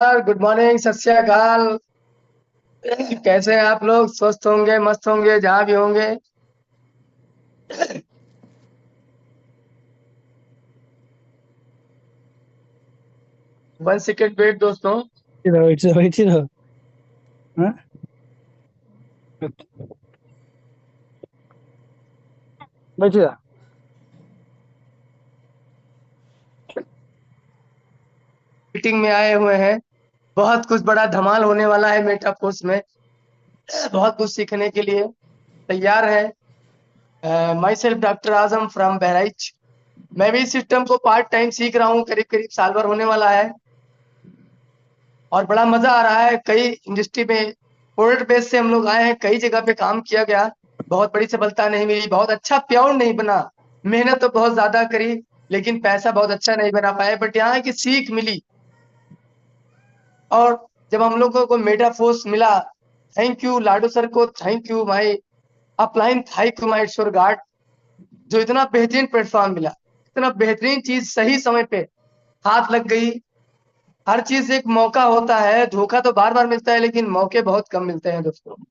Good morning, सत श्री अकाल। कैसे हैं आप लोग? स्वस्थ होंगे, मस्त होंगे, जहाँ भी होंगे। वन सेकेंड वेट दोस्तों। बैठी रहो। हाँ? बैठी रहो। मीटिंग में आए हुए हैं। बहुत कुछ बड़ा धमाल होने वाला है मेटाफोर्स में। बहुत कुछ सीखने के लिए तैयार है। My self doctor Azam from Bahraich. मैं भी इस सिस्टम को पार्ट टाइम सीख रहा हूँ, करीब करीब साल भर होने वाला है। और बड़ा मजा आ रहा है। कई इंडस्ट्री में प्रोडक्ट बेस से हम लोग आए हैं, कई जगह पे काम किया गया। बहुत बड़ी सफलता नहीं मिली, बहुत अच्छा प्योर नहीं बना। मेहनत तो बहुत ज्यादा करी, लेकिन पैसा बहुत अच्छा नहीं बना पाए। बट यहाँ की सीख मिली। और जब हम लोगों को मेटाफोर्स मिला, थैंक यू लाडू सर को, thank you my upline, thank you my Ishwar guard. जो इतना बेहतरीन प्लेटफॉर्म मिला, इतना बेहतरीन चीज सही समय पे हाथ लग गई। हर चीज एक मौका होता है, धोखा तो बार बार मिलता है, लेकिन मौके बहुत कम मिलते हैं दोस्तों।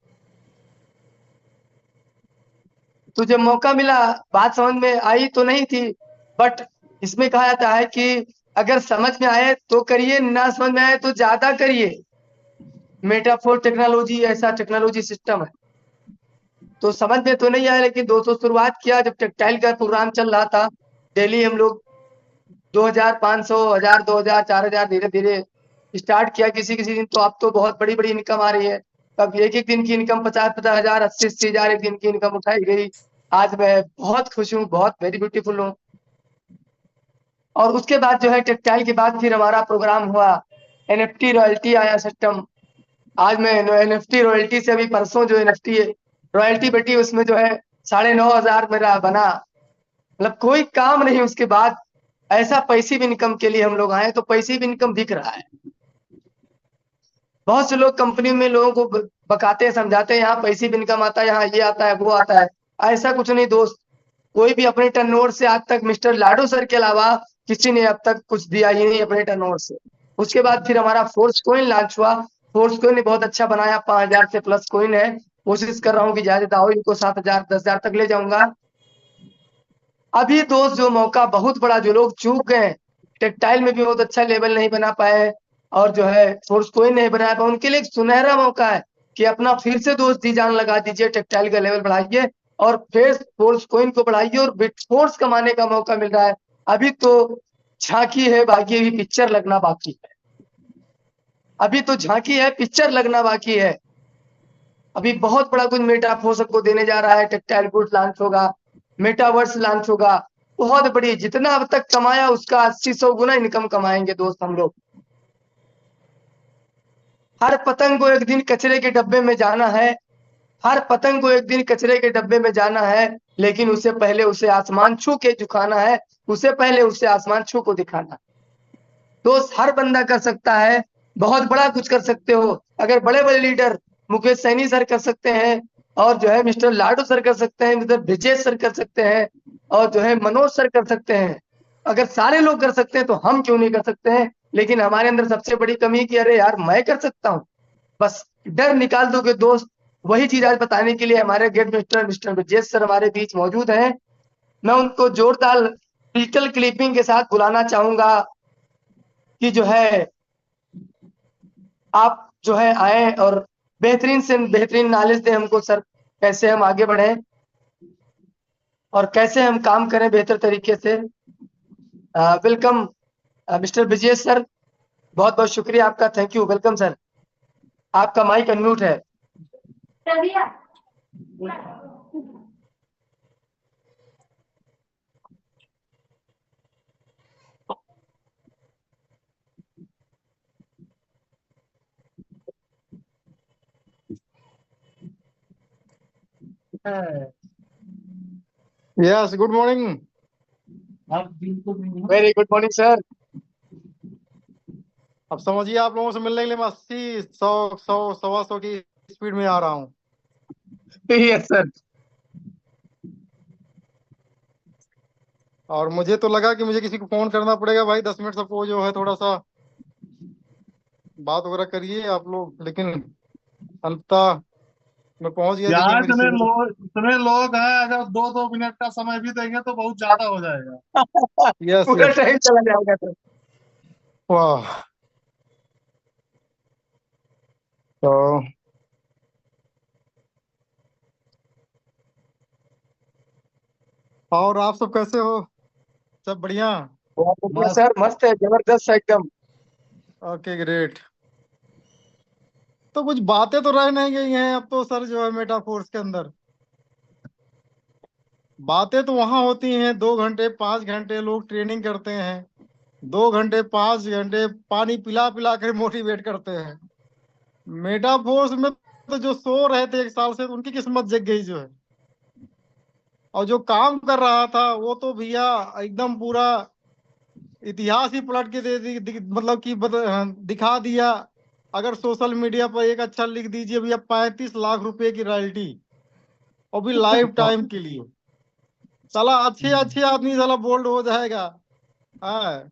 तो जब मौका मिला, बात समझ में आई तो नहीं थी। बट इसमें कहा जाता है कि अगर समझ में आए तो करिए, ना समझ में आए तो ज्यादा करिए। मेटाफोर टेक्नोलॉजी ऐसा टेक्नोलॉजी सिस्टम है। तो समझ में तो नहीं आया, लेकिन दोस्तों शुरुआत किया जब टेक्सटाइल का प्रोग्राम चल रहा था। डेली हम लोग 2000, 500, 1000, 2000, 4000 धीरे धीरे स्टार्ट किया। किसी किसी दिन तो अब तो बहुत बड़ी बड़ी इनकम आ रही है। तब एक एक दिन की इनकम 50-50 हजार, 80-80 हजार एक दिन की इनकम उठाई गई। आज मैं बहुत खुश हूँ, बहुत वेरी ब्यूटीफुल हूँ। और उसके बाद जो है टेक्सटाइल के बाद फिर हमारा प्रोग्राम हुआ, एनएफटी रॉयल्टी आया सिस्टम। आज मैं एनएफटी रॉयल्टी से, अभी परसों जो एनएफटी रॉयल्टी बेटी, उसमें जो है 9,500 मेरा बना। मतलब कोई काम नहीं उसके बाद। ऐसा पैसिव इनकम के लिए हम लोग आए, तो पैसिव इनकम दिख रहा है। बहुत से लोग कंपनी में लोगों को बकाते हैं, समझाते हैं यहाँ पैसिव इनकम आता है, यहाँ ये आता है, वो आता है। ऐसा कुछ नहीं दोस्त। कोई भी अपने टर्नओवर से आज तक मिस्टर लाडो सर के अलावा किसी ने अब तक कुछ दिया ही नहीं अपने टर्नओवर से। उसके बाद फिर हमारा फोर्स कोइन लॉन्च हुआ। फोर्स कोइन ने बहुत अच्छा बनाया, 5,000 से प्लस कोइन है। कोशिश कर रहा हूँ कि ज्यादा हो, इनको 7,000, 10,000 तक ले जाऊंगा। अभी दोस्त जो मौका बहुत बड़ा, जो लोग चूक गए, टेक्सटाइल में भी बहुत अच्छा लेवल नहीं बना पाए, और जो है फोर्स कोइन नहीं बना पाए, उनके लिए एक सुनहरा मौका है कि अपना फिर से दोस्त जी जान लगा दीजिए, टेक्सटाइल का लेवल बढ़ाइए और फिर फोर्स कोइन को बढ़ाइए और बिट फोर्स कमाने का मौका मिल रहा है। अभी तो झांकी है, बाकी अभी पिक्चर लगना बाकी है। अभी तो झांकी है, पिक्चर लगना बाकी है। अभी बहुत बड़ा कुछ मेटाफोर्स सबको देने जा रहा है। टेक्सटाइल गुड्स लॉन्च होगा, मेटावर्स लॉन्च होगा। बहुत बड़ी, जितना अब तक कमाया उसका 80-100 गुना इनकम कमाएंगे दोस्त हम लोग। हर पतंग को एक दिन कचरे के डब्बे में जाना है। हर पतंग को एक दिन कचरे के डब्बे में जाना है, लेकिन उससे पहले उसे आसमान छू के झुकाना है। उससे पहले उसे आसमान छू को दिखाना है। दोस्त हर बंदा कर सकता है, बहुत बड़ा कुछ कर सकते हो। अगर बड़े बड़े लीडर मुकेश सैनी सर कर सकते हैं, और जो है मिस्टर लाडू सर कर सकते हैं, मिस्टर ब्रिजेश सर कर सकते हैं, और जो है मनोज सर कर सकते हैं। अगर सारे लोग कर सकते हैं तो हम क्यों नहीं कर सकते हैं? लेकिन हमारे अंदर सबसे बड़ी कमी कि अरे यार मैं कर सकता हूँ। बस डर निकाल दोगे दोस्त। वही चीज आज बताने के लिए हमारे गेट मिस्टर मिस्टर ब्रिजेश सर हमारे बीच मौजूद हैं। मैं उनको जोरदार डिजिटल क्लिपिंग के साथ बुलाना चाहूंगा कि जो है आप जो है आए और बेहतरीन से बेहतरीन नॉलेज दें हमको सर, कैसे हम आगे बढ़े और कैसे हम काम करें बेहतर तरीके से। वेलकम मिस्टर विजय सर, बहुत बहुत शुक्रिया आपका, थैंक यू, वेलकम सर। आपका माइक अनम्यूट है। Yes, good morning. Very good morning sir. अब समझिए आप लोगों से मिलने के लिए मैं 80, 100, 100, 125 की स्पीड में आ रहा हूँ। Yes sir. और मुझे तो लगा कि मुझे किसी को फोन करना पड़ेगा भाई, 10 मिनट सबको जो है थोड़ा सा बात वगैरह करिए आप लोग, लेकिन अंततः मैं पहुंच गया। देखिए यहाँ मेरी सीढ़ी। इतने लोग हैं, अगर 2-2 मिनट का समय भी देंगे तो बहुत ज्यादा हो जाएगा। यस पूरा यस। टाइम चला जाएगा सर। वाह। तो और आप सब कैसे हो? सब बढ़िया? बहुत बढ़िया मस्त। सर, मस्त है, जबरदस्त है एकदम। Okay great. तो कुछ बातें तो रह नहीं गई हैं अब तो सर, जो है मेटाफोर्स के अंदर बातें तो वहां होती हैं। 2 घंटे 5 घंटे लोग ट्रेनिंग करते हैं, 2 घंटे 5 घंटे पानी पिला पिला कर मोटिवेट करते हैं। मेटाफोर्स में तो जो सो रहे थे 1 साल से, उनकी किस्मत जग गई जो है। और जो काम कर रहा था वो तो भैया एकदम पूरा इतिहास ही पलट के मतलब कि दिखा दिया। अगर सोशल मीडिया पर एक अच्छा लिख दीजिए भैया, 35 लाख रुपए की रॉयल्टी, और भी लाइफ टाइम के लिए। साला अच्छे अच्छे आदमी साला बोल्ड हो जाएगा। हाँ,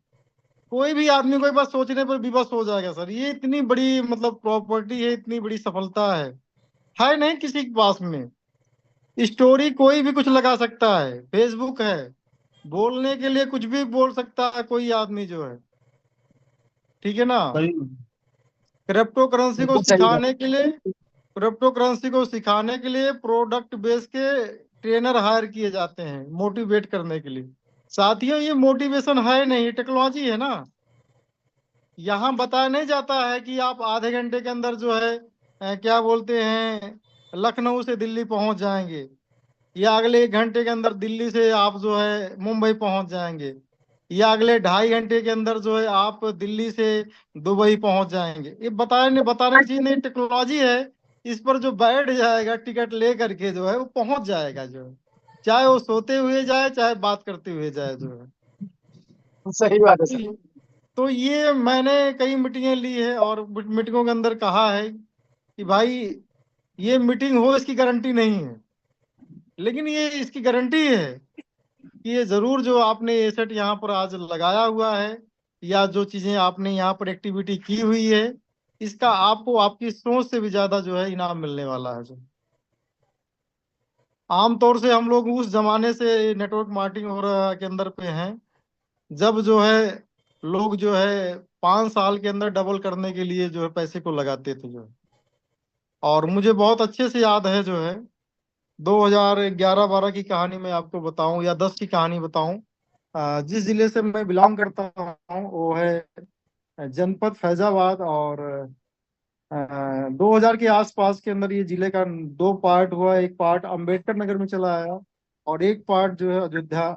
कोई भी आदमी को एक बार सोचने पर विवश हो जाएगा सर। ये इतनी बड़ी मतलब प्रॉपर्टी है, इतनी बड़ी सफलता है नहीं किसी के पास में। स्टोरी कोई भी कुछ लगा सकता है, फेसबुक है, बोलने के लिए कुछ भी बोल सकता है कोई आदमी जो है। ठीक है ना? सही। क्रिप्टो करेंसी को बिल्कुल सही बात। सिखाने के लिए क्रिप्टो करेंसी को सिखाने के लिए प्रोडक्ट बेस के ट्रेनर हायर किए जाते हैं मोटिवेट करने के लिए। साथियों, ये मोटिवेशन है नहीं, टेक्नोलॉजी है ना। यहाँ बताया नहीं जाता है कि आप आधे घंटे के अंदर जो है क्या बोलते हैं, लखनऊ से दिल्ली पहुंच जाएंगे, या अगले 1 घंटे के अंदर दिल्ली से आप जो है मुंबई पहुंच जाएंगे, या अगले 2.5 घंटे के अंदर जो है आप दिल्ली से दुबई पहुंच जाएंगे। ये बताने की चीज नहीं, टेक्नोलॉजी है। इस पर जो बैठ जाएगा टिकट ले करके जो है वो पहुंच जाएगा जो है, चाहे वो सोते हुए जाए चाहे बात करते हुए जाए जो है। सही बात है सर। तो ये मैंने कई मीटिंगें ली है और मीटिंगों के अंदर कहा है कि भाई, ये मीटिंग हो इसकी गारंटी नहीं है, लेकिन ये इसकी गारंटी है कि ये जरूर जो आपने एसेट यहाँ पर आज लगाया हुआ है, या जो चीजें आपने यहाँ पर एक्टिविटी की हुई है, इसका आपको आपकी सोच से भी ज्यादा जो है इनाम मिलने वाला है जो। आमतौर से हम लोग उस जमाने से नेटवर्क मार्केटिंग वगैरह के अंदर पे हैं, जब जो है लोग जो है 5 साल के अंदर डबल करने के लिए जो है पैसे को लगाते थे जो है। और मुझे बहुत अच्छे से याद है जो है 2011-12 की कहानी मैं आपको बताऊं या 10 की कहानी बताऊं। जिस जिले से मैं बिलोंग करता हूं वो है जनपद फैजाबाद। और 2000 के आसपास के अंदर ये जिले का 2 पार्ट हुआ। एक पार्ट अंबेडकर नगर में चला आया, और एक पार्ट जो है अयोध्या,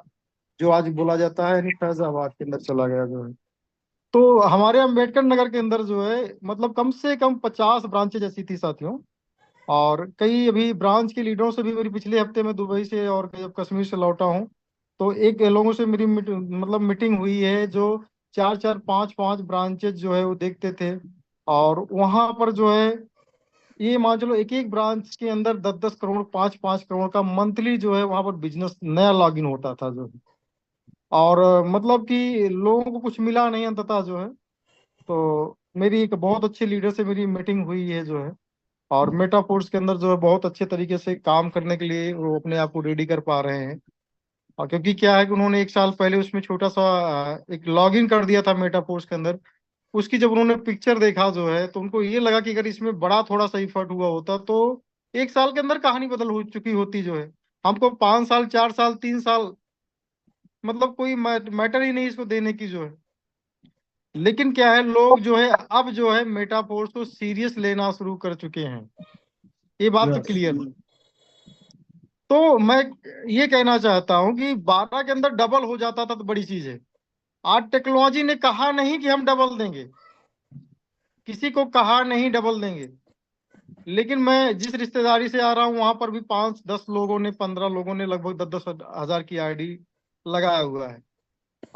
जो आज बोला जाता है, यानी फैजाबाद के अंदर चला गया जो है। तो हमारे अंबेडकर नगर के अंदर जो है मतलब कम से कम 50 ब्रांचेज ऐसी थी साथियों। और कई अभी ब्रांच के लीडरों से भी मेरी पिछले हफ्ते में दुबई से और जब कश्मीर से लौटा हूँ, तो एक लोगों से मेरी मतलब मीटिंग हुई है जो 4-4 5-5 ब्रांचेज जो है वो देखते थे। और वहां पर जो है ये मान चलो एक एक ब्रांच के अंदर 10-10 करोड़ 5-5 करोड़ का मंथली जो है वहां पर बिजनेस नया लॉगिन होता था जो है। और मतलब कि लोगों को कुछ मिला नहीं अंततः जो है। तो मेरी एक बहुत अच्छे लीडर से मेरी मीटिंग हुई है जो है, और मेटाफोर्स के अंदर जो है बहुत अच्छे तरीके से काम करने के लिए वो अपने आप को रेडी कर पा रहे हैं। और क्योंकि क्या है कि उन्होंने 1 साल पहले उसमें छोटा सा एक लॉगिन कर दिया था मेटाफोर्स के अंदर। उसकी जब उन्होंने पिक्चर देखा जो है तो उनको ये लगा कि अगर इसमें बड़ा थोड़ा सा इफर्ट हुआ होता तो 1 साल के अंदर कहानी बदल हो चुकी होती जो है। हमको 5 साल 4 साल 3 साल मतलब कोई मैटर ही नहीं इसको देने की जो है। लेकिन क्या है, लोग जो है अब जो है मेटाफोर्स को सीरियस लेना शुरू कर चुके हैं। ये बात तो यस। क्लियर है। तो मैं ये कहना चाहता हूं कि 12 के अंदर डबल हो जाता था तो बड़ी चीज है। आज टेक्नोलॉजी ने कहा नहीं कि हम डबल देंगे, किसी को कहा नहीं डबल देंगे। लेकिन मैं जिस रिश्तेदारी से आ रहा हूँ वहां पर भी 5-10 लोगों ने 15 लोगों ने लगभग 10-10 हजार की आईडी लगाया हुआ है।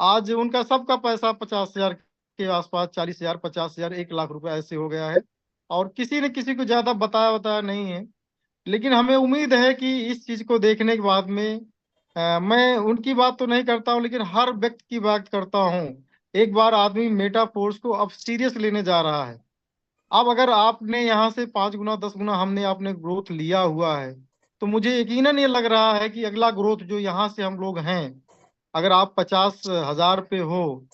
आज उनका सबका पैसा 50 हजार के आसपास, 40 हजार 50 हजार 1 लाख रुपए ऐसे हो गया है। और किसी ने किसी को ज्यादा बताया बताया नहीं है। लेकिन हमें उम्मीद है कि इस चीज को देखने के बाद में मैं उनकी बात तो नहीं करता हूं, लेकिन हर व्यक्ति की बात करता हूं। एक बार आदमी मेटाफोर्स को अब सीरियस लेने जा रहा है, अब अगर आपने यहाँ से 5 गुना 10 गुना हमने आपने ग्रोथ लिया हुआ है, तो मुझे यकीनन ये लग रहा है कि अगला ग्रोथ जो यहाँ से हम लोग हैं, अगर आप 50,000 पे हो,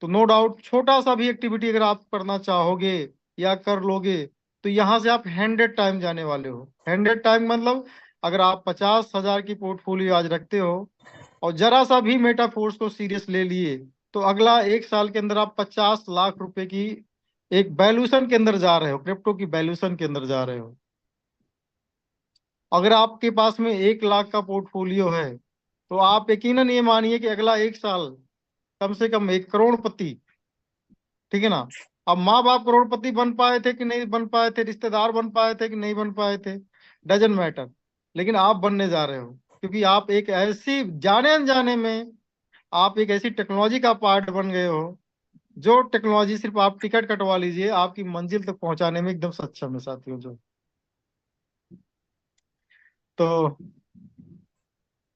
तो नो डाउट छोटा सा भी एक्टिविटी अगर आप करना चाहोगे या कर लोगे, तो यहाँ से आप 100 टाइम जाने वाले हो। 100 टाइम मतलब अगर आप 50,000 की पोर्टफोलियो आज रखते हो और जरा सा भी मेटाफोर्स को सीरियस ले लिए, तो अगला 1 साल के अंदर आप 50 लाख रुपए की एक वैल्यूशन के अंदर जा रहे हो, क्रिप्टो की वैल्यूशन के अंदर जा रहे हो। अगर आपके पास में 1 लाख का पोर्टफोलियो है, तो आप यकीनन ये मानिए कि अगला 1 साल कम से कम 1 करोड़पति, ठीक है ना। अब माँ बाप करोड़पति बन पाए थे कि नहीं बन पाए थे, रिश्तेदार बन पाए थे कि नहीं बन पाए थे, डजंट मैटर, लेकिन आप बनने जा रहे हो, क्योंकि आप एक ऐसी जाने अनजाने में आप एक ऐसी टेक्नोलॉजी का पार्ट बन गए हो, जो टेक्नोलॉजी सिर्फ आप टिकट कटवा लीजिए आपकी मंजिल तक पहुंचाने में एकदम सक्षम है साथियों। जो तो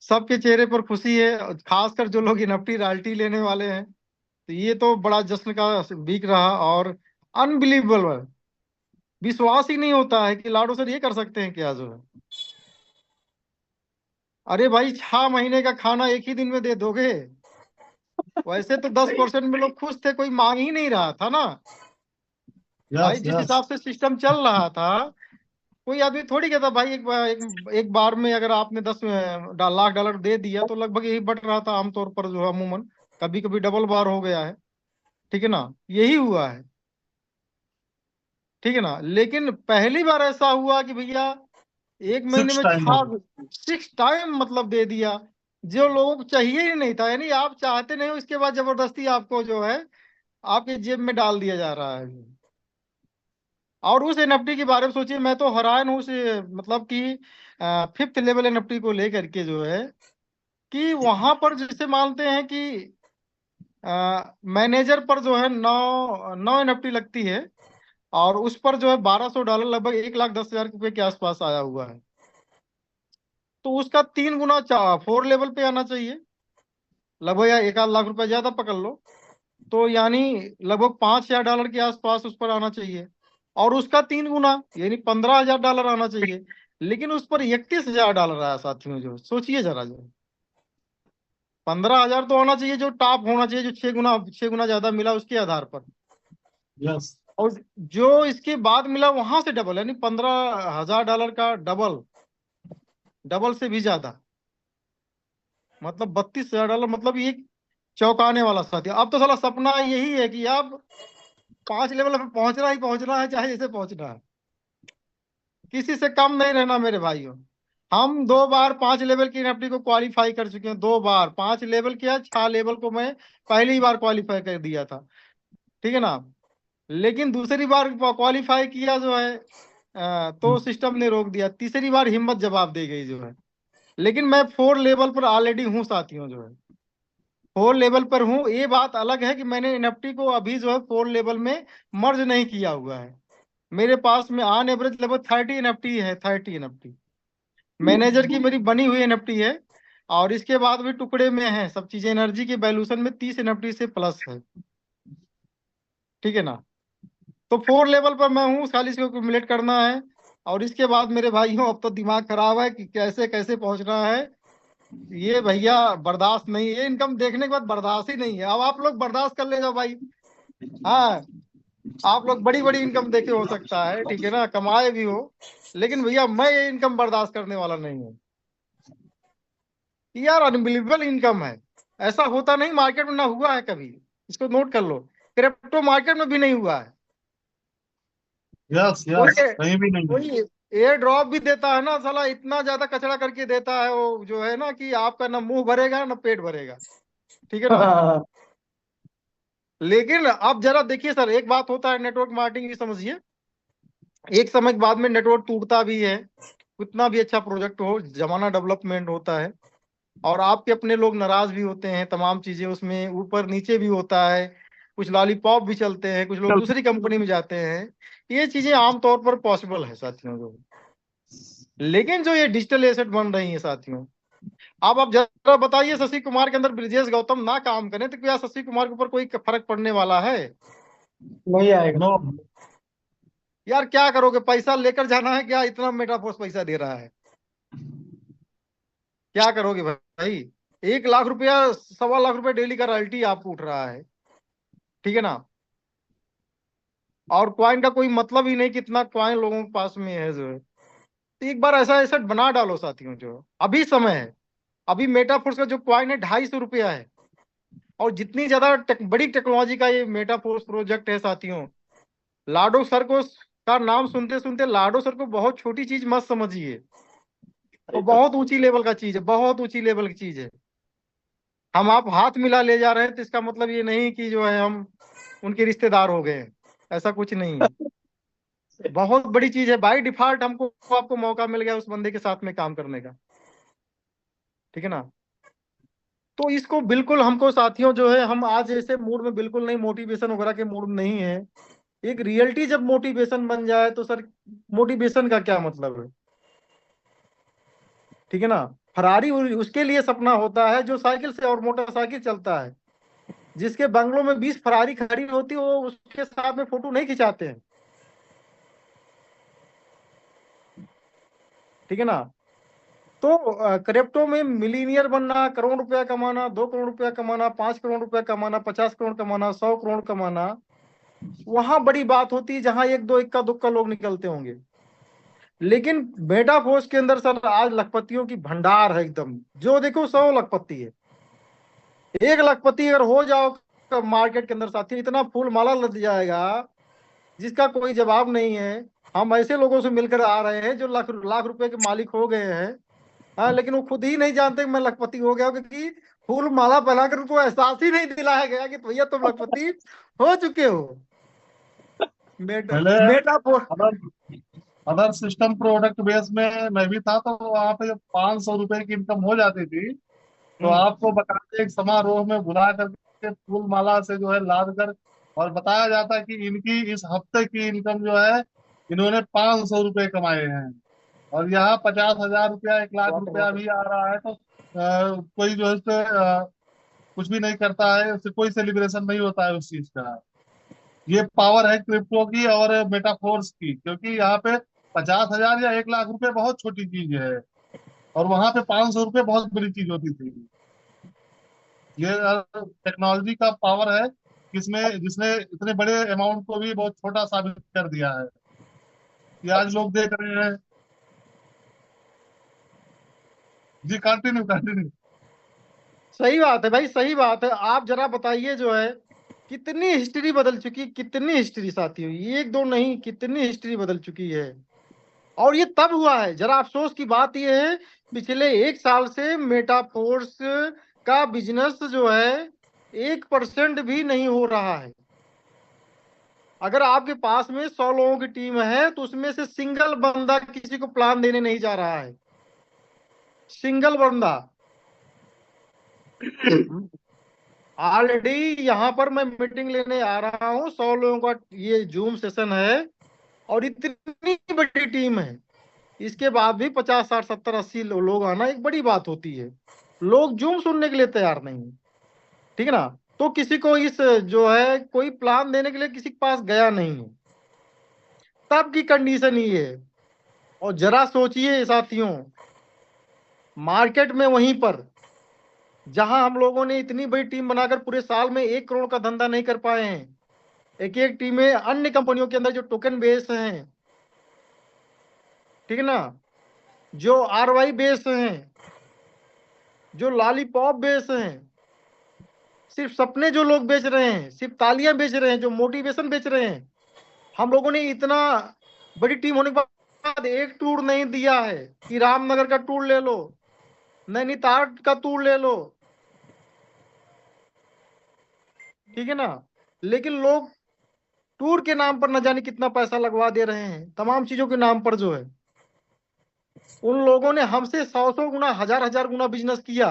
सबके चेहरे पर खुशी है, खासकर जो लोग एनएफटी रॉयल्टी लेने वाले हैं, तो ये तो बड़ा जश्न का वीक रहा। और अनबिलीवेबल, विश्वास ही नहीं होता है कि लाडो सर ये कर सकते हैं क्या जो है। अरे भाई 6 महीने का खाना एक ही दिन में दे दोगे? वैसे तो 10% में लोग खुश थे, कोई मांग ही नहीं रहा था ना भाई। यस जिस यस। हिसाब से सिस्टम चल रहा था, कोई आदमी थोड़ी कहता भाई एक बार में अगर आपने 10 लाख डॉलर दे दिया, तो लगभग यही बट रहा था आमतौर पर जो है, अमूमन कभी कभी डबल बार हो गया है, ठीक है ना, यही हुआ है, ठीक है ना। लेकिन पहली बार ऐसा हुआ कि भैया 1 महीने 6 में टाइम हो गया। 6 टाइम मतलब दे दिया, जो लोगों को चाहिए ही नहीं था। यानी आप चाहते नहीं हो, इसके बाद जबरदस्ती आपको जो है आपके जेब में डाल दिया जा रहा है। और उस एनएफटी के बारे में सोचिए, मैं तो हैरान हूँ उस मतलब कि 5th लेवल एनएफटी को लेकर के जो है, कि वहां पर जैसे मानते हैं कि मैनेजर पर जो है 9 एनएफटी लगती है, और उस पर जो है $1200 लगभग 1,10,000 रुपए के आसपास आया हुआ है। तो उसका 3 गुना 4 लेवल पे आना चाहिए, लगभग या 1,00,000 रुपए ज्यादा पकड़ लो, तो यानी लगभग $5,000 के आसपास उस पर आना चाहिए। और उसका 3 गुना यानी $15,000 आना चाहिए, लेकिन उस पर $31,000 आया साथियों। जो सोचिए जरा, जो 15,000 तो आना चाहिए, जो टॉप होना चाहिए, जो 6 गुना ज्यादा मिला उसके आधार पर। यस। और जो इसके बाद मिला वहां से डबल, यानी $15,000 का डबल, डबल से भी ज्यादा, मतलब $32,000। मतलब ये चौंकाने वाला साथी। अब तो साला सपना यही है कि आप 5 लेवल पे पहुंचना ही पहुंचना है, चाहे जैसे पहुंचना है, किसी से कम नहीं रहना मेरे भाइयों। हम 2 बार 5 लेवल की एनएफटी को क्वालिफाई कर चुके हैं, 2 बार 5 लेवल किया, 6 लेवल को मैं पहली बार क्वालिफाई कर दिया था, ठीक है ना। लेकिन दूसरी बार क्वालिफाई किया जो है, तो सिस्टम ने रोक दिया। तीसरी बार हिम्मत जवाब दे गई जो है। लेकिन मैं 4 लेवल पर ऑलरेडी हूँ साथियों। जो है 4 लेवल पर हूँ। ये बात अलग है कि मैंने एनएफटी को अभी जो है 4 लेवल में मर्ज नहीं किया हुआ है। मेरे पास में ऑन एवरेज लगभग 30 एनएफटी है, 30 एनएफटी मैनेजर की मेरी बनी हुई एनएफटी है। और इसके बाद भी टुकड़े में है सब चीजें। एनर्जी के वैल्यूशन में 30 एनएफटी से प्लस है, ठीक है ना। तो 4 लेवल पर मैं हूँ, खाली इसको एक्यूमुलेट करना है। और इसके बाद मेरे भाइयों अब तो दिमाग खराब है कि कैसे कैसे पहुंचना है। ये भैया बर्दाश्त नहीं है, इनकम देखने के बाद बर्दाश्त ही नहीं है। अब आप लोग बर्दाश्त कर ले जाओ भाई। हाँ, आप लोग बड़ी बड़ी इनकम देखे हो सकता है, ठीक है ना, कमाए भी हो, लेकिन भैया मैं ये इनकम बर्दाश्त करने वाला नहीं हूँ यार। अनबिलीवेबल इनकम है, ऐसा होता नहीं मार्केट में, ना हुआ है कभी। इसको नोट कर लो, क्रिप्टो मार्केट में भी नहीं हुआ है। यस कोई यस, कहीं भी नहीं। कोई एयर ड्रॉप भी देता है ना साला, इतना ज्यादा कचरा करके देता है वो जो है ना, कि आपका ना मुंह भरेगा ना पेट भरेगा, ठीक है ना। लेकिन अब जरा देखिए सर, एक बात होता है नेटवर्क मार्केटिंग की, समझिए। एक समय के बाद में नेटवर्क टूटता भी है, कितना भी अच्छा प्रोजेक्ट हो, जमाना डेवलपमेंट होता है, और आपके अपने लोग नाराज भी होते हैं, तमाम चीजें उसमें ऊपर नीचे भी होता है, कुछ लॉलीपॉप भी चलते हैं, कुछ लोग दूसरी कंपनी में जाते हैं। ये चीजें आमतौर पर पॉसिबल है साथियों। जो लेकिन जो ये डिजिटल एसेट बन रही है साथियों, अब आप जरा बताइए, शशि कुमार के अंदर ब्रिजेश गौतम ना काम करें तो क्या शशि कुमार के ऊपर कोई फर्क पड़ने वाला है? नहीं आएगा। नो। यार क्या करोगे, पैसा लेकर जाना है क्या, इतना मेटाफोर्स पैसा दे रहा है, क्या करोगे भाई। 1 लाख रुपया, 1.25 लाख रुपया डेली का रॉयल्टी आपको उठ रहा है, ठीक है ना। और क्वाइन का कोई मतलब ही नहीं, कितना क्वाइन लोगों के पास में है जो है। तो एक बार ऐसा एसेट बना डालो साथियों, जो अभी समय है। अभी मेटाफोर्स का जो क्वाइन है 250 रुपया है। और जितनी ज्यादा बड़ी टेक्नोलॉजी का ये मेटाफोर्स प्रोजेक्ट है साथियों, लाडो सर को का नाम सुनते सुनते लाडो सर को बहुत छोटी चीज मत समझिए। वो बहुत ऊंची लेवल का चीज है, बहुत ऊंची लेवल की चीज है। हम आप हाथ मिला ले जा रहे हैं तो इसका मतलब ये नहीं कि जो है हम उनके रिश्तेदार हो गए हैं, ऐसा कुछ नहीं है। बहुत बड़ी चीज है, बाय डिफॉल्ट हमको आपको मौका मिल गया उस बंदे के साथ में काम करने का, ठीक है ना। तो इसको बिल्कुल हमको साथियों जो है, हम आज ऐसे मूड में बिल्कुल नहीं, मोटिवेशन वगैरह के मूड में नहीं है। एक रियलिटी जब मोटिवेशन बन जाए तो सर, मोटिवेशन का क्या मतलब है, ठीक है ना। फरारी उसके लिए सपना होता है जो साइकिल से और मोटरसाइकिल चलता है। जिसके बंगलों में 20 फरारी खड़ी होती है, वो उसके साथ में फोटो नहीं खिंचाते हैं, ठीक है ना। तो क्रिप्टो में मिलीनियर बनना, करोड़ रुपया कमाना, 2 करोड़ रुपया कमाना, 5 करोड़ रुपया कमाना, 50 करोड़ कमाना, 100 करोड़ कमाना, वहां बड़ी बात होती है जहां एक दो इक्का दुक्का लोग निकलते होंगे। लेकिन मेटाफोर्स के अंदर सर आज लखपतियों की भंडार है एकदम, जो देखो 100 लखपति है। 1 लखपति अगर हो जाओ मार्केट के अंदर साथी, इतना फूल माला लग जाएगा जिसका कोई जवाब नहीं है। हम ऐसे लोगों से मिलकर आ रहे हैं जो लाख लाख रुपए के मालिक हो गए हैं, हाँ, लेकिन वो खुद ही नहीं जानते कि मैं लखपति हो गया हूं, क्योंकि फूल माला पहनाकर उनको एहसास ही नहीं दिलाया गया कि भैया तुम लखपति हो चुके हो। पहले Meta other other system product base में मैं भी था, तो वहां पे जब 500 रुपए की इनकम हो जाती थी तो हम्म, आपको बताते एक समारोह में बुला करके फूल माला से जो है लाद कर और बताया जाता कि इनकी इस हफ्ते की इनकम जो है, इन्होंने 500 रुपए कमाए हैं। और यहाँ 50,000 रुपया, 1 लाख रुपया भी आ रहा है तो कोई जो है उस पे कुछ भी नहीं करता है, उससे कोई सेलिब्रेशन नहीं होता है उस चीज का। ये पावर है क्रिप्टो की और मेटाफोर्स की, क्योंकि यहाँ पे 50,000 या 1 लाख रुपए बहुत छोटी चीज है, और वहां पे 500 रुपए बहुत बड़ी चीज होती थी। ये टेक्नोलॉजी का पावर है, जिसमें जिसने इतने बड़े अमाउंट को भी बहुत छोटा साबित कर दिया है। ये आज लोग देख रहे हैं। जी, कंटिन्यू कंटिन्यू। सही बात है भाई, सही बात है। आप जरा बताइए जो है, कितनी हिस्ट्री बदल चुकी, कितनी हिस्ट्री साथियों, एक दो नहीं, कितनी हिस्ट्री बदल चुकी है। और ये तब हुआ है, जरा अफसोस की बात ये है, पिछले 1 साल से मेटाफोर्स का बिजनेस जो है 1% भी नहीं हो रहा है। अगर आपके पास में 100 लोगों की टीम है तो उसमें से सिंगल बंदा किसी को प्लान देने नहीं जा रहा है, सिंगल बंदा। ऑलरेडी यहाँ पर मैं मीटिंग लेने आ रहा हूँ, 100 लोगों का ये जूम सेशन है, और इतनी बड़ी टीम है। इसके बाद भी 50 60 70 80 लोग आना एक बड़ी बात होती है। लोग जूम सुनने के लिए तैयार नहीं है, ठीक है ना। तो किसी को इस जो है कोई प्लान देने के लिए किसी के पास गया नहीं है, तब की कंडीशन ये है। और जरा सोचिए साथियों, मार्केट में वहीं पर जहां हम लोगों ने इतनी बड़ी टीम बनाकर पूरे साल में 1 करोड़ का धंधा नहीं कर पाए हैं, एक एक टीमें अन्य कंपनियों के अंदर जो टोकन बेस हैं, ठीक है ना, जो RY बेस हैं, जो लॉलीपॉप बेस हैं, सिर्फ सपने जो लोग बेच रहे हैं, सिर्फ तालियां बेच रहे हैं, जो मोटिवेशन बेच रहे हैं। हम लोगों ने इतना बड़ी टीम होने के बाद एक टूर नहीं दिया है कि रामनगर का टूर ले लो, नैनीताल का टूर ले लो, ठीक है ना। लेकिन लोग टूर के नाम पर न जाने कितना पैसा लगवा दे रहे हैं, तमाम चीजों के नाम पर जो है। उन लोगों ने हमसे 100 गुना, हजार हजार गुना बिजनेस किया।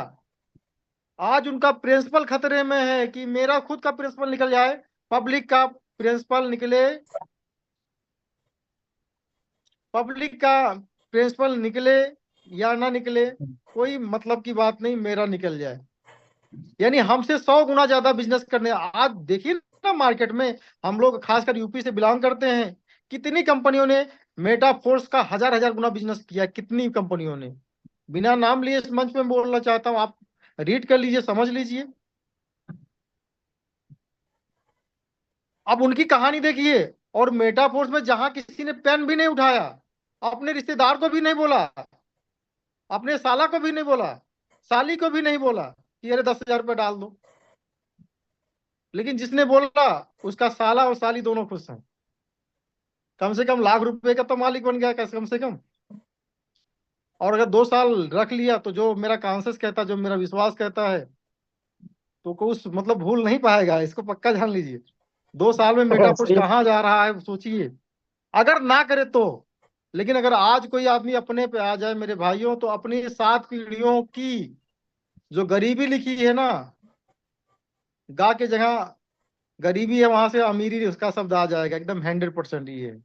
आज उनका प्रिंसिपल खतरे में है कि मेरा खुद का प्रिंसिपल निकल जाए, पब्लिक का प्रिंसिपल निकले, पब्लिक का प्रिंसिपल निकले या ना निकले, कोई मतलब की बात नहीं, मेरा निकल जाए। यानी हमसे 100 गुना ज्यादा बिजनेस करने। आज देखिए ना मार्केट में, हम लोग खासकर यूपी से बिलोंग करते हैं, कितनी कंपनियों ने मेटाफोर्स का हजार हजार गुना बिजनेस किया, कितनी कंपनियों ने, बिना नाम लिए इस मंच पे बोलना चाहता हूं, आप रीड कर लीजिए, समझ लीजिए। अब उनकी कहानी देखिए। और मेटाफोर्स में जहां किसी ने पेन भी नहीं उठाया, अपने रिश्तेदार को भी नहीं बोला, अपने साला को भी नहीं बोला, साली को भी नहीं बोला कि अरे 10,000 रुपये डाल दो, लेकिन जिसने बोला उसका साला और साली दोनों खुश हैं। कम से कम लाख रुपए का तो मालिक बन गया, कैसे कम से कम। और अगर 2 साल रख लिया तो जो मेरा कॉन्सेंस कहता है, जो मेरा विश्वास कहता है, तो कुछ मतलब भूल नहीं पाएगा, इसको पक्का जान लीजिए। 2 साल में मेटाफोर्स सही। कहाँ जा रहा है सोचिए, अगर ना करे तो। लेकिन अगर आज कोई आदमी अपने पे आ जाए मेरे भाइयों, तो अपनी 7 पीढ़ियों की जो गरीबी लिखी है ना, गा के जगह गरीबी है वहां से अमीरी, उसका शब्द आ जाएगा एकदम 100% ही है।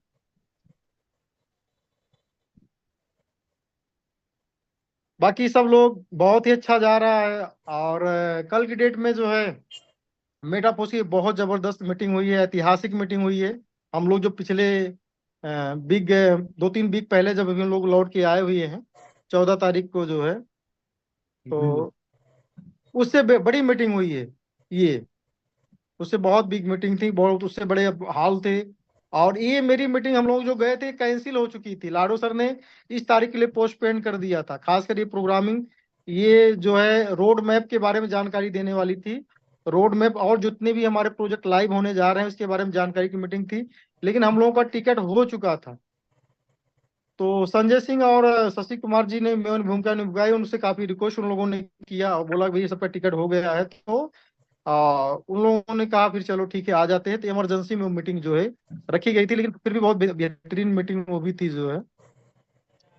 बाकी सब लोग बहुत ही अच्छा जा रहा है। और कल की डेट में जो है मेटाफोर्स की बहुत जबरदस्त मीटिंग हुई है, ऐतिहासिक मीटिंग हुई है। हम लोग जो पिछले बिग 2-3 वीक पहले जब हम लोग लौट के आए हुए हैं, 14 तारीख को जो है, तो उससे बड़ी मीटिंग हुई है ये, उससे बहुत बिग मीटिंग थी, बहुत उससे बड़े हाल थे। और ये मेरी मीटिंग हम लोग जो गए थे कैंसिल हो चुकी थी, लाडो सर ने इस तारीख के लिए पोस्टपोन कर दिया था। खासकर ये प्रोग्रामिंग, ये जो है रोड मैप के बारे में जानकारी देने वाली थी, रोड मैप और जितने भी हमारे प्रोजेक्ट लाइव होने जा रहे हैं उसके बारे में जानकारी की मीटिंग थी। लेकिन हम लोगों का टिकट हो चुका था, तो संजय सिंह और शशि कुमार जी ने मेन भूमिका निभाई, उनसे काफी रिक्वेस्ट उन लोगों ने किया और बोला भाई सबका टिकट हो गया है, तो उन लोगों ने कहा फिर चलो ठीक है आ जाते हैं। तो इमरजेंसी में मीटिंग जो है रखी गई थी, लेकिन फिर भी बहुत बेहतरीन मीटिंग वो भी थी जो है।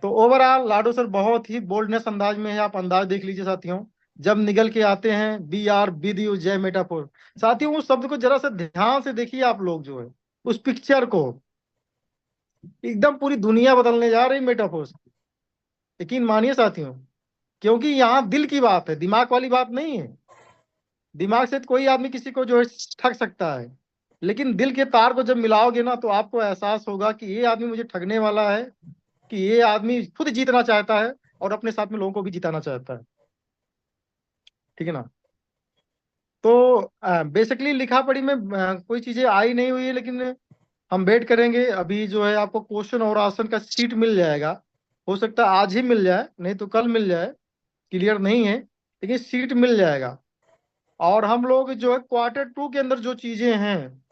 तो ओवरऑल लाडो सर बहुत ही बोल्डनेस अंदाज में है, आप अंदाज देख लीजिए साथियों, जब निकल के आते हैं बी आर विद यू जय मेटाफोर। साथियों उस शब्द को जरा सा ध्यान से देखिए आप लोग जो है, उस पिक्चर को, एकदम पूरी दुनिया बदलने जा रही मेटाफोर। यकीन मानिए साथियों, क्योंकि यहाँ दिल की बात है, दिमाग वाली बात नहीं है। दिमाग से तो कोई आदमी किसी को जो है ठग सकता है, लेकिन दिल के तार को जब मिलाओगे ना, तो आपको एहसास होगा कि ये आदमी मुझे ठगने वाला है, कि ये आदमी खुद जीतना चाहता है और अपने साथ में लोगों को भी जिताना चाहता है। ठीक है ना। तो बेसिकली लिखा पढ़ी में कोई चीजें आई नहीं हुई है, लेकिन हम वेट करेंगे। अभी जो है आपको क्वेश्चन और आंसर का सीट मिल जाएगा, हो सकता है आज ही मिल जाए, नहीं तो कल मिल जाए, क्लियर नहीं है, लेकिन सीट मिल जाएगा। और हम लोग जो है Q2 के अंदर जो चीजें हैं,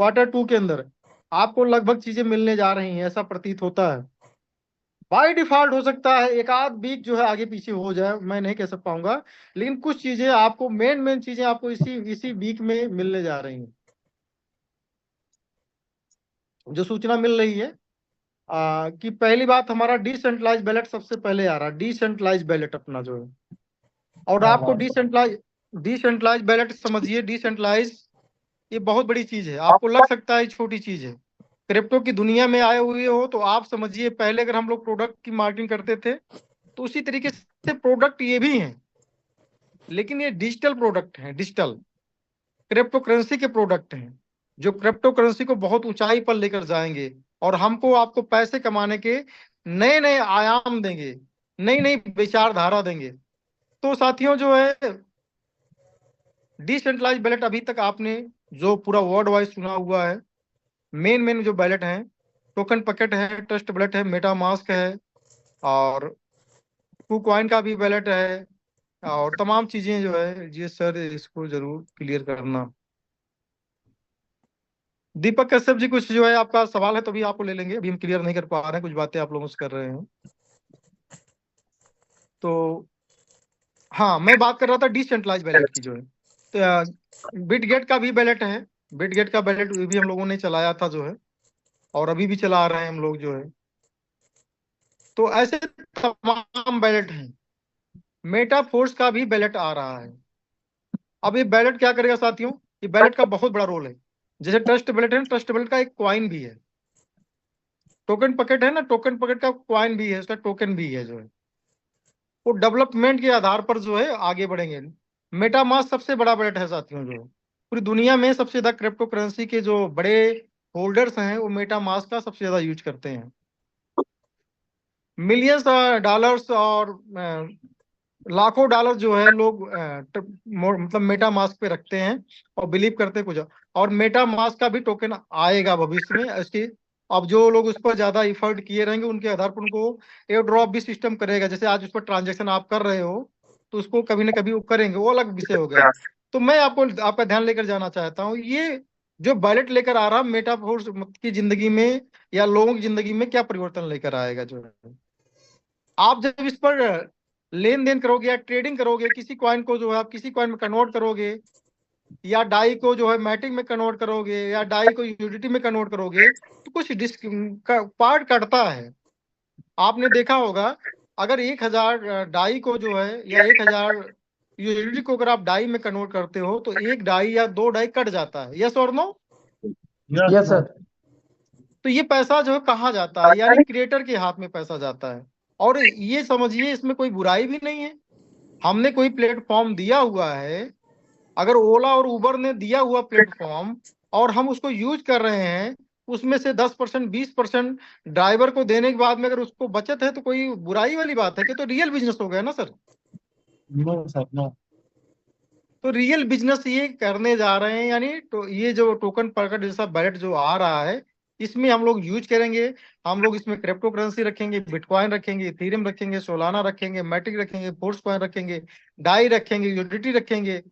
Q2 के अंदर आपको लगभग चीजें मिलने जा रही हैं, ऐसा प्रतीत होता है। बाय डिफॉल्ट हो सकता है एक आध वीक जो है आगे पीछे हो जाए, मैं नहीं कह सकता पाऊंगा, लेकिन कुछ चीजें आपको, मेन मेन चीजें आपको इसी इसी वीक में मिलने जा रही हैं। जो सूचना मिल रही है कि पहली बात हमारा डिसेंट्रलाइज बैलेट सबसे पहले आ रहा है, डिसेंट्रलाइज बैलेट अपना जो है। और आपको डिसेंट्रलाइज बैलेट समझिए, डिसेंट्रलाइज ये बहुत बड़ी चीज है। आपको लग सकता है छोटी चीज है, क्रिप्टो की दुनिया में आए हुए हो तो आप समझिए, पहले अगर हम लोग प्रोडक्ट की मार्केटिंग करते थे तो उसी तरीके से प्रोडक्ट ये भी हैं, लेकिन ये डिजिटल प्रोडक्ट हैं, डिजिटल क्रिप्टो करेंसी के प्रोडक्ट हैं, जो क्रिप्टो करेंसी को बहुत ऊंचाई पर लेकर जाएंगे और हमको आपको पैसे कमाने के नए नए आयाम देंगे, नई नई विचारधारा देंगे। तो साथियों जो है डिसेंट्रलाइज बैलेट अभी तक आपने जो पूरा वर्ल्ड वाइज सुना हुआ है, मेन मेन जो बैलेट हैं, टोकन पकेट है, ट्रस्ट बैलेट है, मेटा मास्क है, और KuCoin का भी बैलेट है, और तमाम चीजें जो है। जी सर इसको जरूर क्लियर करना। दीपक कश्यप जी कुछ जो है आपका सवाल है तो भी आपको ले लेंगे, अभी हम क्लियर नहीं कर पा रहे हैं, कुछ बातें आप लोगों से कर रहे हैं। तो हाँ, मैं बात कर रहा था डिसेंट्रलाइज बैलेट की जो है। तो बिटगेट का भी बैलेट है, बिटगेट का बैलेट भी हम लोगों ने चलाया था जो है, और अभी भी चला रहे हैं हम लोग जो है। तो ऐसे तमाम बैलेट हैं। मेटाफोर्स का भी बैलेट आ रहा है। अब ये बैलेट क्या करेगा साथियों, ये बैलेट का बहुत बड़ा रोल है। जैसे ट्रस्ट बैलेट है, ट्रस्ट बैलेट का एक कॉइन भी है, टोकन पकेट है ना, टोकन पकेट का कॉइन भी है, उसका टोकन भी है जो है। वो डेवलपमेंट के आधार पर जो है आगे बढ़ेंगे। मेटामास्क सबसे बड़ा बैलेट है साथियों, जो पूरी दुनिया में सबसे ज्यादा क्रिप्टो करेंसी के जो बड़े होल्डर्स हैं वो मेटा मास्क का सबसे ज्यादा यूज करते हैं। मिलियंस डॉलर्स और लाखों डॉलर जो है लोग मतलब मेटा मास्क पे रखते हैं और बिलीव करते हैं कुछ। और मेटा मास्क का भी टोकन आएगा भविष्य में इसकी। अब जो लोग उस पर ज्यादा इफर्ट किए रहेंगे उनके आधार पर उनको एयर ड्रॉप भी सिस्टम करेगा। जैसे आज उस पर ट्रांजेक्शन आप कर रहे हो तो उसको कभी ना कभी वो करेंगे, वो अलग विषय हो गया। तो मैं आपका ध्यान लेकर जाना चाहता हूँ, ये जो बैलेट लेकर आ रहा मेटाफोर्स की जिंदगी में या लोगों की जिंदगी में क्या परिवर्तन लेकर आएगा। जो है आप जब इस पर लेन देन करोगे या ट्रेडिंग करोगे, किसी कॉइन को जो है आप किसी कॉइन में कन्वर्ट करोगे या डाई को जो है मैटिक में कन्वर्ट करोगे या डाई को यूडिटी में कन्वर्ट करोगे तो कुछ डिस्क का पार्ट कटता है। आपने देखा होगा अगर 1000 डाई को जो है या 1000 यूडिटी को अगर आप डाई में कन्वर्ट करते हो तो एक डाई या दो डाई कट जाता है। यस और नो? Yes sir. तो ये पैसा जो है कहाँ जाता है? यानी क्रिएटर के हाथ में पैसा जाता है। और ये समझिए इसमें कोई बुराई भी नहीं है। हमने कोई प्लेटफॉर्म दिया हुआ है, अगर ओला और उबर ने दिया हुआ प्लेटफॉर्म और हम उसको यूज कर रहे हैं, उसमें से 10% 20% ड्राइवर को देने के बाद में अगर उसको बचत है तो कोई बुराई वाली बात है कि? तो रियल बिजनेस हो गया ना सर। No sir no. तो रियल बिजनेस ये करने जा रहे हैं। यानी तो ये जो टोकन पर जैसा बैलेट जो आ रहा है इसमें हम लोग यूज करेंगे। हम लोग इसमें क्रिप्टो करेंसी रखेंगे, बिटकॉइन रखेंगे, इथेरियम रखेंगे, सोलाना रखेंगे, मैट्रिक रखेंगे, फोर्स कॉइन रखेंगे, डाई रखेंगे, यूडिटी रखेंगे,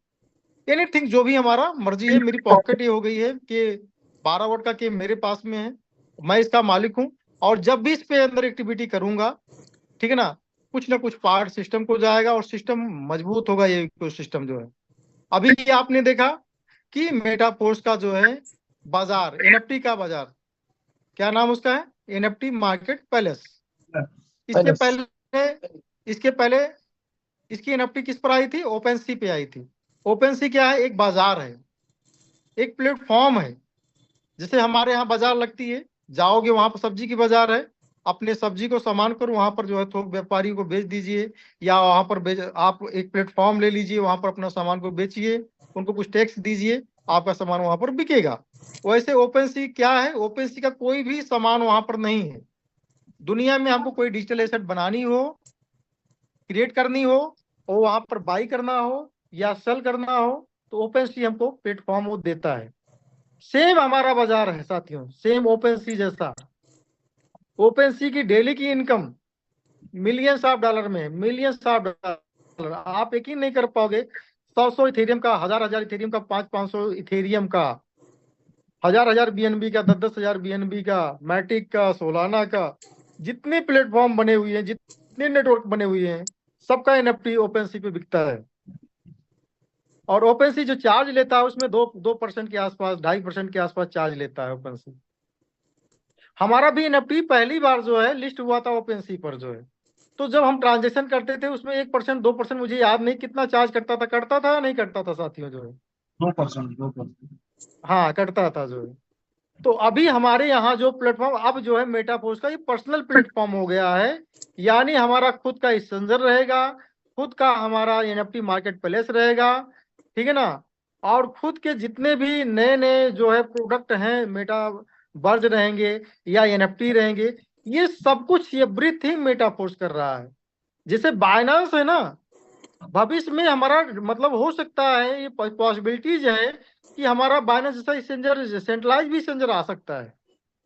एनीथिंग जो भी हमारा मर्जी है। मेरी पॉकेट ये हो गई है कि 12 वोट का के मेरे पास में है, मैं इसका मालिक हूँ। और जब भी इस पे अंदर एक्टिविटी करूंगा, ठीक है ना कुछ पार्ट सिस्टम को जाएगा और सिस्टम मजबूत होगा। ये इकोसिस्टम जो है अभी आपने देखा कि मेटाफोर्स का जो है बाजार, एनएफटी का बाजार, क्या नाम उसका है? NFT market palace. इसके पहले इसकी एनएफटी किस पर आई थी? ओपन सी पे आई थी। ओपन सी क्या है? एक बाजार है, एक प्लेटफॉर्म है। जैसे हमारे यहाँ बाजार लगती है, जाओगे वहां पर सब्जी की बाजार है, अपने सब्जी को सामान कर वहां पर जो है थोक व्यापारी को बेच दीजिए, या वहां पर आप एक प्लेटफॉर्म ले लीजिए, वहां पर अपना सामान को बेचिए, उनको कुछ टैक्स दीजिए, आपका सामान वहां पर बिकेगा। वैसे ओपन सी क्या है? ओपन सी का कोई भी सामान वहां पर नहीं है। दुनिया में हमको कोई डिजिटल एसेट बनानी हो, क्रिएट करनी हो, और वहां पर बाई करना हो या सेल करना हो तो ओपन सी हमको प्लेटफॉर्म वो देता है। सेम हमारा बाजार है साथियों, सेम ओपन सी जैसा। ओपन सी की डेली की इनकम मिलियंस ऑफ डॉलर में, मिलियंस ऑफ डॉलर। आप यकीन नहीं कर पाओगे, 100 इथेरियम का, हजार इथेरियम का, 500 इथेरियम का, हजार बीएनबी का, 10,000 बीएनबी का, मैटिक का, सोलाना का, जितने प्लेटफॉर्म बने हुए हैं, जितने नेटवर्क बने हुए हैं, सबका एनएफटी ओपन सी पे बिकता है। और ओपन सी जो चार्ज लेता है उसमें 2% के आसपास, 2.5% के आसपास चार्ज लेता है ओपन सी। हमारा भी एनएफटी पहली बार जो है लिस्ट हुआ था ओपन सी पर जो है, तो जब हम ट्रांजेक्शन करते थे उसमें 1% 2%, मुझे याद नहीं कितना चार्ज करता था नहीं करता था साथियों जो है? 2%। हाँ करता था जो है। तो अभी हमारे यहाँ जो प्लेटफॉर्म अब जो है मेटाफोर्स का, ये पर्सनल प्लेटफॉर्म हो गया है। यानी हमारा खुद का एक्सचेंजर रहेगा, खुद का हमारा एनएफटी मार्केट प्लेस रहेगा, ठीक है ना। और खुद के जितने भी नए नए जो है प्रोडक्ट हैं, मेटा वर्ज रहेंगे या एनएफटी रहेंगे, ये सब कुछ एवरीथिंग मेटाफोर्स कर रहा है। जैसे बाइनांस है ना, भविष्य में हमारा मतलब हो सकता है, ये पॉसिबिलिटीज है कि हमारा बाइनांस जैसा एक्सचेंजर, सेंट्रलाइज भी एक्सचेंजर आ सकता है।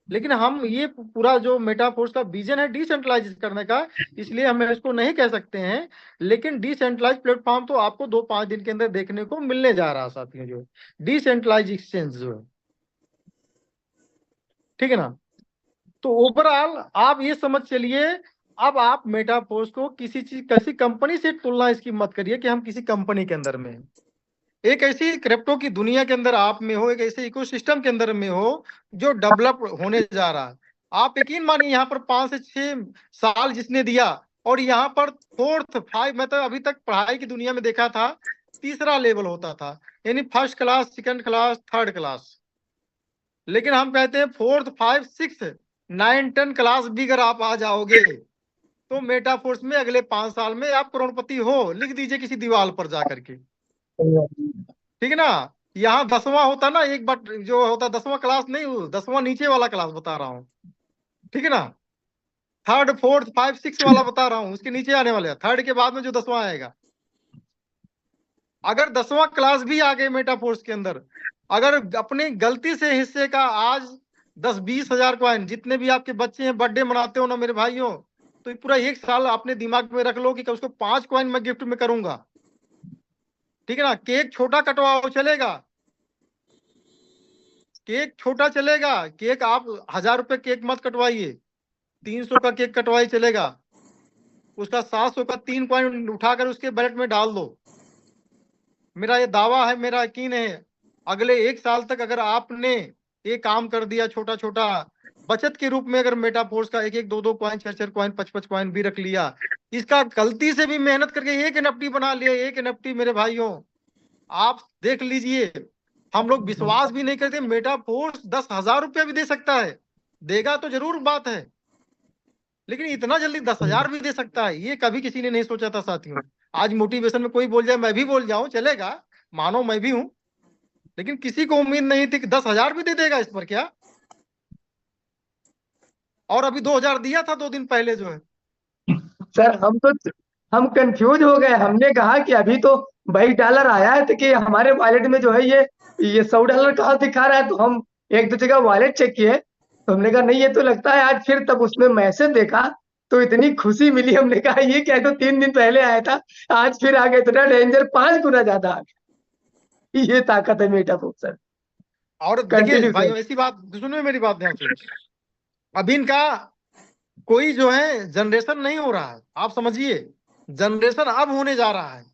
लेकिन हम ये पूरा जो मेटाफोर्स का विजन है डिसेंट्रलाइज करने का, इसलिए हम इसको नहीं कह सकते हैं। लेकिन डिसेंट्रलाइज प्लेटफॉर्म तो आपको 2-5 दिन के अंदर देखने को मिलने जा रहा है साथियों, जो डिसेंट्रलाइज एक्सचेंज जो है, ठीक है ना। तो ओवरऑल आप ये समझ चलिए, अब आप मेटाफोर्स को किसी कंपनी से तुलना इसकी मत करिए कि हम किसी कंपनी के अंदर में हैं। एक ऐसी क्रिप्टो की दुनिया के अंदर आप में हो, एक ऐसे इकोसिस्टम के अंदर में हो जो डेवलप होने जा रहा है। आप यकीन मानिए यहाँ पर 5 से 6 साल जिसने दिया, और यहाँ पर 4th 5, मैं तो अभी तक पढ़ाई की दुनिया में देखा था तीसरा लेवल होता था, यानी first class, second class, third class. लेकिन हम कहते हैं 4th 5 6 9 10 क्लास भी अगर आप आ जाओगे तो मेटाफोर्स में अगले 5 साल में आप करोड़पति हो, लिख दीजिए किसी दीवार पर जाकर के, ठीक है ना। यहाँ 10वां होता ना, एक बार जो होता 10वां क्लास नहीं, 10वां नीचे वाला क्लास बता रहा हूँ, ठीक है ना। थर्ड फोर्थ 5 6 वाला बता रहा हूँ, उसके नीचे आने वाले, थर्ड के बाद में जो 10वां आएगा। अगर 10वां क्लास भी आ गए मेटाफोर्स के अंदर, अगर अपने गलती से हिस्से का आज 10-20 हजार कॉइन, जितने भी आपके बच्चे हैं बर्थडे मनाते हो ना मेरे भाइयों, तो पूरा एक साल अपने दिमाग में रख लो कि उसको 5 कॉइन मैं गिफ्ट में करूंगा, ठीक है ना। केक छोटा कटवाओ चलेगा, केक छोटा चलेगा, केक आप 1000 रुपए केक मत कटवाइए, 300 का केक कटवाइए चलेगा, उसका 700 का 3 कॉइन उठाकर उसके बैलेट में डाल दो। मेरा ये दावा है, मेरा यकीन है, अगले एक साल तक अगर आपने ये काम कर दिया, छोटा छोटा बचत के रूप में, अगर मेटाफोर्स का 1-1 2-2 कॉइन 4-4 कॉइन 5-5 कॉइन भी रख लिया, इसका गलती से भी मेहनत करके एक एनएफटी बना लिया, एक एनएफटी मेरे भाइयों, आप देख लीजिए, हम लोग विश्वास भी नहीं करते, मेटाफोर्स 10,000 रुपया भी दे सकता है, देगा तो जरूर बात है, लेकिन इतना जल्दी 10,000 भी दे सकता है, ये कभी किसी ने नहीं सोचा था साथियों। आज मोटिवेशन में कोई बोल जाए, मैं भी बोल जाऊं चलेगा, मानो मैं भी हूं, लेकिन किसी को उम्मीद नहीं थी कि 10,000 भी दे देगा इस पर क्या। और अभी 2,000 दिया था 2 दिन पहले जो है। सर हम कंफ्यूज हो गए, हमने कहा कि अभी तो $22 आया है, तो कि हमारे वॉलेट में जो है ये $100 कहाँ दिखा रहा है। तो हम एक दो जगह वॉलेट चेक किए, तो हमने कहा नहीं ये तो लगता है आज, फिर तब उसमें मैसेज देखा तो इतनी खुशी मिली, हमने कहा ये क्या, तो 3 दिन पहले आया था, आज फिर आ गया, इतना डेंजर 5 गुना ज्यादा आ गया। ये ताकत है मेटाफोर्स सर। और देखिए कंटिन्यू सर। भाई, ऐसी बात सुनो मेरी बात ध्यान से, अभी इनका कोई जो है जनरेशन नहीं हो रहा है, आप समझिए, जनरेशन अब होने जा रहा है।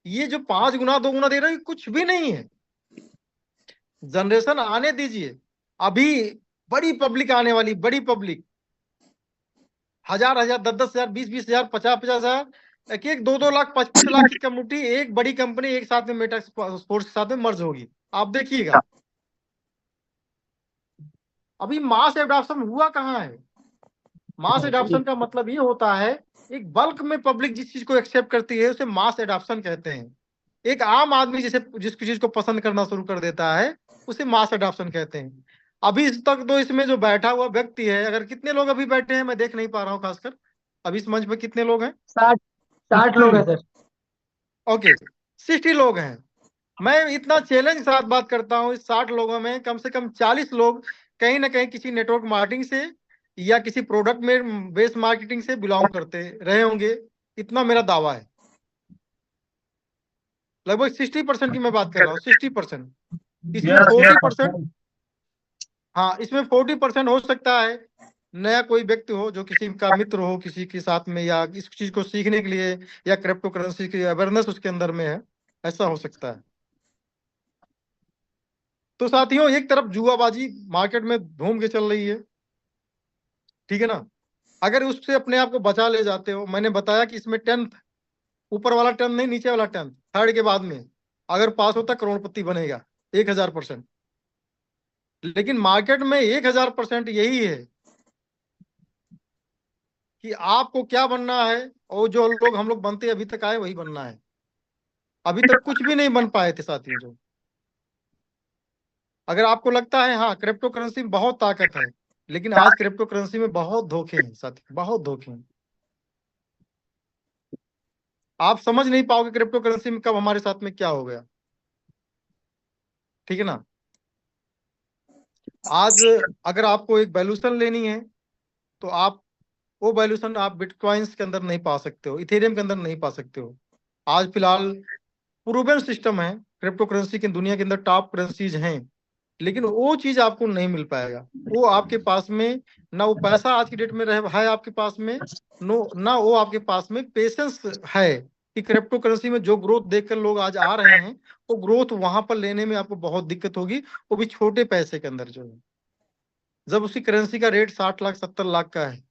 ये जो 5 गुना 2 गुना दे रहे हैं कुछ भी नहीं है, जनरेशन आने दीजिए। अभी बड़ी पब्लिक आने वाली, बड़ी पब्लिक, 1,000 10,000 20,000 20,000 50,000 50,000, 1-1 2-2 लाख 5-5 लाख की कम्युनिटी, एक बड़ी कंपनी एक साथ में मेटा स्पोर्ट्स के साथ में मर्ज होगी, आप देखिएगा। अभी मास एडॉप्शन हुआ कहाँ है। मास एडॉप्शन का मतलब ये होता है, एक बल्क में पब्लिक जिस चीज को एक्सेप्ट करती है उसे मास एडॉप्शन कहते हैं। एक आम आदमी जिसे जिस चीज को पसंद करना शुरू कर देता है उसे मास एडॉप्शन कहते हैं। अभी इस तक तो इसमें जो बैठा हुआ व्यक्ति है, अगर कितने लोग अभी बैठे हैं मैं देख नहीं पा रहा हूँ खासकर, अभी इस मंच पे कितने लोग हैं। 60 लोग हैं सर। ओके, 60 लोग हैं। मैं इतना चैलेंज के साथ बात करता हूँ, इस 60 लोगों में कम से कम 40 लोग कहीं ना कहीं किसी नेटवर्क मार्केटिंग से या किसी प्रोडक्ट में बेस्ड मार्केटिंग से बिलोंग करते रहे होंगे, इतना मेरा दावा है। लगभग 60% की मैं बात कर रहा हूँ, 60%। इसमें 40%, हाँ इसमें 40% हो सकता है नया कोई व्यक्ति हो, जो किसी का मित्र हो किसी के साथ में, या इस चीज को सीखने के लिए, या क्रिप्टो करेंसी की अवेयरनेस उसके अंदर में है, ऐसा हो सकता है। तो साथियों, एक तरफ जुआबाजी मार्केट में घूम के चल रही है, ठीक है ना। अगर उससे अपने आप को बचा ले जाते हो, मैंने बताया कि इसमें 10th, ऊपर वाला 10 नहीं, नीचे वाला 10th, थर्ड के बाद में अगर पास होता करोड़पति बनेगा 1,000%। लेकिन मार्केट में 1,000% यही है कि आपको क्या बनना है, और जो लोग हम लोग बनते अभी तक आए वही बनना है। अभी तक कुछ भी नहीं बन पाए थे साथियों जो। अगर आपको लगता है हाँ क्रिप्टो करेंसी में बहुत ताकत है, लेकिन आज क्रिप्टो करेंसी में बहुत धोखे हैं साथियों, बहुत धोखे हैं। आप समझ नहीं पाओगे क्रिप्टो करेंसी में कब हमारे साथ में क्या हो गया, ठीक है ना। आज अगर आपको एक वैल्यूशन लेनी है, तो आप वो वैल्यूशन आप बिटकॉइंस के अंदर नहीं पा सकते हो, इथेरियम के अंदर नहीं पा सकते हो। आज फिलहाल प्रूवन सिस्टम है, क्रिप्टो करेंसी की दुनिया के अंदर टॉप करेंसीज हैं, लेकिन वो चीज आपको नहीं मिल पाएगा। वो आपके पास में ना वो पैसा आज की डेट में रहे है आपके पास में, नो ना वो आपके पास में पेशेंस है कि क्रिप्टो करेंसी में जो ग्रोथ देखकर लोग आज आ रहे हैं, वो ग्रोथ वहां पर लेने में आपको बहुत दिक्कत होगी, वो भी छोटे पैसे के अंदर जो है। जब उसकी करेंसी का रेट 60 लाख 70 लाख का है,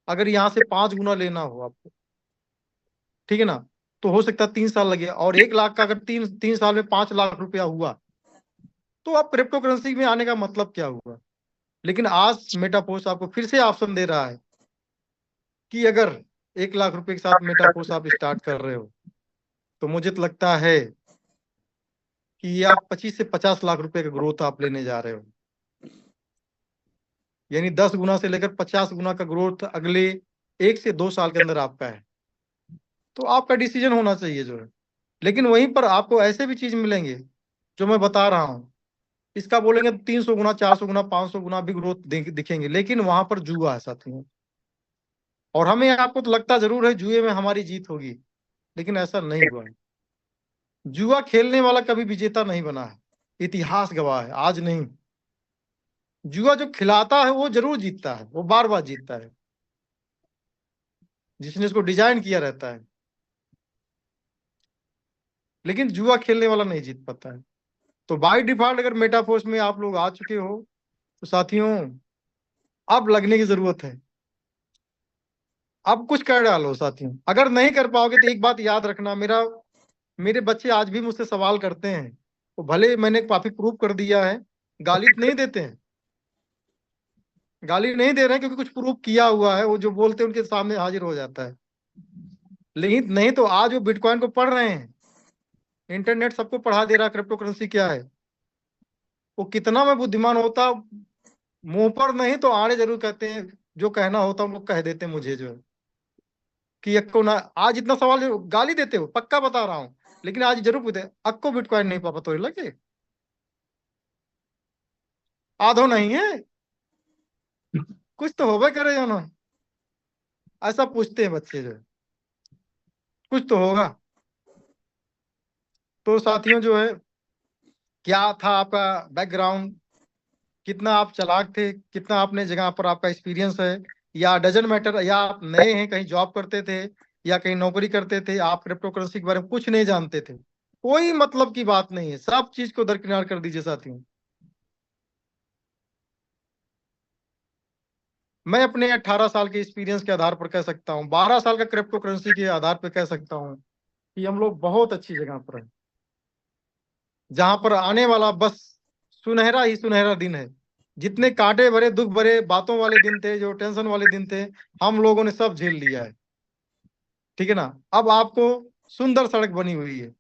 अगर यहाँ से 5 गुना लेना हो आपको, ठीक है ना, तो हो सकता है 3 साल लगे, और 1 लाख का अगर तीन तीन साल में 5 लाख रुपया हुआ, तो आप क्रिप्टो करेंसी में आने का मतलब क्या हुआ। लेकिन आज मेटाफोर्स आपको फिर से ऑप्शन दे रहा है कि अगर 1 लाख रुपए के साथ मेटाफोर्स आप स्टार्ट कर रहे हो, तो मुझे तो लगता है कि ये आप 25 से 50 लाख रुपए का ग्रोथ आप लेने जा रहे हो, यानी 10 गुना से लेकर 50 गुना का ग्रोथ अगले 1 से 2 साल के अंदर आपका है। तो आपका डिसीजन होना चाहिए जो है। लेकिन वहीं पर आपको ऐसे भी चीज मिलेंगे जो मैं बता रहा हूँ, इसका बोलेंगे 300 गुना, 400 गुना, 500 गुना भी ग्रोथ दिखेंगे, लेकिन वहां पर जुआ है साथियों। और हमें आपको तो लगता जरूर है जुए में हमारी जीत होगी, लेकिन ऐसा नहीं हुआ है। जुआ खेलने वाला कभी विजेता नहीं बना है, इतिहास गवाह है, आज नहीं। जुआ जो खिलाता है वो जरूर जीतता है, वो बार बार जीतता है, जिसने इसको डिजाइन किया रहता है। लेकिन जुआ खेलने वाला नहीं जीत पाता है। तो बाय डिफॉल्ट अगर मेटाफोर्स में आप लोग आ चुके हो तो साथियों अब लगने की जरूरत है, अब कुछ कर डालो साथियों। अगर नहीं कर पाओगे तो एक बात याद रखना, मेरे बच्चे आज भी मुझसे सवाल करते हैं, तो भले मैंने काफी प्रूव कर दिया है, गाली नहीं देते हैं, गाली नहीं दे रहे हैं क्योंकि कुछ प्रूव किया हुआ है, वो जो बोलते हैं उनके सामने हाजिर हो जाता है। लेकिन नहीं तो आज वो बिटकॉइन को पढ़ रहे हैं, इंटरनेट सबको पढ़ा दे रहा क्रिप्टो करेंसी क्या है। वो कितना मैं बुद्धिमान होता, मुंह पर नहीं तो आड़े जरूर कहते हैं, जो कहना होता उनको कह देते हैं मुझे जो है कि अक्को ना, आज इतना सवाल गाली देते हो पक्का बता रहा हूँ, लेकिन आज जरूर पूछते अक्को बिटकॉइन नहीं पापा तो लगे आधो नहीं है, कुछ तो होबे करे जो ना, ऐसा पूछते हैं बच्चे जो है, कुछ तो होगा। तो साथियों जो है, क्या था आपका बैकग्राउंड, कितना आप चालाक थे, कितना आपने जगह पर आपका एक्सपीरियंस है, या डजंट मैटर, या आप नए हैं, कहीं जॉब करते थे या कहीं नौकरी करते थे, आप क्रिप्टो करेंसी के बारे में कुछ नहीं जानते थे, कोई मतलब की बात नहीं है, सब चीज को दरकिनार कर दीजिए साथियों। मैं अपने 18 साल के एक्सपीरियंस के आधार पर कह सकता हूँ, 12 साल का क्रिप्टो करेंसी के आधार पर कह सकता हूँ कि हम लोग बहुत अच्छी जगह पर हैं, जहां पर आने वाला बस सुनहरा ही सुनहरा दिन है। जितने कांटे भरे दुख भरे बातों वाले दिन थे, जो टेंशन वाले दिन थे, हम लोगों ने सब झेल लिया है, ठीक है ना। अब आपको सुंदर सड़क बनी हुई है,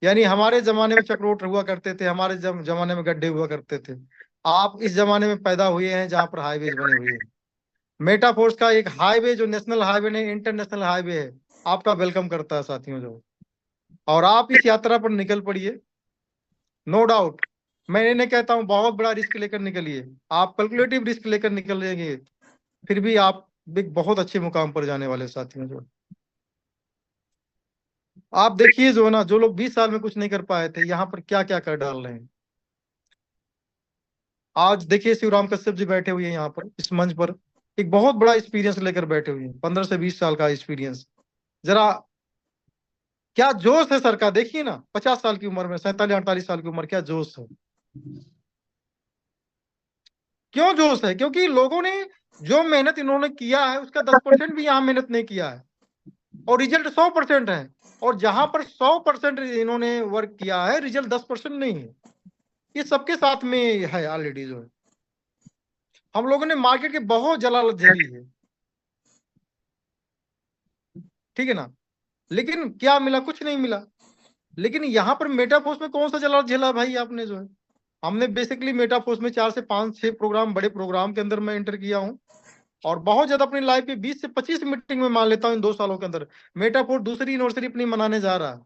यानी हमारे जमाने में चक्रोट हुआ करते थे, हमारे जमाने में गड्ढे हुआ करते थे, आप इस जमाने में पैदा हुए हैं जहां पर हाईवे बने हुए हैं। मेटाफोर्स का एक हाईवे जो नेशनल हाईवे नहीं इंटरनेशनल हाईवे है, आपका वेलकम करता है साथियों जो। और आप इस यात्रा पर निकल पड़िए, नो डाउट। मैं इन्हें कहता हूं बहुत बड़ा रिस्क लेकर निकलिए, आप कैलकुलेटिव रिस्क लेकर निकलेंगे, फिर भी आप एक बहुत अच्छे मुकाम पर जाने वाले साथियों जो। आप देखिए जो है ना, जो लोग 20 साल में कुछ नहीं कर पाए थे, यहाँ पर क्या क्या कर डाल रहे हैं। आज देखिए शिवराम कश्यप जी बैठे हुए हैं यहाँ पर इस मंच पर, एक बहुत बड़ा एक्सपीरियंस लेकर बैठे हुए हैं, 15 से 20 साल का एक्सपीरियंस। जरा क्या जोश है सर का, देखिए ना, 50 साल की उम्र में, 47-48 साल की उम्र, क्या जोश है। क्यों जोश है? क्योंकि लोगों ने जो मेहनत इन्होंने किया है उसका 10% भी यहाँ मेहनत नहीं किया है, और रिजल्ट 100% है। और जहां पर 100% इन्होंने वर्क किया है, रिजल्ट 10% नहीं है, ये सबके साथ में है ऑलरेडी जो है। हम लोगों ने मार्केट के बहुत जलालत झेली है, ठीक है ना, लेकिन क्या मिला? कुछ नहीं मिला। लेकिन यहाँ पर मेटाफोर्स में कौन सा जलालत झेला भाई आपने जो है? हमने बेसिकली मेटाफोर्स में 4 से 5-6 प्रोग्राम, बड़े प्रोग्राम के अंदर मैं एंटर किया हूँ, और बहुत ज्यादा अपनी लाइफ में 20 से 25 मीटिंग में मान लेता हूँ इन 2 सालों के अंदर। मेटाफोर्स दूसरी यूनिवर्सिटी अपनी मनाने जा रहा है,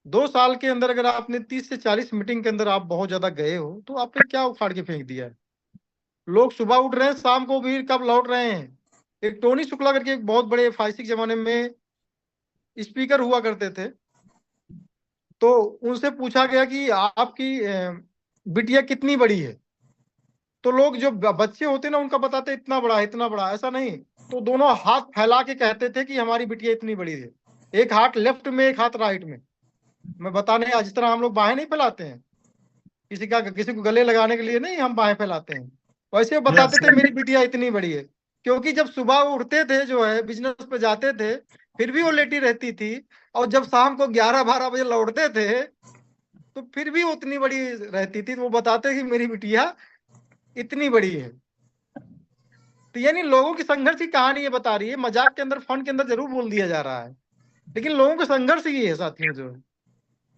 2 साल के अंदर अगर आपने 30 से 40 मीटिंग के अंदर आप बहुत ज्यादा गए हो, तो आपने क्या उखाड़ के फेंक दिया है? लोग सुबह उठ रहे हैं, शाम को भी कब लौट रहे हैं। एक टोनी शुक्ला करके एक बहुत बड़े फाइसिक जमाने में स्पीकर हुआ करते थे, तो उनसे पूछा गया कि आपकी बिटिया कितनी बड़ी है, तो लोग जो बच्चे होते ना उनका बताते इतना बड़ा, इतना बड़ा, ऐसा नहीं, तो दोनों हाथ फैला के कहते थे कि हमारी बिटिया इतनी बड़ी है, एक हाथ लेफ्ट में एक हाथ राइट में। मैं बताने, जिस तरह हम लोग बाहें नहीं फैलाते हैं, किसी को गले लगाने के लिए नहीं हम बाहें फैलाते हैं, वैसे वो बताते थे मेरी बिटिया इतनी बड़ी है। क्योंकि जब सुबह वो उठते थे जो है, बिजनेस पे जाते थे, फिर भी वो लेटी रहती थी, और जब शाम को 11-12 बजे लौटते थे तो फिर भी वो उतनी बड़ी रहती थी। तो वो बताते कि मेरी बिटिया इतनी बड़ी है। तो यानी लोगों की संघर्ष की कहानी ये बता रही है, मजाक के अंदर, फन के अंदर जरूर बोल दिया जा रहा है, लेकिन लोगों का संघर्ष ये है साथियों जो है।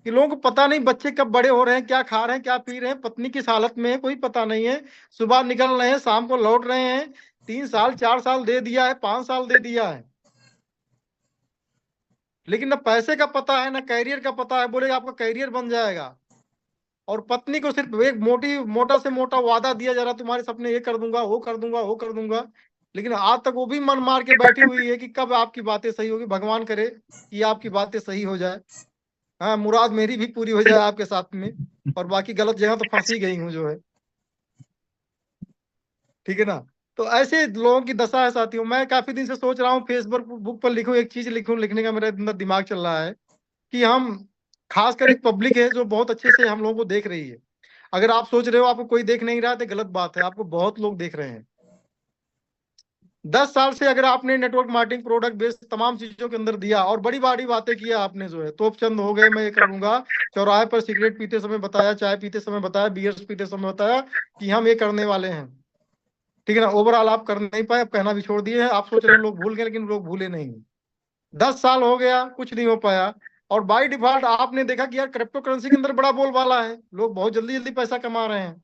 कि लोगों को पता नहीं बच्चे कब बड़े हो रहे हैं, क्या खा रहे हैं, क्या पी रहे हैं, पत्नी किस हालत में है, कोई पता नहीं है। सुबह निकल रहे हैं, शाम को लौट रहे हैं। 3 साल 4 साल दे दिया है, 5 साल दे दिया है, लेकिन न पैसे का पता है, न कैरियर का पता है। बोले आपका कैरियर बन जाएगा, और पत्नी को सिर्फ एक मोटा से मोटा वादा दिया जा रहा, तुम्हारे सपने ये कर दूंगा, वो कर दूंगा, वो कर दूंगा। लेकिन आज तक वो भी मन मार के बैठी हुई है कि कब आपकी बातें सही होगी। भगवान करे कि आपकी बातें सही हो जाए, हाँ, मुराद मेरी भी पूरी हो जाए आपके साथ में, और बाकी गलत जगह तो फंसी गई हूँ जो है, ठीक है ना। तो ऐसे लोगों की दशा है साथियों। मैं काफी दिन से सोच रहा हूँ फेसबुक बुक पर लिखूं, एक चीज लिखूं, लिखने का मेरे अंदर दिमाग चल रहा है कि हम, खासकर एक पब्लिक है जो बहुत अच्छे से हम लोगों को देख रही है। अगर आप सोच रहे हो आपको कोई देख नहीं रहा तो गलत बात है, आपको बहुत लोग देख रहे हैं। 10 साल से अगर आपने नेटवर्क मार्केटिंग, प्रोडक्ट बेस्ड तमाम चीजों के अंदर दिया और बड़ी बड़ी बातें किया आपने जो है, तोपचंद हो गए, मैं ये करूंगा, चौराहे पर सिगरेट पीते समय बताया, चाय पीते समय बताया, बियर्स पीते समय बताया कि हम ये करने वाले हैं, ठीक है ना। ओवरऑल आप कर नहीं पाए, अब कहना भी छोड़ दिए हैं। आप सोच रहे हैं लोग भूल गए, लेकिन लोग भूले नहीं। 10 साल हो गया, कुछ नहीं हो पाया। और बाय डिफॉल्ट आपने देखा कि यार क्रिप्टो करेंसी के अंदर बड़ा बोलबाला है, लोग बहुत जल्दी जल्दी पैसा कमा रहे हैं।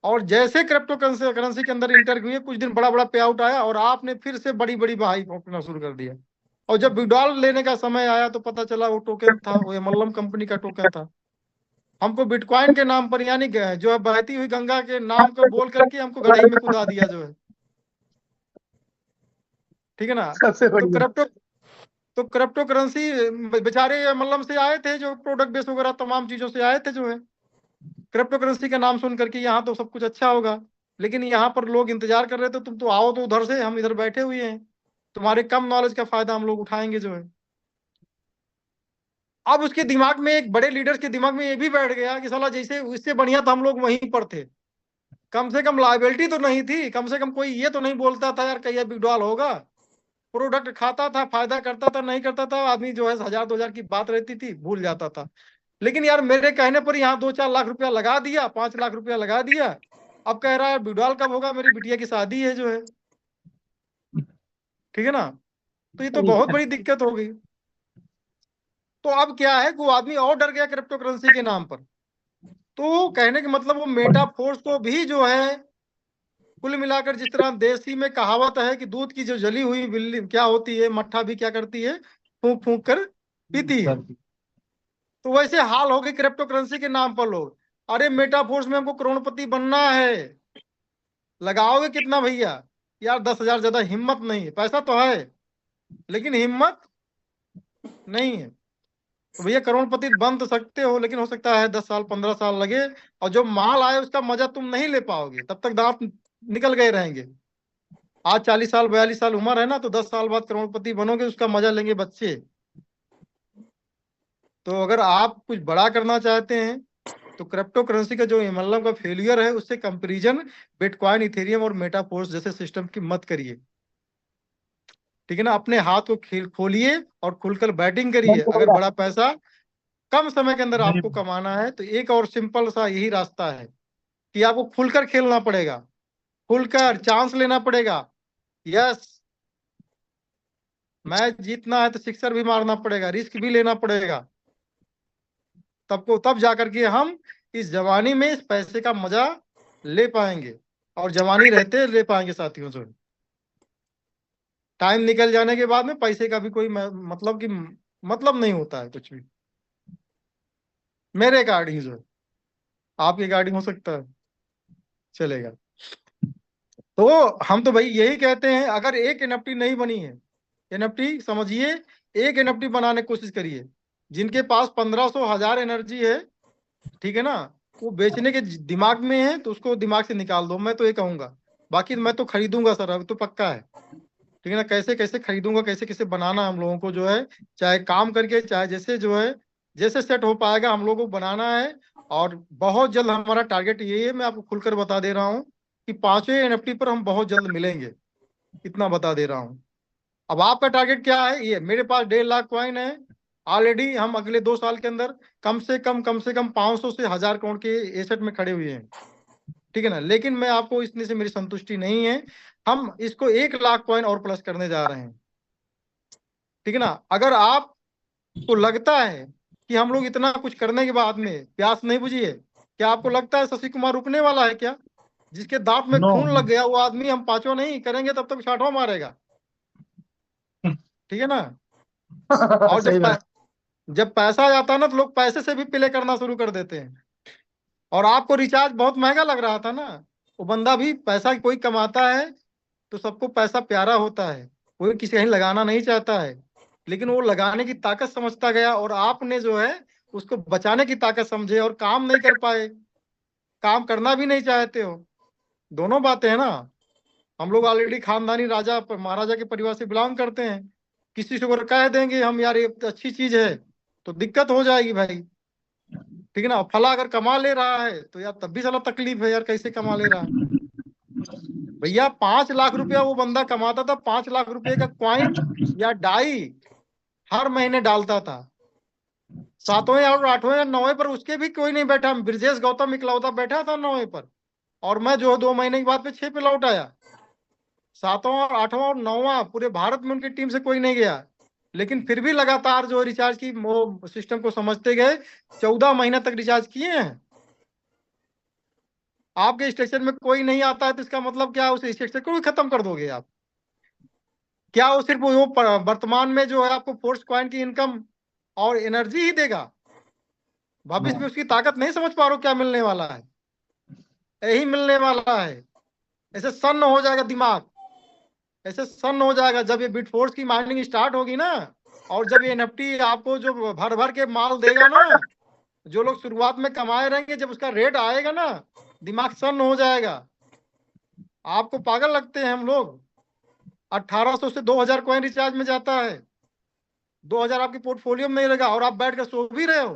और जैसे क्रिप्टो करेंसी के अंदर इंटर हुए, कुछ दिन बड़ा बड़ा पे आउट आया और आपने फिर से बड़ी बड़ी बहाई पकड़ना शुरू कर दिया। और जब विड्रॉल लेने का समय आया तो पता चला वो टोकन था, वो एमएलएम कंपनी का टोकन था। हमको बिटकॉइन के नाम पर, यानी जो है बहती हुई गंगा के नाम को बोल करके हमको गढ़ाई में कुदा दिया जो है, ठीक है ना। सबसे तो बढ़िया। क्रिप्टो करेंसी बेचारे एमएलएम से आए थे, जो प्रोडक्ट बेस वगैरह तमाम चीजों से आए थे जो है, क्रिप्टो करेंसी का नाम सुन करके यहाँ तो सब कुछ अच्छा होगा। लेकिन यहाँ पर लोग इंतजार कर रहे थे, तुम तो आओ तो उधर से, हम इधर बैठे हुए हैं, तुम्हारे कम नॉलेज का फायदा हम लोग उठाएंगे जो है। अब उसके दिमाग में, एक बड़े लीडर्स के दिमाग में ये भी बैठ गया कि साला जैसे इससे बढ़िया तो हम लोग वहीं पर थे, कम से कम लाइबिलिटी तो नहीं थी, कम से कम कोई ये तो नहीं बोलता था यार कहीं विड्रॉल होगा। प्रोडक्ट खाता था, फायदा करता था, नहीं करता था, आदमी जो है 1000 2000 की बात रहती थी, भूल जाता था। लेकिन यार मेरे कहने पर यहाँ 2 4 लाख रुपया लगा दिया, 5 लाख रुपया लगा दिया, अब कह रहा है विड्रॉल कब होगा, मेरी बिटिया की शादी है जो है, ठीक है ना। तो ये तो बहुत बड़ी दिक्कत हो गई। तो अब क्या है, वो आदमी और डर गया क्रिप्टो करेंसी के नाम पर। तो कहने का मतलब वो मेटाफोर्स को भी जो है, कुल मिलाकर जिस तरह देसी में कहावत है कि दूध की जो जली हुई बिल्ली क्या होती है, मट्ठा भी क्या करती है, फूंक फूंक कर पीती है। तो वैसे हाल हो गई क्रिप्टो करेंसी के नाम पर लोग, अरे मेटाफोर्स में हमको करोड़पति बनना है, लगाओगे कितना भैया। यार 10 हजार ज्यादा हिम्मत नहीं है, पैसा तो है लेकिन हिम्मत नहीं है। तो भैया करोड़पति बन तो सकते हो, लेकिन हो सकता है 10 साल 15 साल लगे, और जो माल आए उसका मजा तुम नहीं ले पाओगे, तब तक दांत निकल गए रहेंगे। आज 40 साल 42 साल उम्र है ना, तो 10 साल बाद करोड़पति बनोगे, उसका मजा लेंगे बच्चे। तो अगर आप कुछ बड़ा करना चाहते हैं तो क्रिप्टो करेंसी का जो एमएलएम का फेलियर है उससे कंपैरिजन बिटकॉइन, इथेरियम और मेटाफोर्स जैसे सिस्टम की मत करिए, ठीक है ना। अपने हाथ को खोलिए और खुलकर बैटिंग करिए। अगर बड़ा पैसा कम समय के अंदर आपको कमाना है तो एक और सिंपल सा यही रास्ता है कि आपको खुलकर खेलना पड़ेगा, खुलकर चांस लेना पड़ेगा। यस, मैच जीतना है तो सिक्सर भी मारना पड़ेगा, रिस्क भी लेना पड़ेगा, तब जाकर के हम इस जवानी में इस पैसे का मजा ले पाएंगे, और जवानी रहते ले पाएंगे साथियों से। टाइम निकल जाने के बाद में पैसे का भी कोई मतलब नहीं होता है कुछ भी। मेरे गाड़ी जो है, आपकी गाड़ी हो सकता है, चलेगा। तो हम तो भाई यही कहते हैं, अगर एक एनएफटी नहीं बनी है, एनएफटी समझिए, एक एनएफटी बनाने की कोशिश करिए। जिनके पास 1500 1000 एनर्जी है, ठीक है ना, वो बेचने के दिमाग में है तो उसको दिमाग से निकाल दो, मैं तो ये कहूंगा। बाकी मैं तो खरीदूंगा सर, अब तो पक्का है, ठीक है ना। कैसे कैसे खरीदूंगा, कैसे कैसे बनाना हम लोगों को जो है, चाहे काम करके, चाहे जैसे जो है, जैसे सेट हो पाएगा हम लोगों को बनाना है। और बहुत जल्द हमारा टारगेट यही है, मैं आपको खुलकर बता दे रहा हूँ कि 5वें एनएफटी पर हम बहुत जल्द मिलेंगे, इतना बता दे रहा हूँ। अब आपका टारगेट क्या है, ये मेरे पास 1.5 लाख कॉइन है ऑलरेडी। हम अगले 2 साल के अंदर कम से कम 500 से 1000 करोड़ के एसेट में खड़े हुए हैं, ठीक है ना। लेकिन मैं आपको इसने से मेरी संतुष्टि नहीं है, हम इसको 1 लाख कॉइन और प्लस करने जा रहे हैं, ठीक है ना। अगर आपको लगता है कि हम लोग इतना कुछ करने के बाद में प्यास नहीं बुझी है? क्या आपको लगता है शशि कुमार रुकने वाला है क्या? जिसके दांत में नो। खून लग गया वो आदमी हम पांचों नहीं करेंगे तब तक छठवां मारेगा। ठीक है ना? और सही बात। जब पैसा आ जाता है ना तो लोग पैसे से भी प्ले करना शुरू कर देते हैं। और आपको रिचार्ज बहुत महंगा लग रहा था ना, वो बंदा भी पैसा कोई कमाता है तो सबको पैसा प्यारा होता है, कोई किसी कहीं लगाना नहीं चाहता है, लेकिन वो लगाने की ताकत समझता गया और आपने जो है उसको बचाने की ताकत समझे और काम नहीं कर पाए, काम करना भी नहीं चाहते हो। दोनों बातें हैं ना। हम लोग ऑलरेडी खानदानी राजा महाराजा के परिवार से बिलोंग करते हैं, किसी से अगर कह देंगे हम यार ये अच्छी चीज है तो दिक्कत हो जाएगी भाई। ठीक है ना? फला अगर कमा ले रहा है तो यार तब भी साला तकलीफ है यार, कैसे कमा ले रहा है भैया? 5 लाख रुपया वो बंदा कमाता था, 5 लाख रुपए का क्वाइन या डाई हर महीने डालता था। 7वें और 8वें या 9वें पर उसके भी कोई नहीं बैठा, ब्रजेश गौतम इकलौता बैठा था 9वें पर, और मैं जो 2 महीने के बाद में 6 पे लौट आया। 7वां और 8वां और 9वां पूरे भारत में उनकी टीम से कोई नहीं गया, लेकिन फिर भी लगातार जो रिचार्ज की वो सिस्टम को समझते गए, 14 महीने तक रिचार्ज किए हैं। आपके स्टेशन में कोई नहीं आता है तो इसका मतलब क्या, उस स्टेशन को भी खत्म कर दोगे आप? क्या वो सिर्फ वो वर्तमान में जो है आपको फोर्स कॉइन की इनकम और एनर्जी ही देगा? भविष्य में उसकी ताकत नहीं समझ पा रहे हो क्या मिलने वाला है? यही मिलने वाला है। ऐसे सन्न हो जाएगा दिमाग, ऐसे सन्न हो जाएगा जब ये बिटफोर्स की माइनिंग स्टार्ट होगी ना, और जब ये एनएफटी आपको जो भर भर के माल देगा ना, जो लोग शुरुआत में कमाए रहेंगे, जब उसका रेट आएगा ना दिमाग सन्न हो जाएगा। आपको पागल लगते हैं हम लोग? 1800 से 2000 कॉइन रिचार्ज में जाता है, 2000 आपके पोर्टफोलियो में नहीं लगा और आप बैठ कर सो भी रहे हो,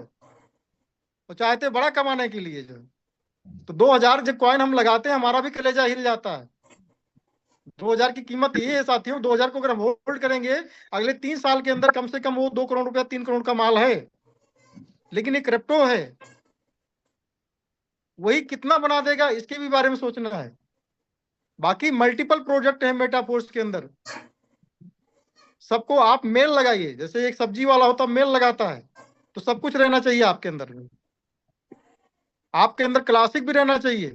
तो चाहते बड़ा कमाने के लिए जो, तो 2000 जब कॉइन हम लगाते हैं हमारा भी कलेजा हिल जाता है। 2000 की कीमत ये है साथियों, 2000 को अगर हम होल्ड करेंगे अगले 3 साल के अंदर कम से कम वो 2 करोड़ रुपया 3 करोड़ का माल है, लेकिन ये क्रिप्टो है, वही कितना बना देगा इसके भी बारे में सोचना है। बाकी मल्टीपल प्रोजेक्ट है मेटाफोर्स के अंदर, सबको आप मेल लगाइए, जैसे एक सब्जी वाला होता मेल लगाता है, तो सब कुछ रहना चाहिए आपके अंदर। आपके अंदर क्लासिक भी रहना चाहिए।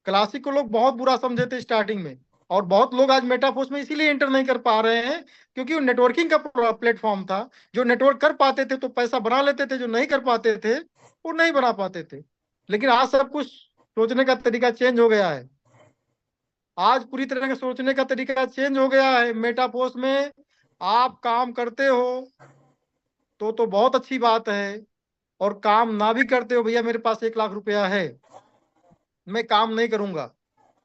क्लासिक को लोग बहुत बुरा समझे थे स्टार्टिंग में, और बहुत लोग आज मेटाफोर्स में इसीलिए एंटर नहीं कर पा रहे हैं क्योंकि वो नेटवर्किंग का प्लेटफॉर्म था। जो नेटवर्क कर पाते थे तो पैसा बना लेते थे, जो नहीं कर पाते थे वो नहीं बना पाते थे। लेकिन आज सब कुछ सोचने का तरीका चेंज हो गया है, आज पूरी तरह का सोचने का तरीका चेंज हो गया है। मेटाफोर्स में आप काम करते हो तो बहुत अच्छी बात है, और काम ना भी करते हो, भैया मेरे पास 1 लाख रुपया है मैं काम नहीं करूंगा,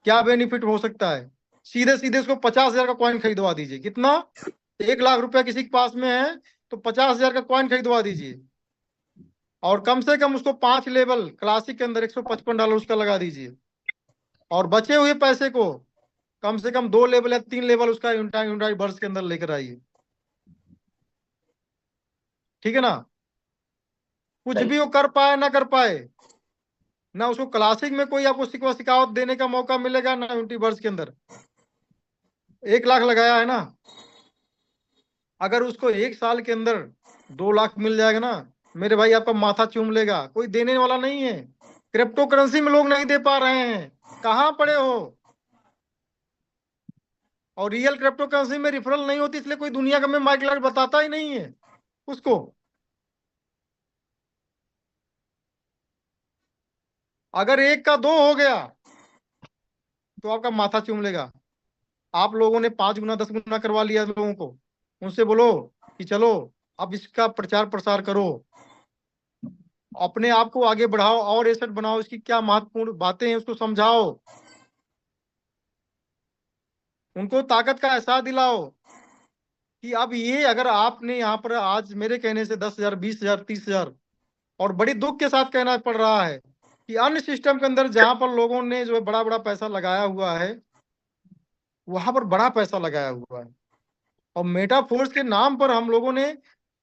क्या बेनिफिट हो सकता है? सीधे सीधे उसको 50,000 का कॉइन खरीदवा दीजिए। कितना? 1 लाख रुपया किसी के पास में है तो 50,000 का कॉइन खरीदवा दीजिए, और कम से कम उसको 5 लेवल क्लासिक के अंदर $155 उसका लगा दीजिए, और बचे हुए पैसे को कम से कम 2 लेवल या 3 लेवल उसका यूनिटाई बर्स के अंदर लेकर आइए। ठीक है ना? कुछ भी वो कर पाए ना कर पाए, ना उसको क्लासिक में कोई आपको सिखावट देने का मौका मिलेगा, ना यूनिवर्स के अंदर। 1 लाख लगाया है ना, अगर उसको 1 साल के अंदर 2 लाख मिल जाएगा ना मेरे भाई, आपका माथा चूम लेगा, कोई देने वाला नहीं है। क्रिप्टो करेंसी में लोग नहीं दे पा रहे हैं, कहां पड़े हो? और रियल क्रिप्टो करेंसी में रिफरल नहीं होती, इसलिए कोई दुनिया का में माइक बताता ही नहीं है उसको। अगर 1 का 2 हो गया तो आपका माथा चूम लेगा। आप लोगों ने 5 गुना 10 गुना करवा लिया लोगों को, उनसे बोलो कि चलो अब इसका प्रचार प्रसार करो, अपने आप को आगे बढ़ाओ और एसेट बनाओ, इसकी क्या महत्वपूर्ण बातें हैं उसको समझाओ, उनको ताकत का एहसास दिलाओ कि अब ये अगर आपने यहाँ पर आज मेरे कहने से 10,000 20,000 30,000, और बड़ी दुख के साथ कहना पड़ रहा है कि अन्य सिस्टम के अंदर जहां पर लोगों ने जो है बड़ा बड़ा पैसा लगाया हुआ है, वहां पर बड़ा पैसा लगाया हुआ है, और मेटाफोर्स के नाम पर हम लोगों ने,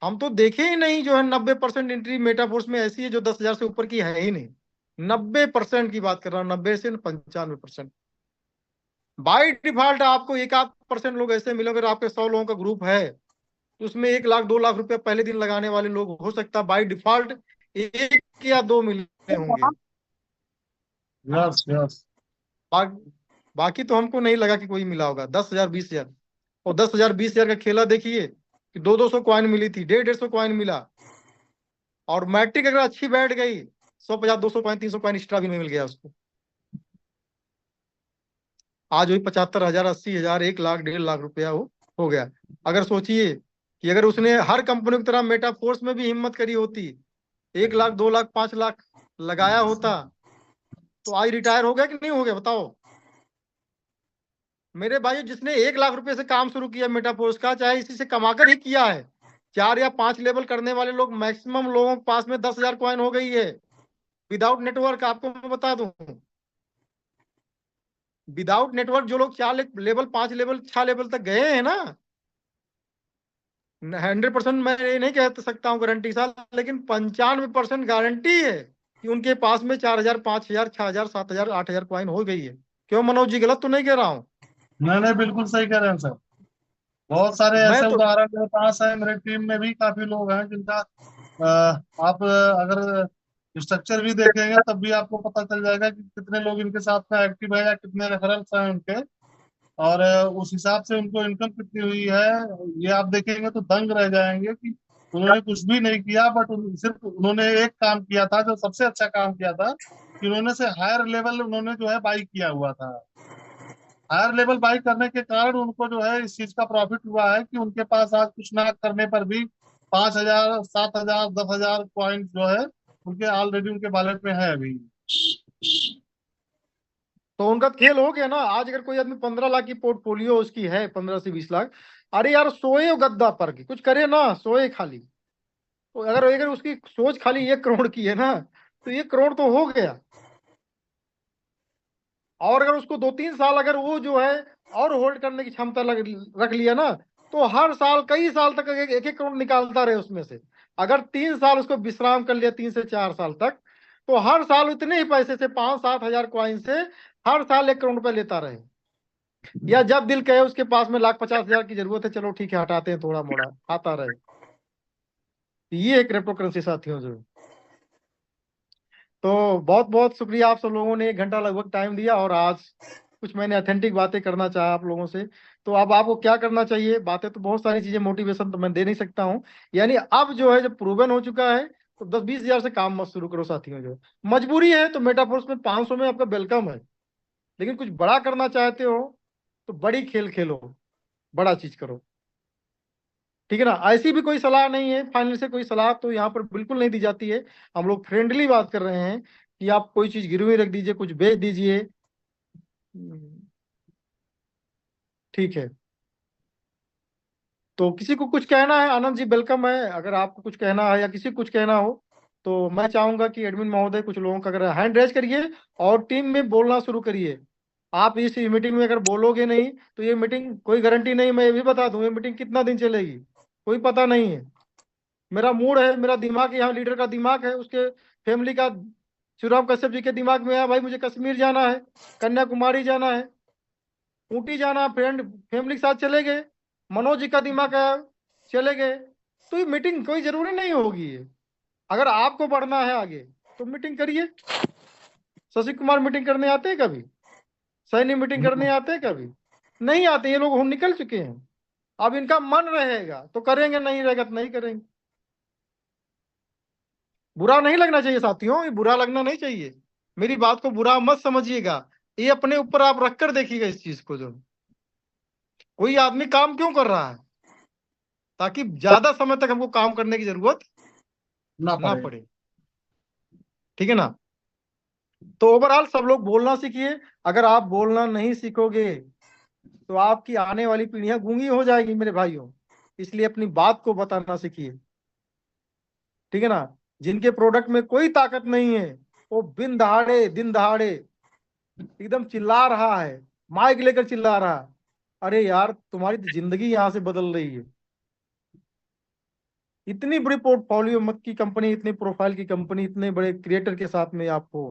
हम तो देखे ही नहीं जो है 90% एंट्री मेटाफोर्स में ऐसी है जो 10,000 से ऊपर की है ही नहीं। 90% की बात कर रहा हूँ, 90 से 95%। बाई डिफॉल्ट आपको 1-8% लोग ऐसे मिलोगे, अगर आपके 100 लोगों का ग्रुप है उसमें 1 लाख 2 लाख रुपए पहले दिन लगाने वाले लोग हो सकता बाय डिफॉल्ट 1 या 2 मिले होंगे। Yes yes. बा, बाकी तो हमको नहीं लगा कि कोई मिला होगा। 10,000 20,000, और 10,000 20,000 का खेला देखिए कि 200 कॉइन मिली थी, 150 कॉइन मिला। और मैट्रिक अगर अच्छी बैठ गई 150 200 कॉइन 300 कॉइन एक्स्ट्रा भी मिल गया उसको। आज वही 75,000 80,000 1 लाख 1.5 लाख रुपया हो गया। अगर सोचिए कि अगर उसने हर कंपनी की तरह मेटाफोर्स में भी हिम्मत करी होती, 1 लाख 2 लाख 5 लाख लगाया होता, तो आज रिटायर हो गया कि नहीं हो गया बताओ। मेरे भाई जिसने 1 लाख रुपए से काम शुरू किया मेटाफोर्स का, चाहे इसी से कमाकर ही किया है, 4 या 5 लेवल करने वाले लोग मैक्सिमम लोगों के पास में 10,000 कॉइन हो गई है विदाउट नेटवर्क। आपको मैं बता दूं, विदाउट नेटवर्क जो लोग 4 लेवल 5 लेवल 6 लेवल तक गए हैं ना, 100% मैं ये नहीं कह सकता हूँ गारंटी साथ, लेकिन 95% गारंटी है कि उनके पास में 4,000 5,000 6,000 7,000 8,000 कॉइन हो गई है। क्यों मनोज जी, गलत तो नहीं कह रहा हूँ? नहीं नहीं, बिल्कुल सही कह रहे हैं सर। बहुत सारे मैं ऐसे तो उदाहरण मेरे पास है, मेरे टीम में भी काफी लोग हैं जिनका आप अगर स्ट्रक्चर भी देखेंगे तब भी आपको पता चल जाएगा कि कितने लोग इनके साथ में एक्टिव है या कितने रेफरल्स हैं उनके, और उस हिसाब से उनको इनकम कितनी हुई है। ये आप देखेंगे तो दंग रह जाएंगे कि उन्होंने कुछ भी नहीं किया, बट सिर्फ उन्होंने एक काम किया था जो सबसे अच्छा काम किया था, कि उन्होंने से हायर लेवल उन्होंने जो है बाई किया हुआ था। हायर लेवल बाई करने के कारण उनको जो है इस चीज का प्रॉफिट हुआ है कि उनके पास आज कुछ ना करने पर भी 5,000 7,000 10,000 पॉइंट जो है उनके ऑलरेडी उनके वॉलेट में है अभी। तो उनका खेल हो गया ना। आज अगर कोई आदमी 15 लाख की पोर्टफोलियो उसकी है, 15 से 20 लाख, अरे यार सोए गद्दा पर के कुछ करे ना, सोए खाली। तो अगर अगर उसकी सोच खाली 1 करोड़ की है ना, तो 1 करोड़ तो हो गया। और अगर उसको 2-3 साल अगर वो जो है और होल्ड करने की क्षमता रख लिया ना, तो हर साल कई साल तक 1-1 करोड़ निकालता रहे उसमें से। अगर 3 साल उसको विश्राम कर लिया, 3 से 4 साल तक, तो हर साल उतने ही पैसे से 5-7 हजार कॉइन से हर साल 1 करोड़ रुपए लेता रहे। या जब दिल कहे उसके पास में 1,50,000 की जरूरत है, चलो ठीक है हटाते हैं थोड़ा मोड़ा, आता रहे। ये है क्रिप्टो करेंसी साथियों जो। तो बहुत बहुत शुक्रिया आप सब लोगों ने 1 घंटा लगभग टाइम दिया, और आज कुछ मैंने ऑथेंटिक बातें करना चाहा आप लोगों से। तो अब आपको क्या करना चाहिए, बातें तो बहुत सारी चीजें, मोटिवेशन तो मैं दे नहीं सकता हूँ। यानी अब जो है जब प्रूवन हो चुका है, तो 10-20 हजार से काम मत शुरू करो साथियों जो। मजबूरी है तो मेटाफोर्स में 500 में आपका वेलकम है, लेकिन कुछ बड़ा करना चाहते हो तो बड़ी खेल खेलो, बड़ा चीज करो। ठीक है ना। ऐसी भी कोई सलाह नहीं है, फाइनल से कोई सलाह तो यहाँ पर बिल्कुल नहीं दी जाती है। हम लोग फ्रेंडली बात कर रहे हैं कि आप कोई चीज गिरवी रख दीजिए, कुछ बेच दीजिए। ठीक है। तो किसी को कुछ कहना है, आनंद जी वेलकम है, अगर आपको कुछ कहना है या किसी को कुछ कहना हो, तो मैं चाहूंगा कि एडमिन महोदय कुछ लोगों का अगर हैंड रेज करिए और टीम में बोलना शुरू करिए। आप इस मीटिंग में अगर बोलोगे नहीं तो ये मीटिंग कोई गारंटी नहीं, मैं ये भी बता दूं, ये मीटिंग कितना दिन चलेगी कोई पता नहीं है। मेरा मूड है, मेरा दिमाग यहाँ लीडर का दिमाग है, उसके फैमिली का, शिवराम कश्यप जी के दिमाग में है भाई मुझे कश्मीर जाना है, कन्याकुमारी जाना है, ऊटी जाना, फ्रेंड फैमिली के साथ चले गए। मनोज जी का दिमाग है, चले गए। तो ये मीटिंग कोई जरूरी नहीं होगी है। अगर आपको बढ़ना है आगे तो मीटिंग करिए। शशि कुमार मीटिंग करने आते हैं कभी? सैनी मीटिंग करने आते हैं कभी? नहीं आते। ये लोग हम निकल चुके हैं। अब इनका मन रहेगा तो करेंगे, नहीं रहेगा तो नहीं करेंगे। बुरा नहीं लगना चाहिए साथियों, ये बुरा लगना नहीं चाहिए। मेरी बात को बुरा मत समझिएगा, ये अपने ऊपर आप रख कर देखिएगा इस चीज को। जो कोई आदमी काम क्यों कर रहा है, ताकि ज्यादा समय तक हमको काम करने की जरूरत ना ना पड़े। पड़े। ठीक है ना। तो ओवरऑल सब लोग बोलना सीखिए। अगर आप बोलना नहीं सीखोगे तो आपकी आने वाली पीढ़ियां गूंगी हो जाएगी मेरे भाइयों। इसलिए अपनी बात को बताना सीखिए। ठीक है ना। जिनके प्रोडक्ट में कोई ताकत नहीं है, वो दिन दहाड़े एकदम चिल्ला रहा है, माइक लेकर चिल्ला रहा है। अरे यार तुम्हारी तो जिंदगी यहां से बदल रही है। इतनी बड़ी पोर्टफोलियो मत की कंपनी, इतनी प्रोफाइल की कंपनी, इतने बड़े क्रिएटर के साथ में आप हो,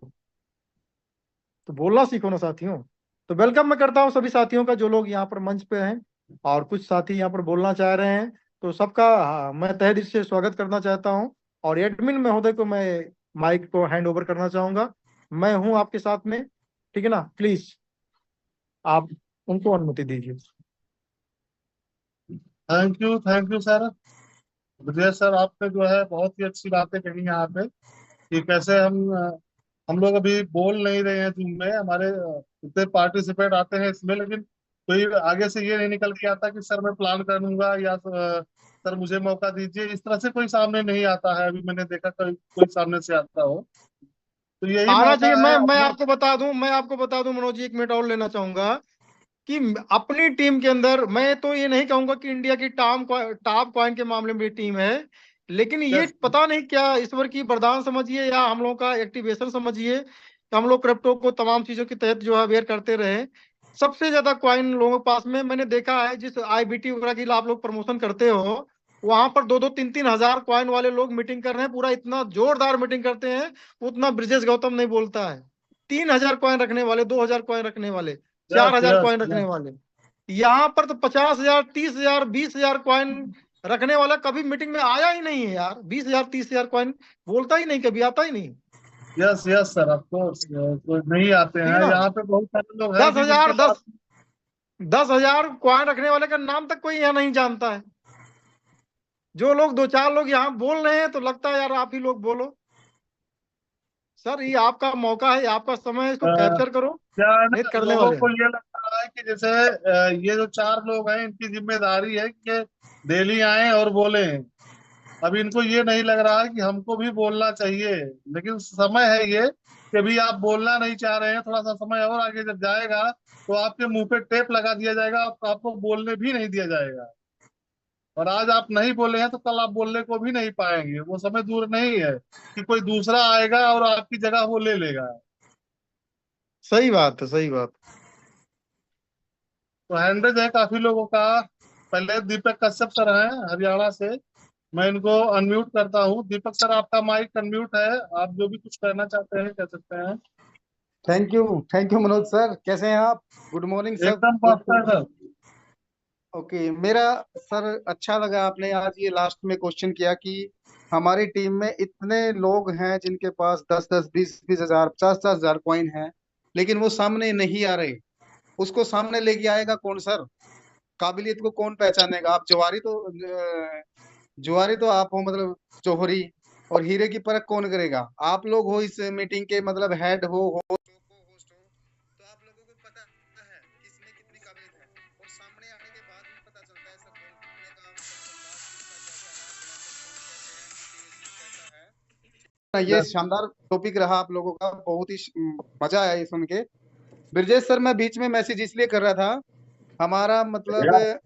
तो बोलना सीखो ना साथियों। तो वेलकम मैं करता हूं सभी साथियों का जो लोग यहाँ पर मंच पे हैं, और कुछ साथी यहाँ पर बोलना चाह रहे हैं तो सबका मैं तहे दिल से स्वागत करना चाहता हूँ। और एडमिन महोदय को मैं माइक को हैंड ओवर करना चाहूंगा। मैं हूं आपके साथ में, ठीक है ना। प्लीज आप उनको अनुमति दीजिए। Thank you sir. Vijay sir, आपने जो है बहुत ही अच्छी बातें कही यहाँ पे कि कैसे हम लोग अभी बोल नहीं रहे हैं जूम में, हमारे इतने पार्टिसिपेट आते हैं इसमें, लेकिन कोई आगे से ये नहीं निकल के आता कि सर मैं प्लान कर लूंगा या सर मुझे मौका दीजिए, इस तरह से कोई सामने नहीं आता है। अभी मैंने देखा कोई सामने से आता हो, तो यही आना मौका चाहिए। है मैं अपना। आपको बता दूं मनोज जी, एक मिनट और लेना चाहूंगा कि अपनी टीम के अंदर मैं तो ये नहीं कहूंगा कि इंडिया की टॉप कॉइन के मामले में टीम है, लेकिन ये यस। पता नहीं क्या ईश्वर की वरदान समझिए या हम लोगों का एक्टिवेशन समझिए कि हम लोग क्रिप्टो को तमाम चीजों के तहत जो है अवेयर करते रहे। सबसे ज्यादा कॉइन लोगों के पास में मैंने देखा है, जिस आईबीटी वगैरह की आप लोग प्रमोशन करते हो, वहां पर 2-2 3-3 हजार कॉइन वाले लोग मीटिंग कर रहे हैं, पूरा इतना जोरदार मीटिंग करते हैं, उतना ब्रिजेश गौतम नहीं बोलता है। 3 हजार कॉइन रखने वाले, 2 हजार कॉइन रखने वाले, चार यस हजार यस कॉइन रखने यस। वाले, यहाँ पर तो 50 हजार, 30 हजार, 20 हजार कॉइन रखने वाला कभी मीटिंग में आया ही नहीं है यार। 20 हजार, 30 हजार कॉइन बोलता ही नहीं, कभी आता ही नहीं। Yes yes sir, of course तो नहीं आते ठीक है हैं। ना। यहाँ पे बहुत सारे लोग हैं दस कि हजार जिनके पास। 10 हजार कॉइन रखने वाले का नाम तक कोई यहाँ नहीं जानता है। जो लोग 2-4 लोग यहाँ बोल रहे हैं तो लगता है यार आप ही लोग बोलो। सर ये आपका मौका है, ये आपका समय है, इसको कैप्चर करो, क्या है नहीं ना, तो करने लोगों वाले को हैं। ये लग रहा है कि जैसे ये जो 4 लोग हैं इनकी जिम्मेदारी है कि ये डेली आए और बोले। अब इनको ये नहीं लग रहा है कि हमको भी बोलना चाहिए, लेकिन समय है ये कि अभी आप बोलना नहीं चाह रहे हैं, थोड़ा सा समय और आगे जब जाएगा तो आपके मुंह पे टेप लगा दिया जाएगा, आपको बोलने भी नहीं दिया जाएगा। और आज आप नहीं बोले हैं तो कल आप बोलने को भी नहीं पाएंगे। वो समय दूर नहीं है कि कोई दूसरा आएगा और आपकी जगह वो ले लेगा। सही बात है, सही बात। तो हैंडरेज है काफी लोगों का। पहले दीपक कश्यप सर हैं हरियाणा से, मैं इनको अनम्यूट करता हूँ। दीपक सर, आपका माइक अनम्यूट है, आप जो भी कुछ कहना चाहते हैं कह सकते हैं। थैंक यू मनोज सर, कैसे हैं आप? गुड मॉर्निंग सब। एकदम पास्ता है सर। ओके, मेरा सर अच्छा लगा आपने आज ये लास्ट में क्वेश्चन किया कि हमारी टीम में इतने लोग हैं जिनके पास 10-10, 20-20 हजार, 50-50 हजार कॉइन है, लेकिन वो सामने नहीं आ रहे। उसको सामने लेके आएगा कौन सर? काबिलियत को कौन पहचानेगा? आप जुआरी तो आप हो, मतलब जौहरी, और हीरे की परख कौन करेगा? आप लोग हो इस मीटिंग के, मतलब हेड हो, होस्ट हो, तो आप लोगों को पता है किसमें कितनी काबिलियत है। और सामने आने के बाद भी पता चलता है सर बोलने का मतलब अंदाज किसका कैसा है, मोटिवेशन कैसा है। ये यस। शानदार टॉपिक रहा आप लोगों का, बहुत ही मजा आया ये सुन के। ब्रजेश सर, मैं बीच में मैसेज इसलिए कर रहा था, हमारा मतलब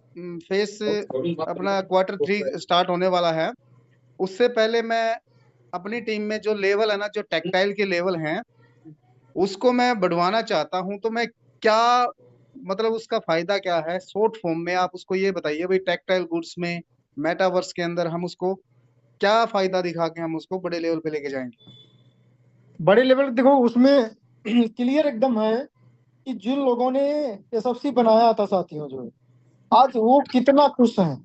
फेस अपना Q3 स्टार्ट होने वाला है। उससे पहले मैं अपनी टीम में जो लेवल है ना, जो टेक्टाइल के लेवल हैं, उसको मैं बढ़वाना चाहता हूं। तो मैं क्या, मतलब उसका फायदा क्या है शॉर्ट फॉर्म में? आप उसको ये बताइए भाई, टेक्टाइल गुड्स में मेटावर्स के अंदर हम उसको क्या फायदा दिखा के हम उसको बड़े लेवल पे लेके जाएंगे? बड़े लेवल देखो, उसमें क्लियर एकदम है कि जिन लोगों ने एसएफसी बनाया था साथियों, जो है आज वो कितना खुश हैं।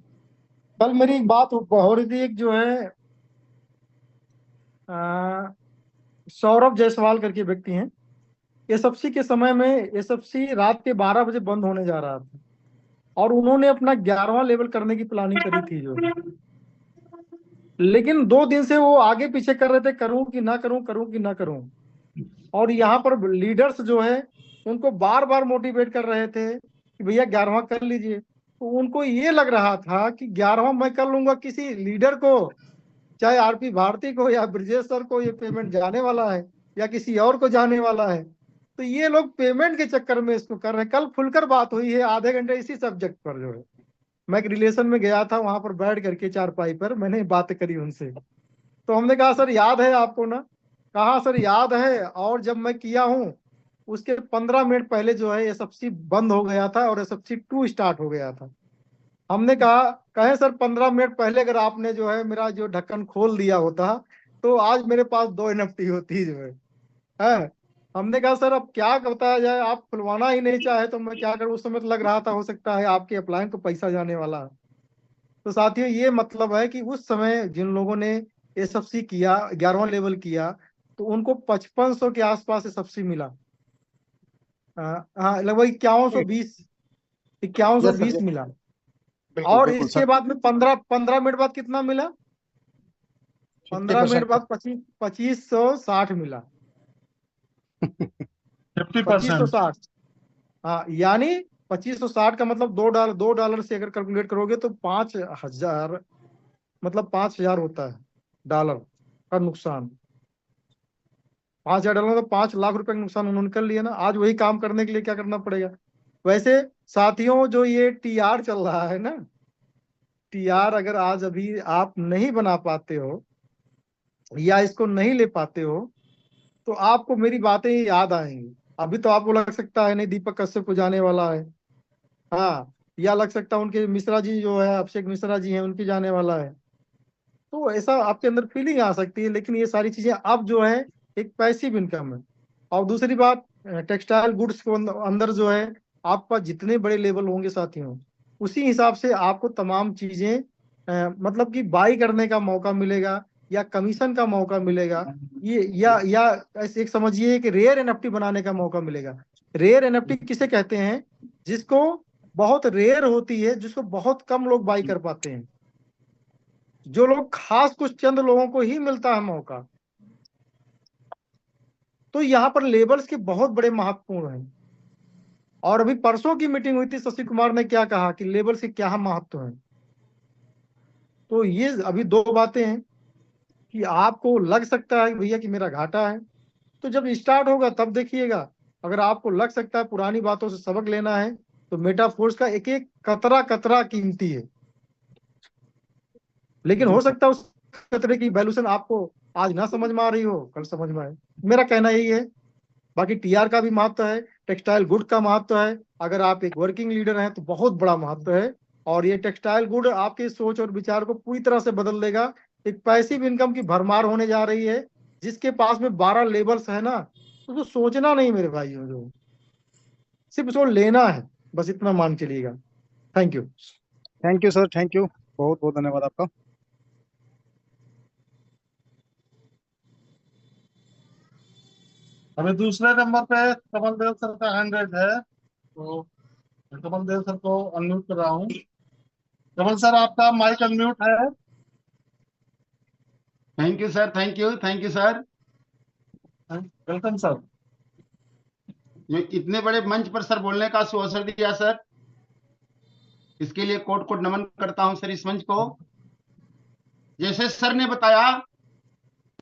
कल मेरी एक बात हो रही थी, एक जो है अ, सौरभ जायसवाल करके व्यक्ति हैं, एसएफसी के समय में एसएफसी रात के 12 बजे बंद होने जा रहा था और उन्होंने अपना 11वां लेवल करने की प्लानिंग करी थी जो है। लेकिन 2 दिन से वो आगे पीछे कर रहे थे, करूं कि ना करूं, करूं कि ना करूं। और यहाँ पर लीडर्स जो है उनको बार बार मोटिवेट कर रहे थे कि भैया 11वां कर लीजिए। तो उनको ये लग रहा था कि 11वां मैं कर लूंगा, किसी लीडर को, चाहे आरपी भारती को या ब्रजेश सर को ये पेमेंट जाने वाला है या किसी और को जाने वाला है। तो ये लोग पेमेंट के चक्कर में इसको कर रहे हैं। कल खुलकर बात हुई है आधे घंटे इसी सब्जेक्ट पर जो है। मैं एक रिलेशन में गया था, वहां पर बैठ करके चारपाई पर मैंने बात करी उनसे। तो हमने कहा सर याद है आपको ना? कहा सर याद है, और जब मैं किया हूँ उसके 15 मिनट पहले जो है एसएफसी बंद हो गया था और SFC 2 स्टार्ट हो गया था। हमने कहा, कहे सर 15 मिनट पहले अगर आपने जो है मेरा जो ढक्कन खोल दिया होता तो आज मेरे पास 2 NFT होती जो है। हमने कहा सर अब क्या बताया जाए, आप खुलवाना ही नहीं चाहे तो मैं क्या करूं। उस समय तो लग रहा था हो सकता है आपके अप्लायंस को पैसा जाने वाला है। तो साथियों ये मतलब है कि उस समय जिन लोगों ने एसएफसी किया, 11वां लेवल किया, तो उनको 5500 के आसपास एसएफसी मिला। हाँ, लगभग 5120 यस मिला। बिल्कुल और बिल्कुल इसके सर। बाद में 15 मिनट बाद कितना मिला? 15 मिनट 50%। बाद 2560 मिला। 50%। 2560। हाँ, यानी 2560 का मतलब $2 से अगर कैलकुलेट करोगे तो 5000, मतलब 5000 होता है डॉलर का नुकसान। 5000 डॉलर, तो 5 लाख रुपए का नुकसान उन्होंने कर लिया ना। आज वही काम करने के लिए क्या करना पड़ेगा? वैसे साथियों, जो ये टीआर चल रहा है ना, टीआर अगर आज अभी आप नहीं बना पाते हो या इसको नहीं ले पाते हो, तो आपको मेरी बातें याद आएंगी। अभी तो आपको लग सकता है नहीं दीपक कश्यप को जाने वाला है, हाँ, या लग सकता है उनके मिश्रा जी जो है, अभिषेक मिश्रा जी हैं, उनकी जाने वाला है। तो ऐसा आपके अंदर फीलिंग आ सकती है, लेकिन ये सारी चीजें अब जो है एक पैसिव इनकम है। और दूसरी बात, टेक्सटाइल गुड्स को अंदर जो है आपका जितने बड़े लेवल होंगे साथियों, उसी हिसाब से आपको तमाम चीजें मतलब कि बाई करने का मौका मिलेगा या कमीशन का मौका मिलेगा। ये या ऐसे एक समझिए कि रेयर एनएफटी बनाने का मौका मिलेगा। रेयर एनएफटी किसे कहते हैं? जिसको बहुत रेयर होती है, जिसको बहुत कम लोग बाई कर पाते हैं, जो लोग खास कुछ चंद लोगों को ही मिलता है मौका। तो यहाँ पर लेबल्स के बहुत बड़े महत्वपूर्ण हैं। और अभी परसों की मीटिंग हुई थी, शशि कुमार ने क्या कहा कि लेबल्स के क्या महत्व है। तो ये अभी दो बातें हैं कि आपको लग सकता है भैया कि मेरा घाटा है, तो जब स्टार्ट होगा तब देखिएगा। अगर आपको लग सकता है पुरानी बातों से सबक लेना है, तो मेटाफोर्स का एक एक कतरा कतरा कीमती है। लेकिन हो सकता है उस खतरे की वैल्यूएशन आपको आज ना समझ में आ रही हो, कल समझ में आए। मेरा कहना यही है। बाकी टीआर का भी महत्व है, टेक्सटाइल गुड का महत्व है। अगर आप एक वर्किंग लीडर हैं तो बहुत बड़ा महत्व है। और ये टेक्सटाइल गुड आपके सोच और विचार को पूरी तरह से बदल देगा। एक पैसिव इनकम की भरमार होने जा रही है। जिसके पास में 12 लेबल्स है ना, तो उसको सोचना नहीं मेरे भाइयों, जो सिर्फ उसको लेना है, बस इतना मान चलिएगा। Thank you sir, thank you, बहुत बहुत धन्यवाद आपका। अभी दूसरे नंबर पे कमल देव सर का 100 है, तो कमल देव सर को अनम्यूट कर रहा हूँ। कमल सर, आपका माइक अनम्यूट है। Thank you sir, thank you sir. Welcome sir. जो इतने बड़े मंच पर सर बोलने का अवसर दिया सर, इसके लिए कोट कोट नमन करता हूं सर इस मंच को। जैसे सर ने बताया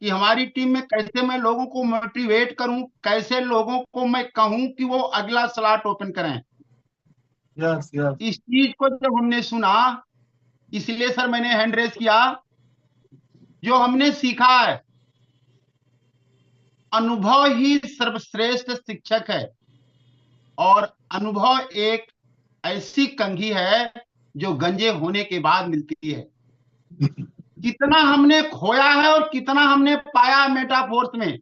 कि हमारी टीम में कैसे मैं लोगों को मोटिवेट करूं, कैसे लोगों को मैं कहूं कि वो अगला स्लॉट ओपन करें। Yes yes. इस चीज को जब हमने सुना, इसलिए सर मैंने हैंड रेस किया। जो हमने सीखा है, अनुभव ही सर्वश्रेष्ठ शिक्षक है। और अनुभव एक ऐसी कंघी है जो गंजे होने के बाद मिलती है। कितना हमने खोया है और कितना हमने पाया मेटाफोर्स में।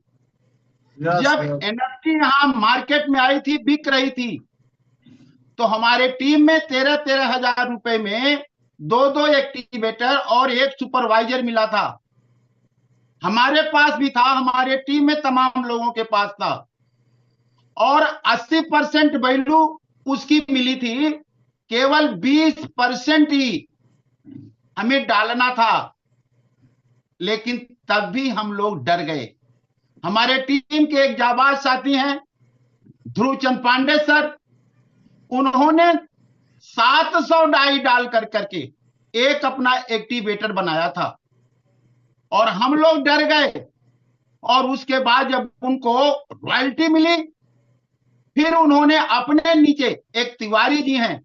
जब एनएफटी यहाँ मार्केट में आई थी, बिक रही थी, तो हमारे टीम में 13-13 हजार रुपए में 2-2 एक्टिवेटर और एक सुपरवाइजर मिला था। हमारे पास भी था, हमारे टीम में तमाम लोगों के पास था। और 80% वैल्यू उसकी मिली थी, केवल 20% ही हमें डालना था। लेकिन तब भी हम लोग डर गए। हमारे टीम के एक जाबाज साथी हैं ध्रुव चंद पांडे सर, उन्होंने 700 डाई डाल करके एक अपना एक्टिवेटर बनाया था और हम लोग डर गए। और उसके बाद जब उनको रॉयल्टी मिली, फिर उन्होंने अपने नीचे एक तिवारी जी हैं,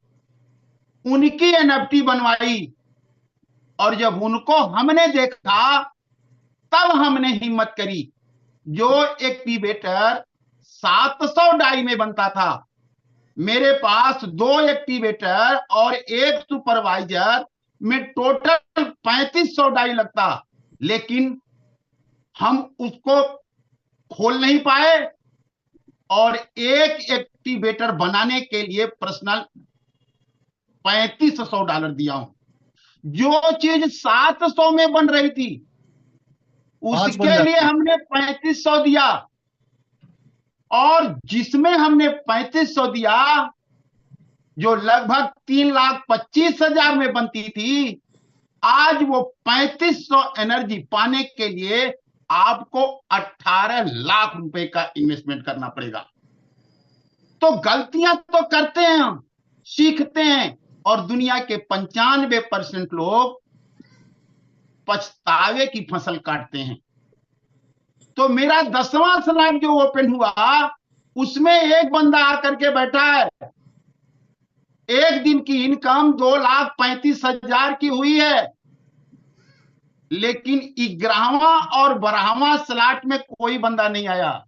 उनकी एनएफटी बनवाई। और जब उनको हमने देखा, तब हमने हिम्मत करी। जो एक्टिवेटर 700 डाई में बनता था, मेरे पास 2 एक्टिवेटर और एक सुपरवाइजर में टोटल 3500 डाई लगता। लेकिन हम उसको खोल नहीं पाए और एक एक्टिवेटर बनाने के लिए पर्सनल $3500 दिया हूं। जो चीज 700 में बन रही थी पांच बन उसके लिए जाती। हमने 3500 दिया, और जिसमें हमने 3500 दिया, जो लगभग 3,25,000 में बनती थी, आज वो 3500 एनर्जी पाने के लिए आपको 18 लाख रुपए का इन्वेस्टमेंट करना पड़ेगा। तो गलतियां तो करते हैं हम, सीखते हैं, और दुनिया के 95% लोग पछतावे की फसल काटते हैं। तो मेरा 10वां स्लॉट जो ओपन हुआ, उसमें एक बंदा आकर के बैठा है, एक दिन की इनकम 2,35,000 की हुई है, लेकिन 11वां और 12वां स्लॉट में कोई बंदा नहीं आया।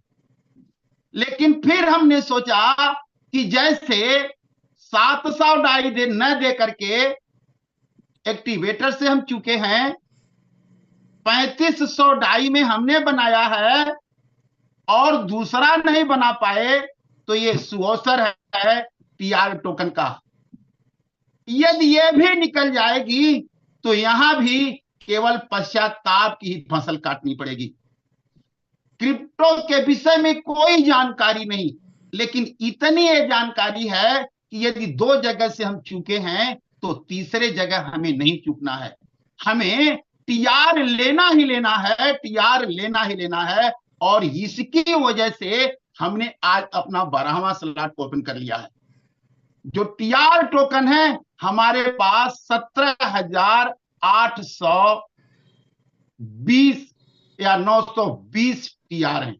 लेकिन फिर हमने सोचा कि जैसे 700 डाई न दे करके एक्टिवेटर से हम चुके हैं, 3500 डाई में हमने बनाया है और दूसरा नहीं बना पाए, तो ये सुअवसर है टीआर टोकन का। यदि ये भी निकल जाएगी तो यहां भी केवल पश्चाताप की ही फसल काटनी पड़ेगी। क्रिप्टो के विषय में कोई जानकारी नहीं, लेकिन इतनी ये जानकारी है कि यदि 2 जगह से हम चूके हैं तो तीसरे जगह हमें नहीं चूकना है। हमें टीआर लेना ही लेना है, टीआर लेना ही लेना है। और इसकी वजह से हमने आज अपना 12वां स्लॉट ओपन कर लिया है। जो टीआर टोकन है हमारे पास 17,820 या 920 टीआर हैं।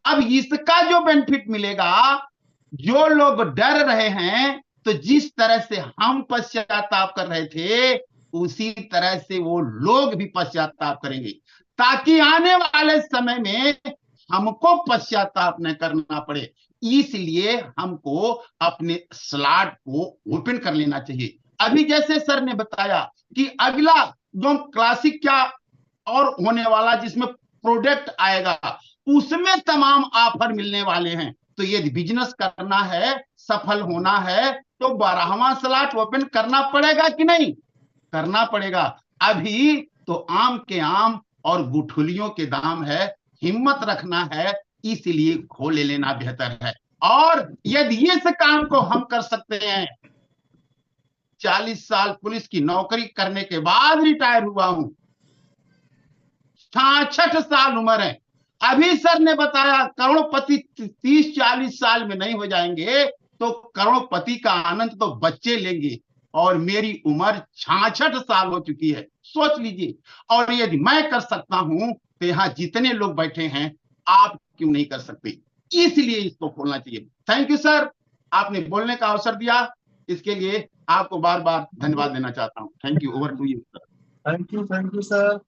अब इसका जो बेनिफिट मिलेगा, जो लोग डर रहे हैं, तो जिस तरह से हम पश्चाताप कर रहे थे, उसी तरह से वो लोग भी पश्चाताप करेंगे, ताकि आने वाले समय में हमको पश्चाताप न करना पड़े। इसलिए हमको अपने स्लॉट को ओपन कर लेना चाहिए। अभी जैसे सर ने बताया कि अगला जो क्लासिक क्या और होने वाला, जिसमें प्रोडक्ट आएगा, उसमें तमाम ऑफर मिलने वाले हैं। तो यदि बिजनेस करना है, सफल होना है, तो 12वां स्लॉट ओपन करना पड़ेगा कि नहीं? करना पड़ेगा। अभी तो आम के आम और गुठलियों के दाम है, हिम्मत रखना है, इसलिए खोले लेना बेहतर है। और यदि इस काम को हम कर सकते हैं, 40 साल पुलिस की नौकरी करने के बाद रिटायर हुआ हूं, 66 साल उम्र है। अभी सर ने बताया करोड़पति 30-40 साल में नहीं हो जाएंगे, तो करोड़पति का आनंद तो बच्चे लेंगे। और मेरी उम्र 66 साल हो चुकी है, सोच लीजिए। और यदि मैं कर सकता हूं, तो यहां जितने लोग बैठे हैं, आप क्यों नहीं कर सकते? इसलिए इसको खोलना चाहिए। थैंक यू सर, आपने बोलने का अवसर दिया, इसके लिए आपको बार बार धन्यवाद देना चाहता हूं। Thank you. Over to you sir. Thank you sir.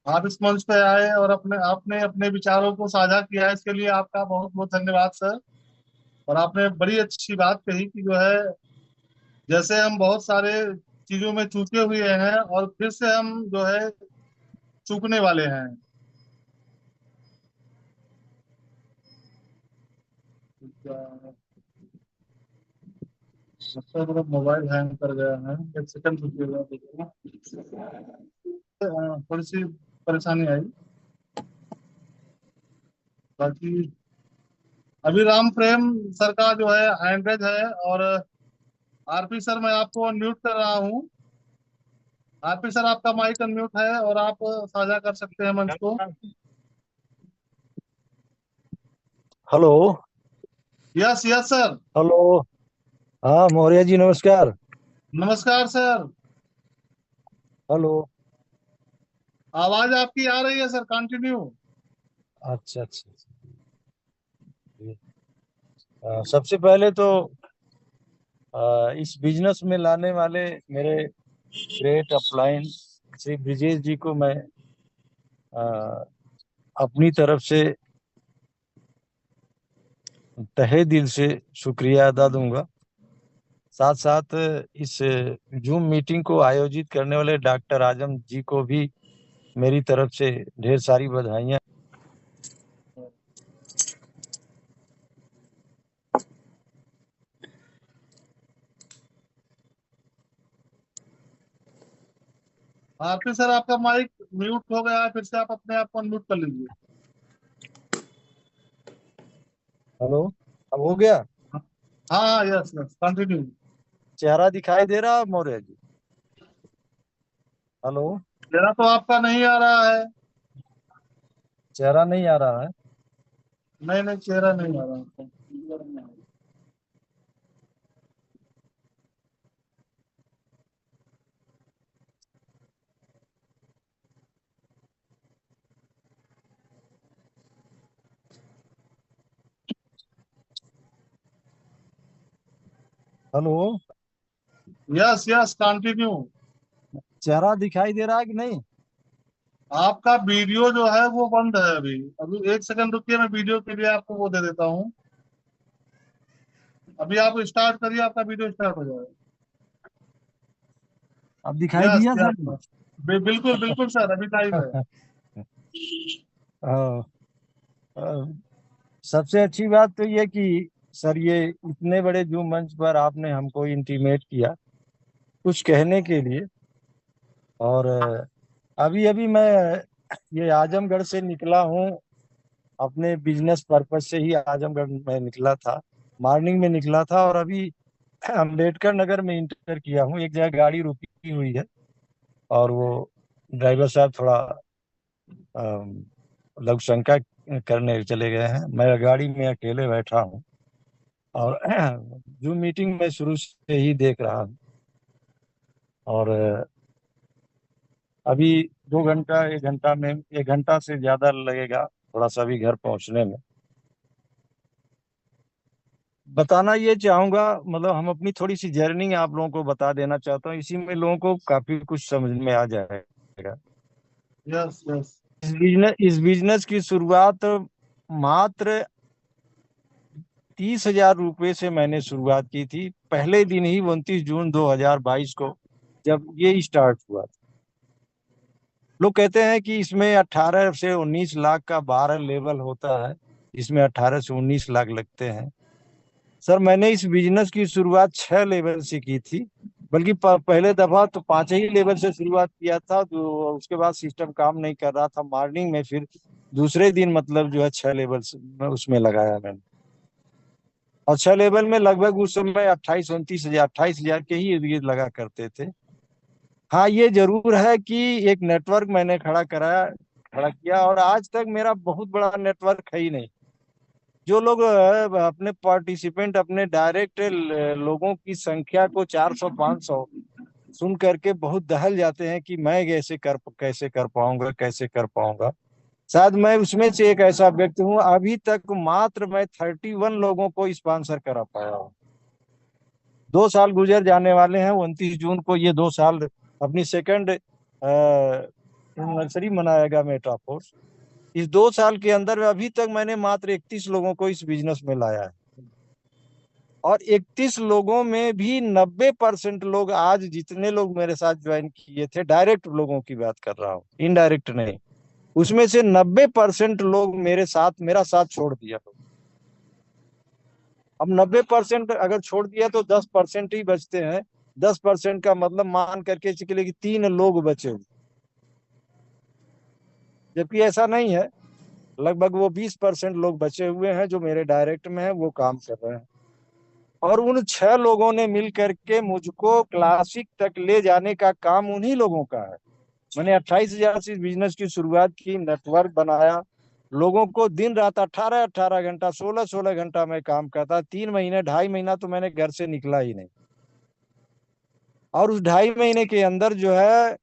आप इस मंच पे आए और आपने अपने विचारों को साझा किया है, इसके लिए आपका बहुत बहुत धन्यवाद सर। और आपने बड़ी अच्छी बात कही कि जो है, जैसे हम बहुत सारे चीजों में चूके हुए हैं और फिर से हम जो है चूकने वाले हैं। लगता है मेरा मोबाइल हैंग कर गया है, एक सेकंड रुकिएगा, देखिएगा। थोड़ी सी परेशानी आई। बाकी अभी राम प्रेम सर का जो है हैंड्रेज है, और आरपी सर मैं आपको अनम्यूट कर रहा हूँ। आरपी सर आपका माइक अनम्यूट है और आप साझा कर सकते हैं मंच को। Hello. Yes yes sir. Hello. हाँ मौर्य जी नमस्कार। नमस्कार सर। हेलो। आवाज आपकी आ रही है सर, कंटिन्यू। अच्छा अच्छा। सबसे पहले तो इस बिजनेस में लाने वाले मेरे ग्रेट अपलाइन श्री ब्रिजेश जी को मैं अपनी तरफ से तहे दिल से शुक्रिया अदा दूंगा। साथ साथ इस जूम मीटिंग को आयोजित करने वाले डॉक्टर आजम जी को भी मेरी तरफ से ढेर सारी बधाइयाँ। आरपी सर, आपका माइक म्यूट हो गया है, फिर से आप अपने आप को अनम्यूट कर लीजिए। हेलो, अब हो गया? हाँ हाँ, यस यस, कंटिन्यू। चेहरा दिखाई दे रहा है मौर्य जी? हेलो, मेरा तो आपका नहीं आ रहा है। चेहरा नहीं आ रहा है? नहीं नहीं, चेहरा नहीं आ रहा आपका। Hello, yes yes, continue. चेहरा दिखाई दे रहा है कि नहीं? आपका वीडियो जो है वो बंद है अभी। अभी एक सेकंड रुकिए, मैं वीडियो के लिए आपको वो दे देता हूँ। अभी आप स्टार्ट करिए, आपका वीडियो स्टार्ट हो जाएगा। अब दिखाई यस दिया यस सर? सर, बिल्कुल बिल्कुल सर, अभी लाइव है। हाँ, सबसे अच्छी बात तो ये कि सर, ये इतने बड़े जो मंच पर आपने हमको इंटीमेट किया कुछ कहने के लिए। और अभी अभी मैं ये आजमगढ़ से निकला हूँ, अपने बिजनेस पर्पज से ही आजमगढ़ में निकला था। मॉर्निंग में निकला था और अभी अंबेडकर नगर में इंटर किया हूँ। एक जगह गाड़ी रुकी हुई है और वो ड्राइवर साहब थोड़ा अम, लघु शंका करने चले गए हैं। मैं गाड़ी में अकेले बैठा हूँ और जो मीटिंग मैं शुरू से ही देख रहा हूँ। और अभी 2 घंटा 1 घंटा में 1 घंटा से ज्यादा लगेगा थोड़ा सा भी घर पहुंचने में। बताना ये चाहूंगा, मतलब हम अपनी थोड़ी सी जर्नी आप लोगों को बता देना चाहता हूँ, इसी में लोगों को काफी कुछ समझ में आ जाएगा। Yes yes. इस बिजनेस की शुरुआत मात्र 30,000 रुपये से मैंने शुरुआत की थी, पहले दिन ही 29 जून 2022 को जब ये स्टार्ट हुआ। लोग कहते हैं कि इसमें 18 से 19 लाख का 12 लेवल होता है, इसमें 18 से 19 लाख लगते हैं। सर, मैंने इस बिजनेस की शुरुआत 6 लेवल से की थी, बल्कि पहले दफा तो 5 ही लेवल से शुरुआत किया था, तो उसके बाद सिस्टम काम नहीं कर रहा था। मॉर्निंग में फिर दूसरे दिन मतलब जो है 6 लेवल उसमें लगाया मैंने। और 6 लेवल में लगभग उस समय 28-29 हजार 28 हजार के ही इर्द गिर्द लगा करते थे। हाँ, ये जरूर है कि एक नेटवर्क मैंने खड़ा किया, और आज तक मेरा बहुत बड़ा नेटवर्क है ही नहीं। जो लोग अपने पार्टिसिपेंट, अपने डायरेक्ट लोगों की संख्या को 400-500 सुन करके बहुत दहल जाते हैं कि मैं कैसे कर पाऊंगा, कैसे कर पाऊंगा। शायद मैं उसमें से एक ऐसा व्यक्ति हूँ। अभी तक मात्र मैं 31 लोगों को स्पॉन्सर करा पाया हूँ। 2 साल गुजर जाने वाले हैं, 29 जून को ये 2 साल अपनी सेकंड एनिवर्सरी मनाएगा मेटाफोर्स। इस 2 साल के अंदर अभी तक मैंने मात्र 31 लोगों को इस बिजनेस में लाया है। और 31 लोगों में भी 90% लोग, आज जितने लोग मेरे साथ ज्वाइन किए थे, डायरेक्ट लोगों की बात कर रहा हूँ, इनडायरेक्ट नहीं, उसमें से 90% लोग मेरा साथ छोड़ दिया। अब 90% अगर छोड़ दिया तो 10% ही बचते हैं। 10% का मतलब मान करके चलिए कि 3 लोग बचे हुए, जबकि ऐसा नहीं है। लगभग वो 20% लोग बचे हुए हैं जो मेरे डायरेक्ट में है, वो काम कर रहे हैं। और उन 6 लोगों ने मिल करके मुझको क्लासिक तक ले जाने का काम उन्हीं लोगों का है। मैंने 28,000 से इस बिजनेस की शुरुआत की, नेटवर्क बनाया, लोगों को दिन रात 18-18 घंटा 16-16 घंटा में काम करता। 3 महीने 2.5 महीना तो मैंने घर से निकला ही नहीं। और उस 2.5 महीने के अंदर जो है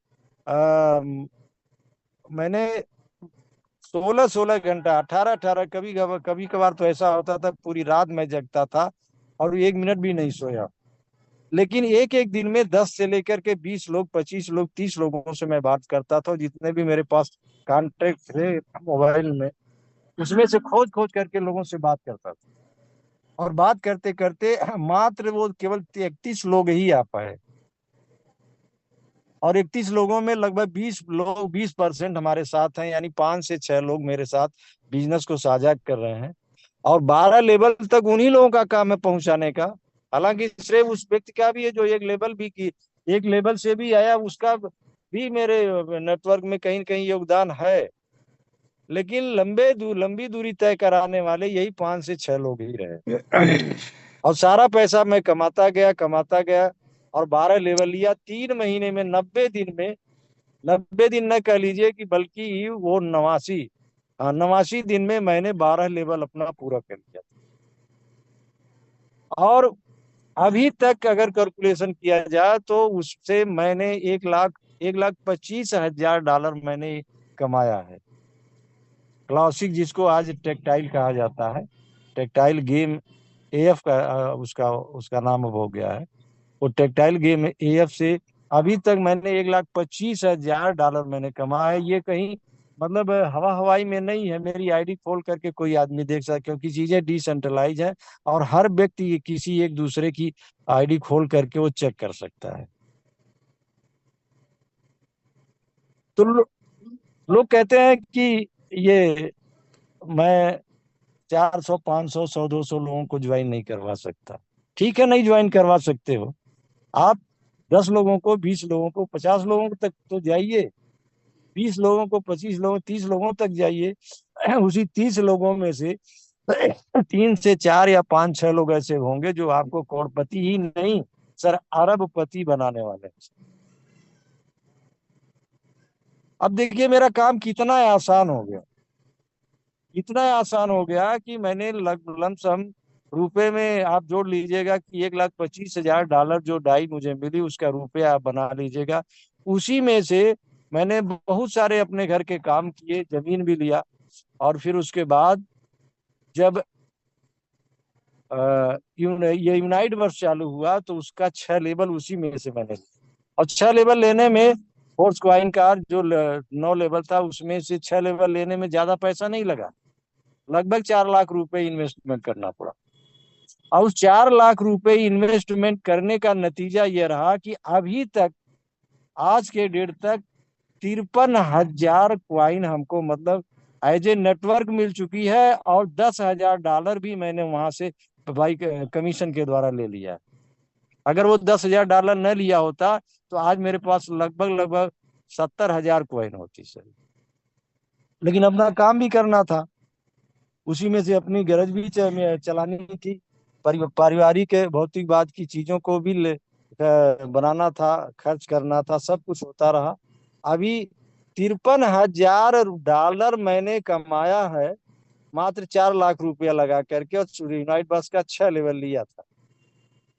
मैंने 16-16 घंटा 18-18, कभी कभार तो ऐसा होता था पूरी रात मैं जगता था और 1 मिनट भी नहीं सोया। लेकिन एक एक दिन में 10 से लेकर के 20 लोग, 25 लोग, 30 लोगों से मैं बात करता था। जितने भी मेरे पास कॉन्टेक्ट थे मोबाइल में, उसमें से खोज खोज करके लोगों से बात करता था। और बात करते करते मात्र वो केवल 31 लोग ही आ पाए। और 31 लोगों में लगभग 20% हमारे साथ हैं, यानी 5 से 6 लोग मेरे साथ बिजनेस को साझा कर रहे हैं। और 12 लेवल तक उन्हीं लोगों का काम है पहुंचाने का। हालांकि श्रेय उस व्यक्ति का भी है जो एक लेवल से भी आया, उसका भी मेरे नेटवर्क में कहीं न कहीं योगदान है, लेकिन लंबी दूरी तय कराने वाले यही 5 से 6 लोग ही रहे। और सारा पैसा मैं कमाता गया और 12 लेवल लिया 3 महीने में, 90 दिन न कह लीजिए कि बल्कि वो 89 दिन में मैंने 12 लेवल अपना पूरा कर लिया। और अभी तक अगर कैलकुलेशन किया जाए तो उससे मैंने 1,25,000 डॉलर मैंने कमाया है। क्लासिक जिसको आज टेक्टाइल कहा जाता है, टेक्टाइल गेम एएफ का उसका नाम अब हो गया है। वो टेक्टाइल गेम एएफ से अभी तक मैंने 1,25,000 डॉलर मैंने कमाया है। ये कहीं मतलब हवाई में नहीं है, मेरी आईडी खोल करके कोई आदमी देख सकता है, क्योंकि चीजें डिसेंट्रलाइज है और हर व्यक्ति किसी एक दूसरे की आईडी खोल करके वो चेक कर सकता है। तो लोग कहते हैं कि ये मैं 400, 500, 100, 200 लोगों को ज्वाइन नहीं करवा सकता। ठीक है, नहीं ज्वाइन करवा सकते हो आप, 10 लोगों को, 20 लोगों को, 50 लोगों तक तो जाइए, 20 लोगों को, 25 लोगों, 30 लोगों तक जाइए। उसी 30 लोगों में से 3 से 4 या 5, 6 लोग ऐसे होंगे जो आपको करोड़पति ही नहीं सर अरबपति बनाने वाले हैं। अब देखिए मेरा काम कितना आसान हो गया, इतना आसान हो गया कि मैंने लमसम रुपए में आप जोड़ लीजिएगा कि 1,25,000 डॉलर जो डाई मुझे मिली उसका रुपया आप बना लीजिएगा। उसी में से मैंने बहुत सारे अपने घर के काम किए, जमीन भी लिया। और फिर उसके बाद जब ये यूनाइट वर्ष चालू हुआ तो उसका 6 लेवल उसी में से मैंने लिया। और 6 लेवल लेने में फोर्स क्वाइन का जो 9 लेवल था उसमें से 6 लेवल लेने में ज्यादा पैसा नहीं लगा, लगभग 4 लाख रुपए इन्वेस्टमेंट करना पड़ा। और उस 4 लाख रुपए इन्वेस्टमेंट करने का नतीजा यह रहा कि अभी तक आज के डेट तक 53,000 क्वाइन हमको मतलब एज ए नेटवर्क मिल चुकी है। और 10,000 डॉलर भी मैंने वहां से भाई कमीशन के द्वारा ले लिया। अगर वो 10,000 डॉलर न लिया होता तो आज मेरे पास लगभग 70,000 क्वाइन होती सर। लेकिन अपना काम भी करना था, उसी में से अपनी गरज भी चलानी थी, पारिवारिक भौतिकवाद की चीजों को भी बनाना था, खर्च करना था, सब कुछ होता रहा। अभी 53,000 डॉलर मैंने कमाया है मात्र 4 लाख रुपया लगा करके, और यूनाइट बस का 6 लेवल लिया था।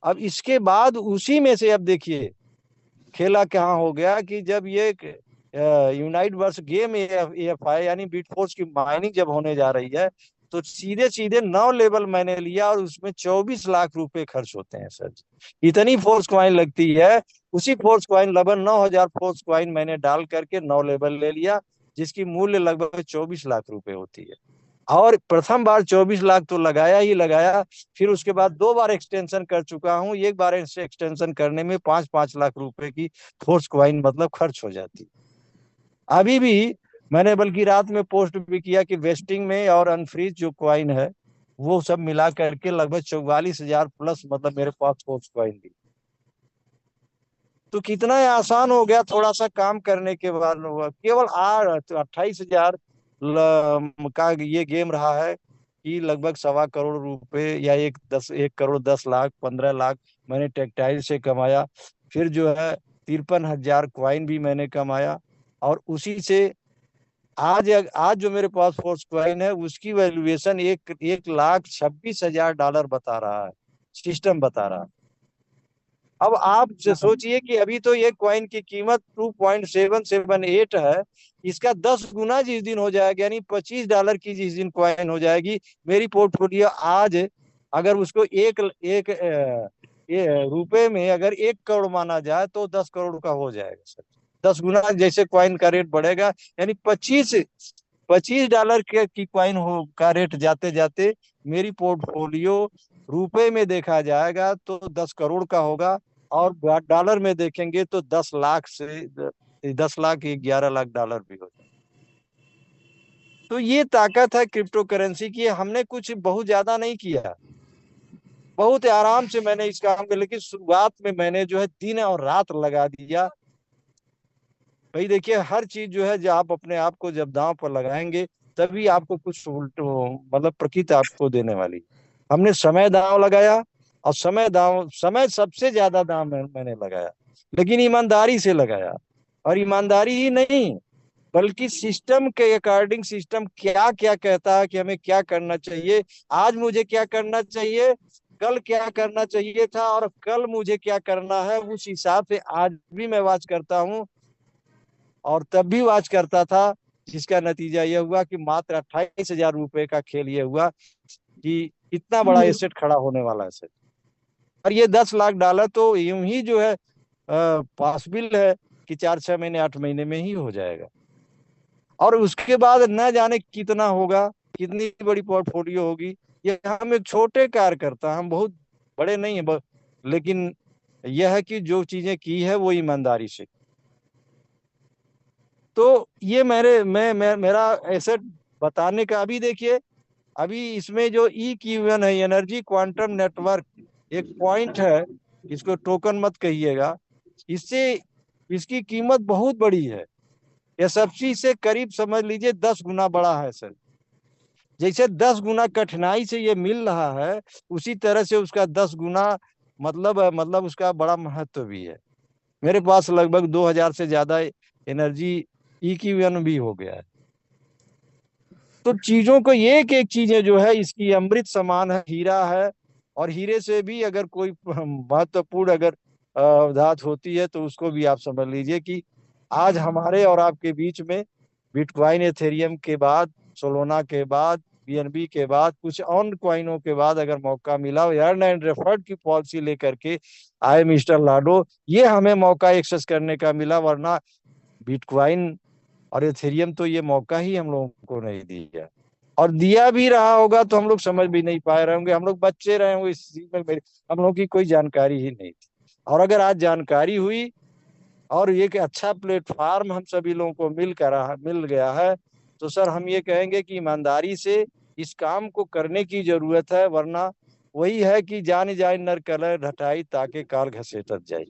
अब इसके बाद उसी में से अब देखिए खेला कहाँ हो गया कि जब ये यूनाइट वर्स गेम एएफआई यानी बिटफोर्स की माइनिंग जब होने जा रही है तो सीधे सीधे 9 लेवल मैंने लिया और उसमें 24 लाख रुपए खर्च होते हैं सर। इतनी फोर्स क्वाइन लगती है, उसी फोर्स क्वाइन लगभग 9,000 फोर्स क्वाइन मैंने डाल करके 9 लेवल ले लिया, जिसकी मूल्य लगभग 24 लाख रुपए होती है। और प्रथम बार 24 लाख तो लगाया ही लगाया, फिर उसके बाद 2 बार एक्सटेंशन कर चुका हूं। एक बार एक्सटेंशन करने में 5-5 लाख रुपए की फोर्स क्वाइन मतलब खर्च हो जाती। अभी भी मैंने बल्कि रात में पोस्ट भी किया कि वेस्टिंग में और अनफ्रीज जो क्वाइन है वो सब मिला करके लगभग 44,000 प्लस मतलब मेरे पास फोर्स क्वाइन भी। तो कितना आसान हो गया थोड़ा सा काम करने के बाद। केवल 28,000 का ये गेम रहा है कि लगभग 1.25 करोड़ रुपए या 1 करोड़ 10 लाख 15 लाख मैंने टेक्टाइल से कमाया। फिर जो है 53,000 क्वाइन भी मैंने कमाया। और उसी से आज जो मेरे पास फोर्स क्वाइन है उसकी वैल्यूएशन 1,26,000 डॉलर बता रहा है, सिस्टम बता रहा है। अब आप सोचिए कि अभी तो ये क्वाइन की कीमत 2.778 है, इसका 10 गुना जिस दिन हो जाएगा यानी $25 की जिस दिन क्वाइन हो जाएगी, मेरी पोर्टफोलियो आज अगर उसको एक रुपए में अगर 1 करोड़ माना जाए तो 10 करोड़ का हो जाएगा सर। 10 गुना जैसे क्वाइन का रेट बढ़ेगा यानी $25 की क्वाइन हो का रेट जाते जाते मेरी पोर्टफोलियो रुपए में देखा जाएगा तो 10 करोड़ का होगा, और डॉलर में देखेंगे तो 10 लाख से 10 लाख 11 लाख डॉलर भी हो जाए। तो ये ताकत है क्रिप्टो करेंसी की। हमने कुछ बहुत ज्यादा नहीं किया, बहुत आराम से मैंने इस काम को, लेकिन शुरुआत में मैंने जो है दिन और रात लगा दिया। भाई देखिए, हर चीज जो है, जब आप अपने आप को जब दांव पर लगाएंगे तभी आपको कुछ उल्ट मतलब प्रकृति आपको देने वाली। हमने समय दांव लगाया, और समय सबसे ज्यादा दांव मैंने लगाया, लेकिन ईमानदारी से लगाया। और ईमानदारी ही नहीं, बल्कि सिस्टम के अकॉर्डिंग, सिस्टम क्या क्या कहता है कि हमें क्या करना चाहिए, आज मुझे क्या करना चाहिए, कल क्या करना चाहिए था, और कल मुझे क्या करना है, उस हिसाब से आज भी मैं वाच करता हूँ, और तब भी वाच करता था। जिसका नतीजा यह हुआ कि मात्र 28,000 रुपए का खेल ये हुआ कि इतना बड़ा एसेट खड़ा होने वाला है सर। और ये $10 लाख तो यूं ही जो है पॉसिबल है कि 4-6 महीने 8 महीने में ही हो जाएगा। और उसके बाद न जाने कितना होगा, कितनी बड़ी पोर्टफोलियो होगी। ये हम एक छोटे कार्यकर्ता, हम बहुत बड़े नहीं है, लेकिन यह है कि जो चीजें की है वो ईमानदारी से। तो ये मेरा एसेट बताने का, अभी देखिए, अभी इसमें जो EQN है, एनर्जी क्वांटम नेटवर्क, एक पॉइंट है, इसको टोकन मत कहिएगा। इससे इसकी कीमत बहुत बड़ी है। SFC से करीब समझ लीजिए 10 गुना बड़ा है सर। जैसे 10 गुना कठिनाई से ये मिल रहा है, उसी तरह से उसका 10 गुना मतलब उसका बड़ा महत्व भी है। मेरे पास लगभग 2000 से ज्यादा एनर्जी EQN भी हो गया है। तो चीजों को, एक एक चीजें जो है इसकी अमृत समान है, हीरा है। और हीरे से भी अगर कोई महत्वपूर्ण अगर धात होती है तो उसको भी आप समझ लीजिए कि आज हमारे और आपके बीच में बिटकॉइन, एथेरियम के बाद, सोलोना के बाद, BNB के बाद, कुछ और कॉइनों के बाद अगर मौका मिला, अर्न एंड रेफर्ड की पॉलिसी लेकर के आए मिस्टर लाडो, ये हमें मौका एक्सेस करने का मिला। वरना बिटकॉइन और एथेरियम तो ये मौका ही हम लोगों को नहीं दिया। और दिया भी रहा होगा तो हम लोग समझ भी नहीं पाए रहे होंगे, हम लोग बच्चे रहे होंगे इस चीज में, हम लोग की कोई जानकारी ही नहीं थी। और अगर आज जानकारी हुई और एक अच्छा प्लेटफार्म हम सभी लोगों को मिल गया है, तो सर हम ये कहेंगे कि ईमानदारी से इस काम को करने की जरूरत है। वरना वही है कि जान जाए नर कलह ढटाई, ताके काल घसीटत जाए।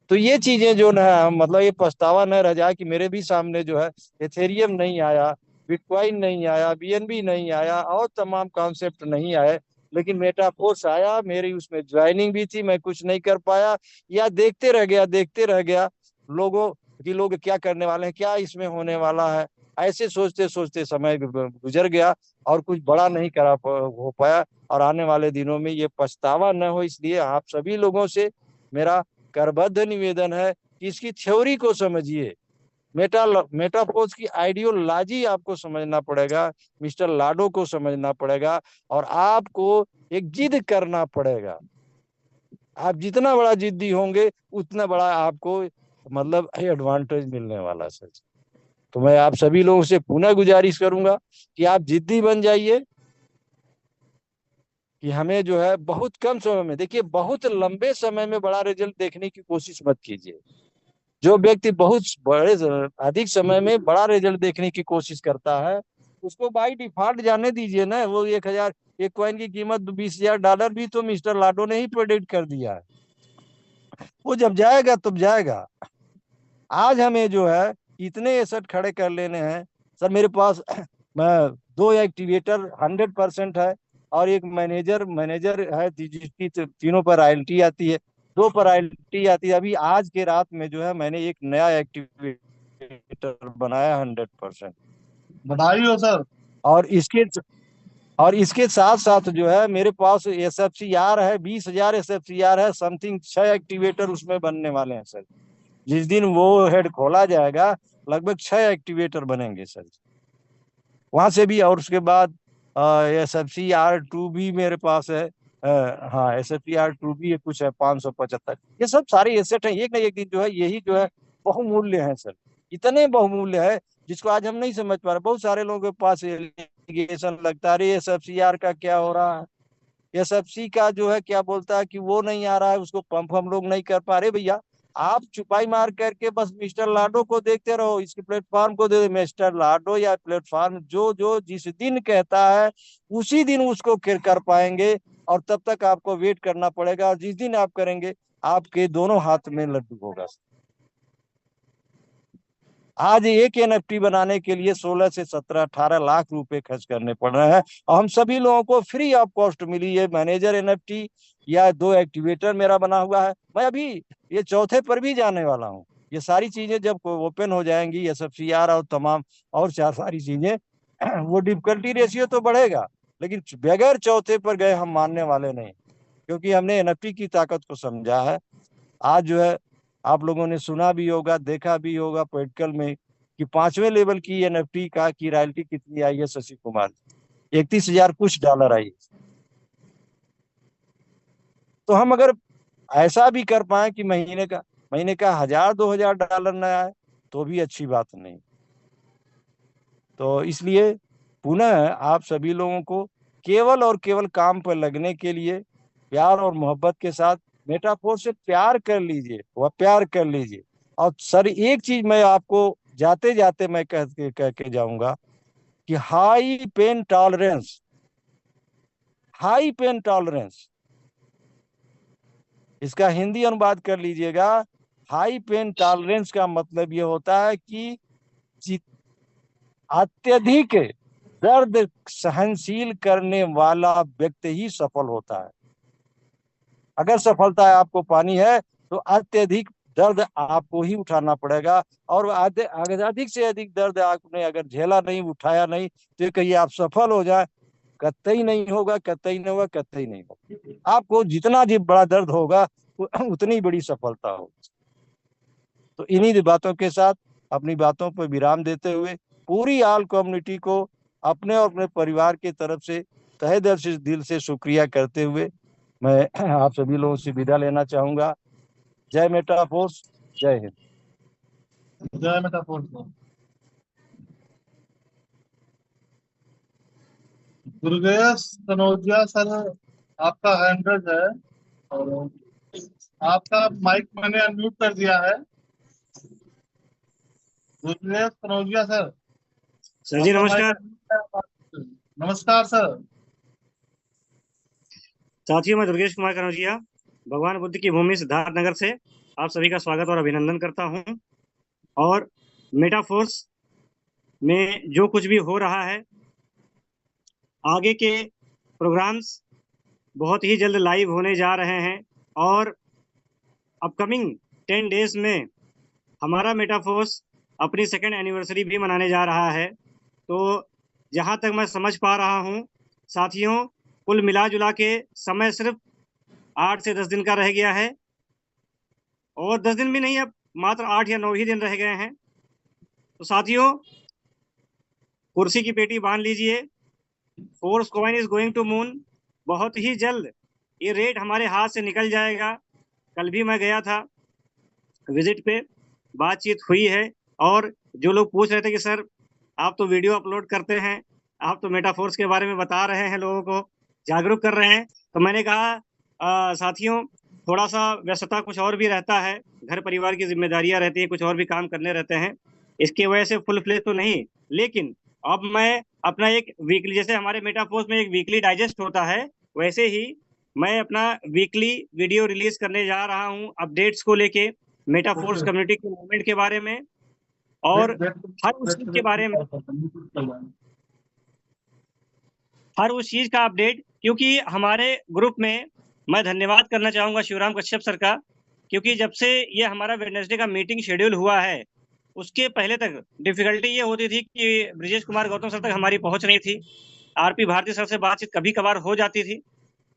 तो ये चीजें जो ना, मतलब ये पछतावा न रह जाए कि मेरे भी सामने जो है एथेरियम नहीं आया, बिटकॉइन नहीं आया, BNB नहीं आया, और तमाम कॉन्सेप्ट नहीं आए, लेकिन मेटाफोर्स आया, मेरी उसमें ज्वाइनिंग भी थी, मैं कुछ नहीं कर पाया, या देखते रह गया लोगों कि लोग क्या करने वाले हैं, क्या इसमें होने वाला है। ऐसे सोचते सोचते समय गुजर गया, और कुछ बड़ा नहीं हो पाया। और आने वाले दिनों में ये पछतावा न हो, इसलिए आप सभी लोगों से मेरा करबद्ध निवेदन है कि इसकी थ्योरी को समझिए, मेटाफोर्स की आइडियोलॉजी आपको समझना पड़ेगा, मिस्टर लाडो को समझना पड़ेगा, और आपको एक जिद करना पड़ेगा। आप जितना बड़ा जिद्दी होंगे उतना बड़ा आपको मतलब एडवांटेज मिलने वाला सर। तो मैं आप सभी लोगों से पुनः गुजारिश करूंगा कि आप जिद्दी बन जाइए, कि हमें जो है बहुत कम समय में, देखिए बहुत लंबे समय में बड़ा रिजल्ट देखने की कोशिश मत कीजिए। जो व्यक्ति बहुत अधिक समय में बड़ा रिजल्ट देखने की कोशिश करता है, उसको बाई डिफॉल्ट जाने दीजिए ना। वो 1,000 एक कॉइन की कीमत $20,000 भी तो मिस्टर लाडो ने ही प्रेडिक्ट कर दिया है। वो जब जाएगा तब जाएगा। आज हमें जो है इतने एसेट खड़े कर लेने हैं सर। मेरे पास मैं 2 एक्टिवेटर 100% है, और एक मैनेजर है जिसकी तीनों पर रॉयल्टी आती है, 2 पर रॉयल्टी आती है। अभी आज के रात में जो है मैंने एक नया एक्टिवेटर बनाया 100%। बधाई हो सर। और इसके साथ साथ जो है मेरे पास SFCR है, 20,000 SFCR है, समथिंग 6 एक्टिवेटर उसमें बनने वाले हैं सर। जिस दिन वो हेड खोला जाएगा लगभग 6 एक्टिवेटर बनेंगे सर वहां से भी। और उसके बाद SFCR2 भी मेरे पास है। हाँ, SFCR2 भी कुछ है 575। ये सब सारे एसेट हैं, एक ना एक दिन जो है यही जो है बहुमूल्य है सर। इतने बहुमूल्य है जिसको आज हम नहीं समझ पा रहे। बहुत सारे लोगों के पास एलिगेशन लगता है, अरे SFCR का क्या हो रहा है, SFC का जो है क्या बोलता है कि वो नहीं आ रहा है, उसको पंप हम लोग नहीं कर पा रहे। भैया आप चुपाई मार करके बस मिस्टर लाडो को देखते रहो, इसके प्लेटफॉर्म को दे। मिस्टर लाडो या प्लेटफॉर्म जो जो जिस दिन कहता है उसी दिन उसको कर पाएंगे। और तब तक आपको वेट करना पड़ेगा, और जिस दिन आप करेंगे आपके दोनों हाथ में लड्डू होगा। आज एक NFT बनाने के लिए 16 से 17 18 लाख रुपए खर्च करने पड़ रहे हैं, और हम सभी लोगों को फ्री ऑफ कॉस्ट मिली है। मैनेजर NFT या 2 एक्टिवेटर मेरा बना हुआ है, मैं अभी ये चौथे पर भी जाने वाला हूँ। ये सारी चीजें जब ओपन हो जाएंगी, SFCR और तमाम और सारी चीजें, वो डिफिकल्टी रेशियो तो बढ़ेगा, लेकिन बगैर चौथे पर गए हम मानने वाले नहीं, क्योंकि हमने NFT की ताकत को समझा है। आज जो है आप लोगों ने सुना भी होगा, देखा भी होगा पॉलिटिकल में कि 5वें लेवल की NFT का की रॉयल्टी कितनी आई है शशि कुमार, 31,000 कुछ डॉलर आई। तो हम अगर ऐसा भी कर पाए कि महीने का 1,000-2,000 डॉलर न आए तो भी अच्छी बात नहीं। तो इसलिए पुनः आप सभी लोगों को केवल और केवल काम पर लगने के लिए प्यार और मोहब्बत के साथ मेटाफोर से प्यार कर लीजिए, वह प्यार कर लीजिए। और सर एक चीज मैं आपको जाते जाते मैं कह के जाऊंगा कि high pain tolerance, high pain tolerance, इसका हिंदी अनुवाद कर लीजिएगा। हाई पेन टॉलरेंस का मतलब यह होता है कि अत्यधिक दर्द सहनशील करने वाला व्यक्ति ही सफल होता है। अगर सफलता आपको पानी है तो अत्यधिक दर्द आपको ही उठाना पड़ेगा, और अधिक से अधिक दर्द आपने अगर झेला नहीं, उठाया नहीं, तो कहिए आप सफल हो जाए, कतई नहीं होगा, कतई नहीं होगा, कतई नहीं होगा। आपको जितना जी बड़ा दर्द होगा उतनी बड़ी सफलता होगी। तो इन्हीं बातों के साथ अपनी बातों पर विराम देते हुए पूरी आल कम्युनिटी को अपने और अपने परिवार के तरफ से तहे दिल से शुक्रिया करते हुए मैं आप सभी लोगों से विदा लेना चाहूंगा। जय मेटाफोर्स, जय हिंद। जय मेटाफोर। दुर्गेश कनौजिया सर, आपका हैंड है और आपका माइक मैंने अनम्यूट कर दिया है। दुर्गेश कनौजिया सर, सर जी आपका माइक नमस्कार। unmute है। नमस्कार सर। साथियों, मैं दुर्गेश कुमार कनौजिया भगवान बुद्ध की भूमि सिद्धार्थ नगर से आप सभी का स्वागत और अभिनंदन करता हूं। और मेटाफोर्स में जो कुछ भी हो रहा है, आगे के प्रोग्राम्स बहुत ही जल्द लाइव होने जा रहे हैं, और अपकमिंग 10 डेज में हमारा मेटाफोर्स अपनी 2nd एनिवर्सरी भी मनाने जा रहा है। तो जहां तक मैं समझ पा रहा हूं साथियों, कुल मिला जुला के समय सिर्फ 8 से 10 दिन का रह गया है, और 10 दिन भी नहीं, अब मात्र 8 या 9 ही दिन रह गए हैं। तो साथियों, कुर्सी की पेटी बांध लीजिए, force coin is going to moon. बहुत ही जल्द ये रेट हमारे हाथ से निकल जाएगा। कल भी मैं गया था विजिट पे, बातचीत हुई है, और जो लोग पूछ रहे थे कि सर आप तो वीडियो अपलोड करते हैं, आप तो मेटाफोर्स के बारे में बता रहे हैं, लोगों को जागरूक कर रहे हैं, तो मैंने कहा साथियों, थोड़ा सा व्यस्तता कुछ और भी रहता है, घर परिवार की जिम्मेदारियां रहती है, कुछ और भी काम करने रहते हैं, इसकी वजह से फुल फ्लेज तो नहीं, लेकिन अब मैं अपना एक वीकली, जैसे हमारे मेटाफोर्स में एक वीकली डाइजेस्ट होता है, वैसे ही मैं अपना वीकली वीडियो रिलीज करने जा रहा हूं अपडेट्स को लेके, मेटाफोर्स कम्युनिटी के मूवमेंट के बारे में, और हर उस चीज के बारे में, हर उस चीज का अपडेट। क्योंकि हमारे ग्रुप में मैं धन्यवाद करना चाहूंगा शिवराम कश्यप सर का, क्योंकि जब से ये हमारा वेडनेसडे का मीटिंग शेड्यूल हुआ है, उसके पहले तक डिफिकल्टी ये होती थी कि ब्रिजेश कुमार गौतम सर तक हमारी पहुंच नहीं थी, आरपी भारती सर से बातचीत कभी कभार हो जाती थी,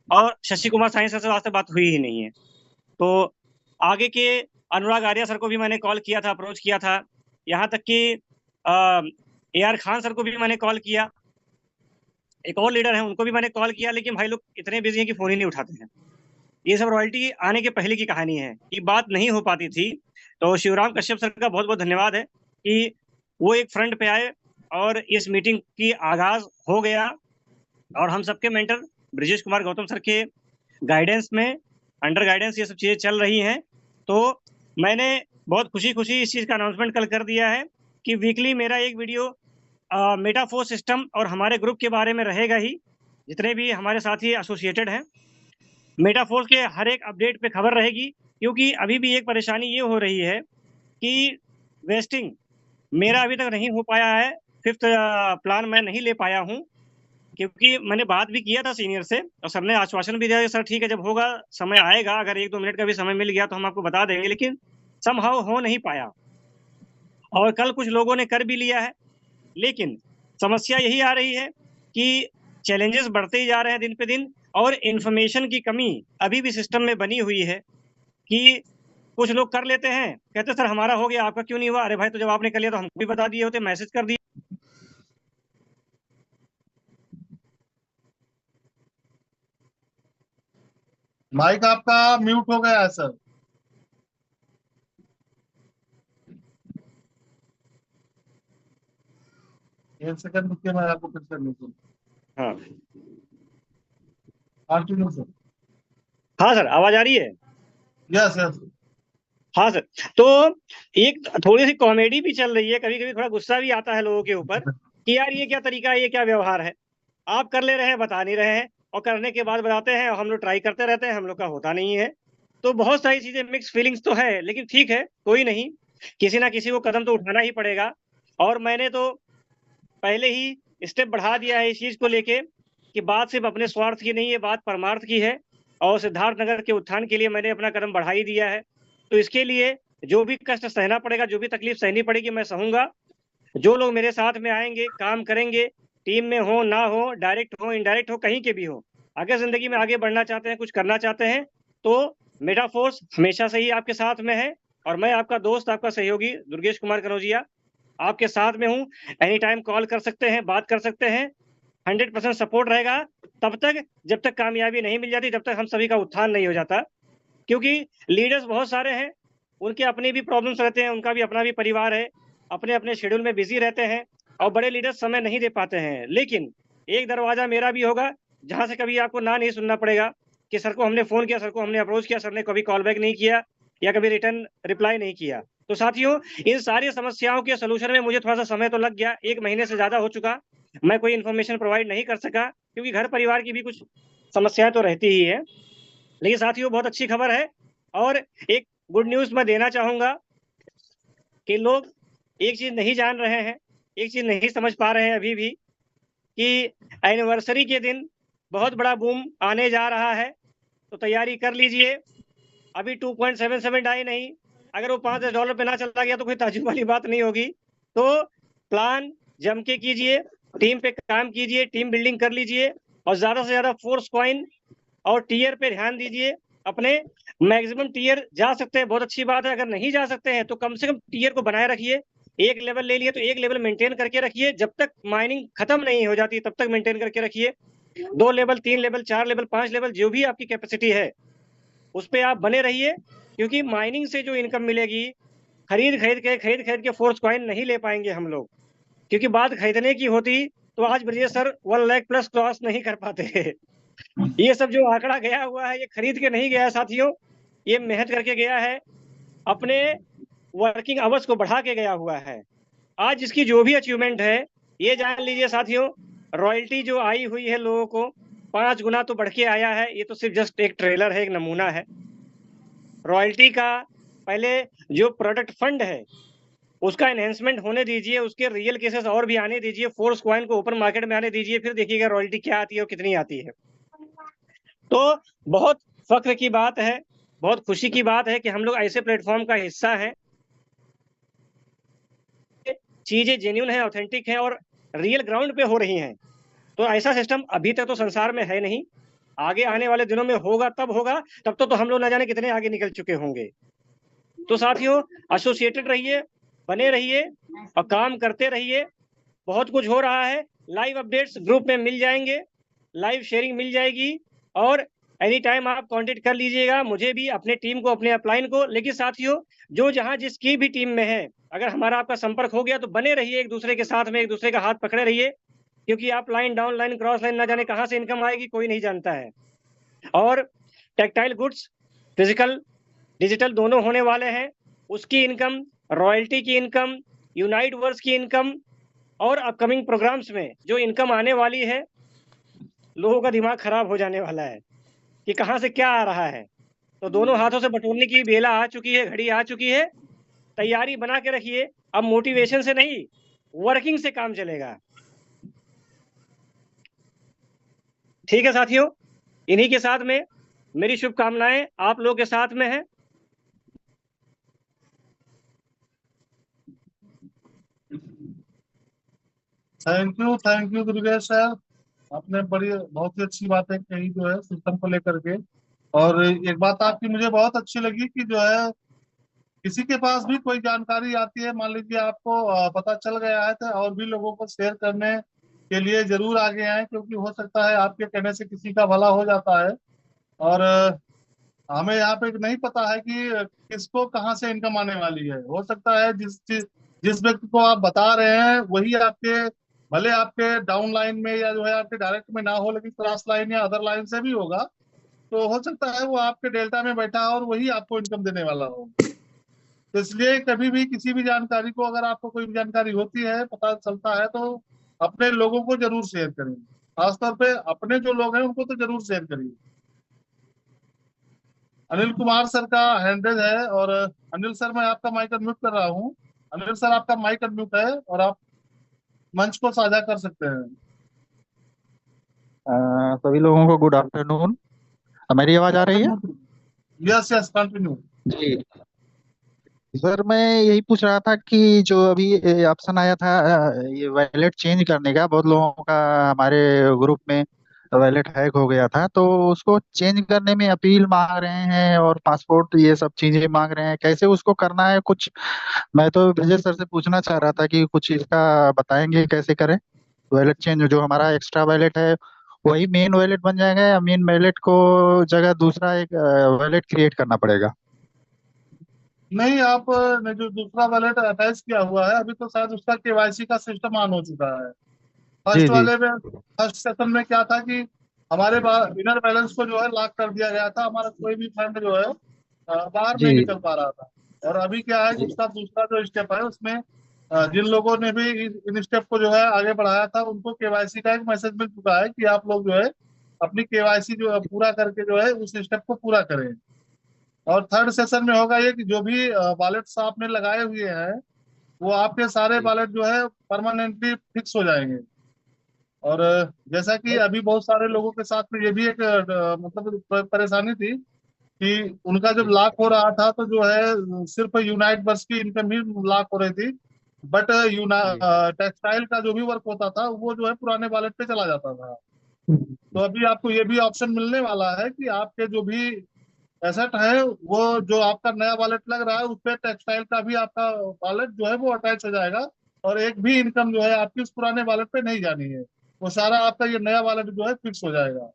और शशि कुमार साई सर से वास्ते बात हुई ही नहीं है। तो आगे के अनुराग आर्या सर को भी मैंने कॉल किया था, अप्रोच किया था, यहाँ तक कि AR खान सर को भी मैंने कॉल किया, एक और लीडर है उनको भी मैंने कॉल किया, लेकिन भाई लोग इतने बिजी हैं कि फोन ही नहीं उठाते हैं। ये सब रॉयल्टी आने के पहले की कहानी है, कि बात नहीं हो पाती थी। तो शिवराम कश्यप सर का बहुत बहुत धन्यवाद है कि वो एक फ्रंट पे आए और इस मीटिंग की आगाज हो गया, और हम सबके मेंटर ब्रिजेश कुमार गौतम सर के गाइडेंस में, अंडर गाइडेंस ये सब चीजें चल रही हैं। तो मैंने बहुत खुशी खुशी इस चीज का अनाउंसमेंट कल कर दिया है कि वीकली मेरा एक वीडियो मेटाफोर सिस्टम और हमारे ग्रुप के बारे में रहेगा ही, जितने भी हमारे साथी एसोसिएटेड हैं, मेटाफोर्स के हर एक अपडेट पे खबर रहेगी। क्योंकि अभी भी एक परेशानी ये हो रही है कि वेस्टिंग मेरा अभी तक नहीं हो पाया है। 5th प्लान मैं नहीं ले पाया हूँ, क्योंकि मैंने बात भी किया था सीनियर से और सर ने आश्वासन भी दिया कि सर ठीक है, जब होगा समय आएगा, अगर 1-2 मिनट का भी समय मिल गया तो हम आपको बता देंगे, लेकिन समहाउ हो नहीं पाया। और कल कुछ लोगों ने कर भी लिया है, लेकिन समस्या यही आ रही है कि चैलेंजेस बढ़ते ही जा रहे हैं दिन पे दिन, और इंफॉर्मेशन की कमी अभी भी सिस्टम में बनी हुई है कि कुछ लोग कर लेते हैं, कहते सर हमारा हो गया, आपका क्यों नहीं हुआ? अरे भाई, तो जब आपने कर लिया तो हमको भी बता दिए होते, मैसेज कर दिए। माइक आपका म्यूट हो गया है सर। एक सेकंड रुकिए, मैं आपको फिर से म्यूट हाँ कंटिन्यू सर। हाँ सर, आवाज आ रही है? Yes yes. हाँ सर, तो एक थोड़ी सी कॉमेडी भी चल रही है, कभी कभी थोड़ा गुस्सा भी आता है लोगों के ऊपर कि यार ये क्या तरीका है, ये क्या व्यवहार है, आप कर ले रहे हैं, बता नहीं रहे हैं, और करने के बाद बताते हैं, और हम लोग ट्राई करते रहते हैं, हम लोग का होता नहीं है। तो बहुत सारी चीजें, मिक्स फीलिंग्स तो है, लेकिन ठीक है, कोई नहीं, किसी ना किसी को कदम तो उठाना ही पड़ेगा। और मैंने तो पहले ही स्टेप बढ़ा दिया है इस चीज को लेके कि बात सिर्फ अपने स्वार्थ की नहीं है, बात परमार्थ की है, और सिद्धार्थ नगर के उत्थान के लिए मैंने अपना कदम बढ़ा ही दिया है। तो इसके लिए जो भी कष्ट सहना पड़ेगा, जो भी तकलीफ सहनी पड़ेगी, मैं सहूंगा। जो लोग मेरे साथ में आएंगे, काम करेंगे, टीम में हो ना हो, डायरेक्ट हो इनडायरेक्ट हो, कहीं के भी हो, अगर जिंदगी में आगे बढ़ना चाहते हैं, कुछ करना चाहते हैं, तो मेटाफोर्स हमेशा से ही आपके साथ में है, और मैं आपका दोस्त, आपका सहयोगी दुर्गेश कुमार कनौजिया आपके साथ में हूँ। एनी टाइम कॉल कर सकते हैं, बात कर सकते हैं, 100% सपोर्ट रहेगा तब तक, जब तक कामयाबी नहीं मिल जाती, जब तक हम सभी का उत्थान नहीं हो जाता। क्योंकि लीडर्स बहुत सारे हैं, उनके अपने भी प्रॉब्लम्स रहते हैं, उनका भी अपना भी परिवार है, अपने अपने शेड्यूल में बिजी रहते हैं, और बड़े लीडर्स समय नहीं दे पाते हैं। लेकिन एक दरवाजा मेरा भी होगा जहां से कभी आपको ना नहीं सुनना पड़ेगा कि सर को हमने फोन किया, सर को हमने अप्रोच किया, सर ने कभी कॉल बैक नहीं किया या कभी रिटर्न रिप्लाई नहीं किया। तो साथियों, इन सारी समस्याओं के सोल्यूशन में मुझे थोड़ा सा समय तो लग गया, 1 महीने से ज्यादा हो चुका, मैं कोई इन्फॉर्मेशन प्रोवाइड नहीं कर सका, क्योंकि घर परिवार की भी कुछ समस्याएं तो रहती ही है। लेकिन साथियों, बहुत अच्छी खबर है, और एक गुड न्यूज मैं देना चाहूंगा कि लोग एक चीज नहीं जान रहे हैं, एक चीज नहीं समझ पा रहे हैं अभी भी, कि एनिवर्सरी के दिन बहुत बड़ा बूम आने जा रहा है। तो तैयारी कर लीजिए। अभी 2.77 आई नहीं, अगर वो $5 पे ना चला गया तो कोई ताज्जुब वाली बात नहीं होगी। तो प्लान जम के कीजिए, टीम पे काम कीजिए, टीम बिल्डिंग कर लीजिए, और ज्यादा से ज्यादा फोर्स कॉइन और टीयर पे ध्यान दीजिए। अपने मैक्सिमम टीयर जा सकते हैं, बहुत अच्छी बात है, अगर नहीं जा सकते हैं तो कम से कम टीयर को बनाए रखिए। एक लेवल ले लिए तो एक लेवल मेंटेन करके रखिए, जब तक माइनिंग खत्म नहीं हो जाती तब तक मेंटेन करके रखिए। 2 लेवल, 3 लेवल, 4 लेवल, 5 लेवल, जो भी आपकी कैपेसिटी है उस पे आप बने रहिए, क्योंकि माइनिंग से जो इनकम मिलेगी, खरीद खरीद के फोर्स कॉइन नहीं ले पाएंगे हम लोग, क्योंकि बात खरीदने की होती तो आज Brajesh sir 1 lakh plus cross नहीं कर पाते। ये सब जो आंकड़ा गया हुआ है, ये खरीद के नहीं गया है साथियों, ये मेहनत करके गया है, अपने वर्किंग आवर्स को बढ़ा के गया हुआ है। आज इसकी जो भी अचीवमेंट है, ये जान लीजिए साथियों, रॉयल्टी जो आई हुई है लोगों को 5 गुना तो बढ़ के आया है। ये तो सिर्फ जस्ट एक ट्रेलर है, एक नमूना है। रॉयल्टी का पहले जो प्रोडक्ट फंड है उसका एनहेंसमेंट होने दीजिए, उसके रियल केसेस और भी आने दीजिए, फोर्स कॉइन को ओपन मार्केट में आने दीजिए, फिर देखिएगा रॉयल्टी क्या आती है और कितनी आती है। तो बहुत फख्र की बात है, बहुत खुशी की बात है कि हम लोग ऐसे प्लेटफॉर्म का हिस्सा हैं। चीजें जेन्युइन है, ऑथेंटिक है, और रियल ग्राउंड पे हो रही हैं। तो ऐसा सिस्टम अभी तक तो संसार में है नहीं, आगे आने वाले दिनों में होगा, तब होगा, तब तो हम लोग न जाने कितने आगे निकल चुके होंगे। तो साथियों, एसोसिएटेड रहिए, बने रहिए और काम करते रहिए। बहुत कुछ हो रहा है, लाइव अपडेट्स ग्रुप में मिल जाएंगे, लाइव शेयरिंग मिल जाएगी, और एनी टाइम आप कांटेक्ट कर लीजिएगा मुझे भी, अपने टीम को, अपने अपलाइन को। लेकिन साथियों, जो जहां जिसकी भी टीम में है, अगर हमारा आपका संपर्क हो गया तो बने रहिए एक दूसरे के साथ में, एक दूसरे का हाथ पकड़े रहिए, क्योंकि आप line down line cross line ना जाने कहां से इनकम आएगी कोई नहीं जानता है। और टेक्टाइल गुड्स, फिजिकल डिजिटल दोनों होने वाले हैं, उसकी इनकम, रॉयल्टी की इनकम, यूनाइट वर्स की इनकम, और अपकमिंग प्रोग्राम्स में जो इनकम आने वाली है, लोगों का दिमाग खराब हो जाने वाला है कि कहां से क्या आ रहा है। तो दोनों हाथों से बटोरने की बेला आ चुकी है, घड़ी आ चुकी है। तैयारी बना के रखिए। अब मोटिवेशन से नहीं, वर्किंग से काम चलेगा। ठीक है साथियों, इन्हीं के साथ में मेरी शुभकामनाएं आप लोग के साथ में है। Thank you Durgesh sir. आपने बड़ी बहुत ही अच्छी बातें कही जो है सिस्टम को लेकर के। और एक बात आपकी मुझे बहुत अच्छी लगी कि जो है किसी के पास भी कोई जानकारी आती है, मान लीजिए आपको पता चल गया है, तो और भी लोगों को शेयर करने के लिए जरूर आगे आए, क्योंकि हो सकता है आपके कहने से किसी का भला हो जाता है। और हमें यहाँ पे नहीं पता है कि किसको कहाँ से इनकम आने वाली है। हो सकता है जिस व्यक्ति को आप बता रहे हैं वही आपके, भले आपके डाउन लाइन में या जो है आपके डायरेक्ट में ना हो, लेकिन क्रॉस लाइन या अदर लाइन से भी होगा। तो हो सकता है वो आपके डेल्टा में बैठा है और वही आपको इनकम देने वाला हो। तो इसलिए कभी भी किसी भी जानकारी को, अगर आपको कोई भी जानकारी होती है, पता चलता है, तो अपने लोगों को जरूर शेयर करें। खासतौर पे अपने जो लोग हैं उनको तो जरूर शेयर करिए। अनिल कुमार सर का हैंड रेज है, और अनिल सर मैं आपका माइक अनम्यूट कर रहा हूँ। अनिल सर आपका माइक अनम्यूट है और आप मंच को साझा कर सकते हैं। सभी लोगों को गुड आफ्टरनून। मेरी आवाज आ रही है? Yes yes, continue. जी सर, मैं यही पूछ रहा था कि जो अभी ऑप्शन आया था ये वैलेट चेंज करने का, बहुत लोगों का हमारे ग्रुप में वैलेट हैक हो गया था, तो उसको चेंज करने में अपील मांग रहे हैं और पासपोर्ट ये सब चीजें मांग रहे हैं। कैसे उसको करना है कुछ? मैं तो विजय सर से पूछना चाह रहा था कि कुछ इसका बताएंगे कैसे करें। वैलेट चेंज जो हमारा एक्स्ट्रा वैलेट है वही मेन वैलेट बन जाएगा, या मेन वैलेट को जगह दूसरा एक वैलेट क्रिएट करना पड़ेगा? नहीं, आप ने जो दूसरा वॉलेट अटैच किया हुआ है, अभी तो शायद उसका केवाईसी का सिस्टम ऑन हो चुका है। जी फर्स्ट जी। वाले में, फर्स्ट सेशन में क्या था कि हमारे बिनर बैलेंस को जो है लॉक कर दिया गया था। हमारा कोई भी फंड जो है बाहर नहीं जी निकल पा रहा था। और अभी क्या है कि जी। उसका दूसरा जो स्टेप है उसमें जिन लोगों ने भी इन स्टेप को जो है आगे बढ़ाया था, उनको केवाईसी का एक मैसेज मिल चुका है कि आप लोग जो है अपनी केवाईसी जो है पूरा करके जो है उस स्टेप को पूरा करें। और थर्ड सेशन में होगा ये कि जो भी वॉलेट्स आपने लगाए हुए हैं वो आपके सारे जी। वॉलेट जो है परमानेंटली फिक्स हो जाएंगे। और जैसा कि नहीं, अभी बहुत सारे लोगों के साथ में ये भी एक मतलब परेशानी थी कि उनका जब जी लॉक हो रहा था तो जो है सिर्फ यूनाइट बस की इनकम ही लॉक हो रही थी। But ji. टेक्सटाइल का जो भी वर्क होता था वो जो है पुराने वॉलेट पे चला जाता था। तो अभी आपको ये भी ऑप्शन मिलने वाला है कि आपके जो भी एसेट है, वो जो आपका नया वॉलेट लग रहा है उस पे टेक्सटाइल का भी आपका वॉलेट जो है वो अटैच हो जाएगा। और एक भी इनकम जो है आपकी उस पुराने वॉलेट पे नहीं जानी है। वो सारा आपका ये नया वॉलेट जो है फिक्स हो जाएगा।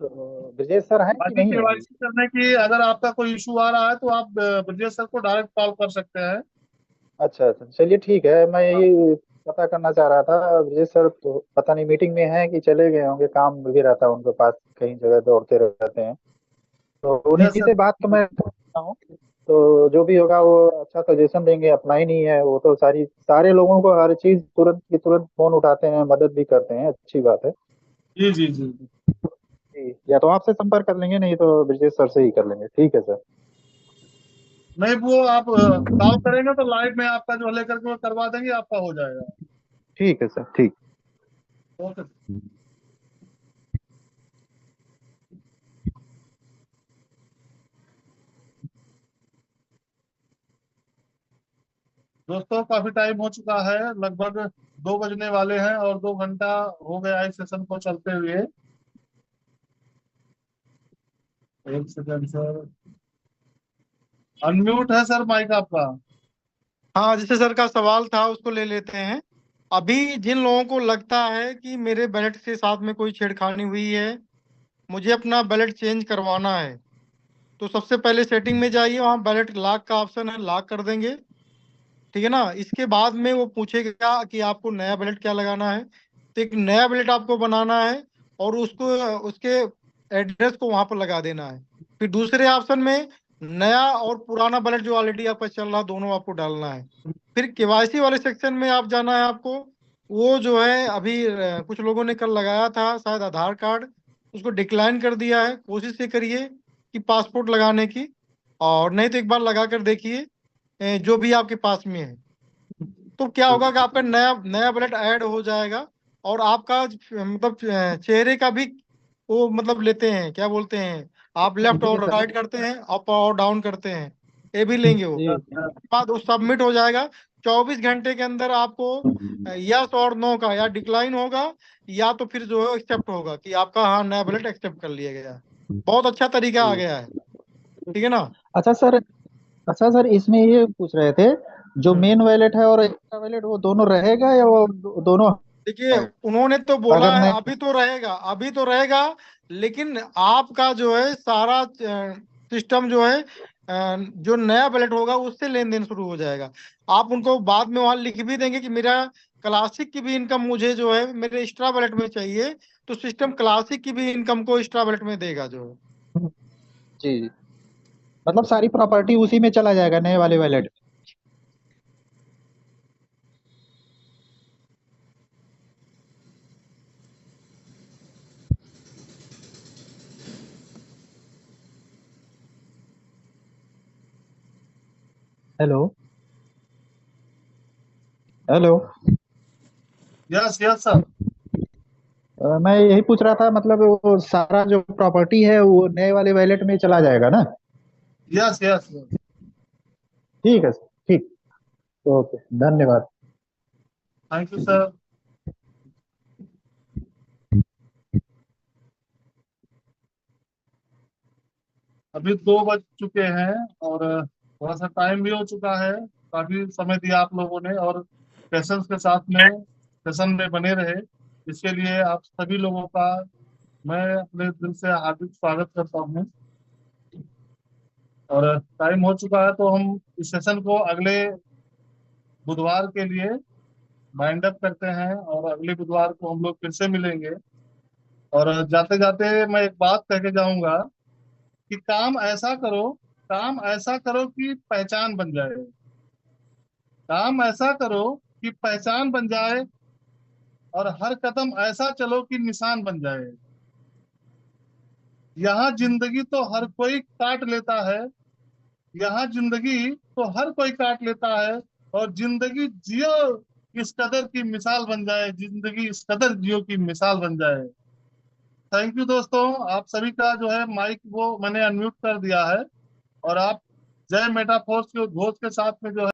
तो ब्रजेश सर हैं कि बाकी नहीं है अभी? केवाईसी करने की अगर आपका कोई इशू आ रहा है तो आप ब्रजेश सर को डायरेक्ट कॉल कर सकते हैं। अच्छा अच्छा, चलिए ठीक है। मैं यही पता करना चाह रहा था, ब्रजेश सर तो पता नहीं मीटिंग में हैं कि चले गए होंगे, काम भी रहता है उनके पास, कहीं जगह दौड़ते रहते हैं। तो यस उन्हीं सर। से बात तो मैं करता हूँ। तो जो भी होगा वो अच्छा सजेशन देंगे। अपना ही नहीं है वो तो, सारे लोगों को हर चीज तुरंत की तुरंत फोन उठाते हैं, मदद भी करते हैं, अच्छी बात है। जी जी जी। जी, या तो आपसे संपर्क कर लेंगे, नहीं तो ब्रजेश सर से ही कर लेंगे। ठीक है सर। नहीं, वो आप कॉल करेंगे तो लाइव में आपका जो लेकर के वो करवा देंगे, आपका हो जाएगा। ठीक है सर, ठीक। ओके। दोस्तों काफी टाइम हो चुका है, लगभग 2 बजने वाले हैं और 2 घंटा हो गया है इस सेशन को चलते हुए। एक सेकंड सर, अनम्यूट है सर माइक आपका। हाँ, जैसे सर का सवाल था उसको ले लेते हैं। अभी जिन लोगों को लगता है कि मेरे बैलेट के साथ में कोई छेड़खानी हुई है, मुझे अपना बैलेट चेंज करवाना है, तो सबसे पहले सेटिंग में जाइए, वहाँ बैलेट लॉक का ऑप्शन है, लॉक कर देंगे। ठीक है ना। इसके बाद में वो पूछेगा कि आपको नया बैलेट क्या लगाना है, तो एक नया बैलेट आपको बनाना है और उसको उसके एड्रेस को वहां पर लगा देना है। फिर दूसरे ऑप्शन में नया और पुराना बैलेट जो ऑलरेडी आपका चल रहा दोनों आपको डालना है। फिर केवाईसी वाले सेक्शन में आप जाना है आपको। वो जो है अभी कुछ लोगों ने कल लगाया था शायद आधार कार्ड, उसको डिक्लाइन कर दिया है। कोशिश ये करिए कि पासपोर्ट लगाने की, और नहीं तो एक बार लगा कर देखिए। जो भी आपके पास में है। तो क्या होगा कि आपका नया नया वैलेट ऐड हो जाएगा, और आपका मतलब चेहरे का भी वो मतलब लेते हैं, क्या बोलते हैं, आप लेफ्ट और राइट करते हैं, अप और डाउन करते हैं, ये भी लेंगे वो। जी बाद वो सबमिट हो जाएगा। 24 घंटे के अंदर आपको यस और नो का या डिक्लाइन होगा, या तो फिर जो है एक्सेप्ट होगा कि आपका हाँ नया वैलेट एक्सेप्ट कर लिया गया है। बहुत अच्छा तरीका आ गया है, ठीक है ना। अच्छा सर, अच्छा सर, इसमें ये पूछ रहे थे, जो हम्म। मेन वैलेट है और एक्स्ट्रा वैलेट वो दोनों रहेगा या वो दोनों देखिए, है? उन्होंने तो बोला अगर है नहीं अभी तो रहेगा, अभी तो रहेगा, लेकिन आपका जो है सारा सिस्टम जो है जो नया बैलेट होगा उससे लेन देन शुरू हो जाएगा। आप उनको बाद में वहां लिख भी देंगे कि मेरा क्लासिक की भी इनकम मुझे जो है मेरे एक्स्ट्रा बैलेट में चाहिए, तो सिस्टम क्लासिक की भी इनकम को एक्स्ट्रा बैलेट में देगा जो है। जी जी, मतलब सारी प्रॉपर्टी उसी में चला जाएगा नए वाले wallet. Hello hello. Yes yes sir. मैं यही पूछ रहा था, मतलब वो सारा जो प्रॉपर्टी है वो नए वाले वैलेट में चला जाएगा ना? Yes yes. ठीक है सर, ठीक। ओके, धन्यवाद। Thank you sir. अभी 2 बज चुके हैं और थोड़ा सा टाइम भी हो चुका है। काफी समय दिया आप लोगों ने और पेशेंस के साथ में सेशन में बने रहे, इसके लिए आप सभी लोगों का मैं अपने दिल से हार्दिक स्वागत करता हूँ। और टाइम हो चुका है तो हम इस सेशन को अगले बुधवार के लिए बाइंड अप करते हैं और अगले बुधवार को हम लोग फिर से मिलेंगे। और जाते जाते मैं एक बात कह के जाऊंगा कि काम ऐसा करो कि पहचान बन जाए। काम ऐसा करो कि पहचान बन जाए और हर कदम ऐसा चलो कि निशान बन जाए। यहाँ जिंदगी तो हर कोई काट लेता है, यहाँ जिंदगी तो हर कोई काट लेता है, और जिंदगी जियो इस कदर की मिसाल बन जाए, जिंदगी इस कदर जियो की मिसाल बन जाए। थैंक यू दोस्तों, आप सभी का जो है माइक वो मैंने अनम्यूट कर दिया है और आप जय मेटाफोर्स के उद्घोष के साथ में जो है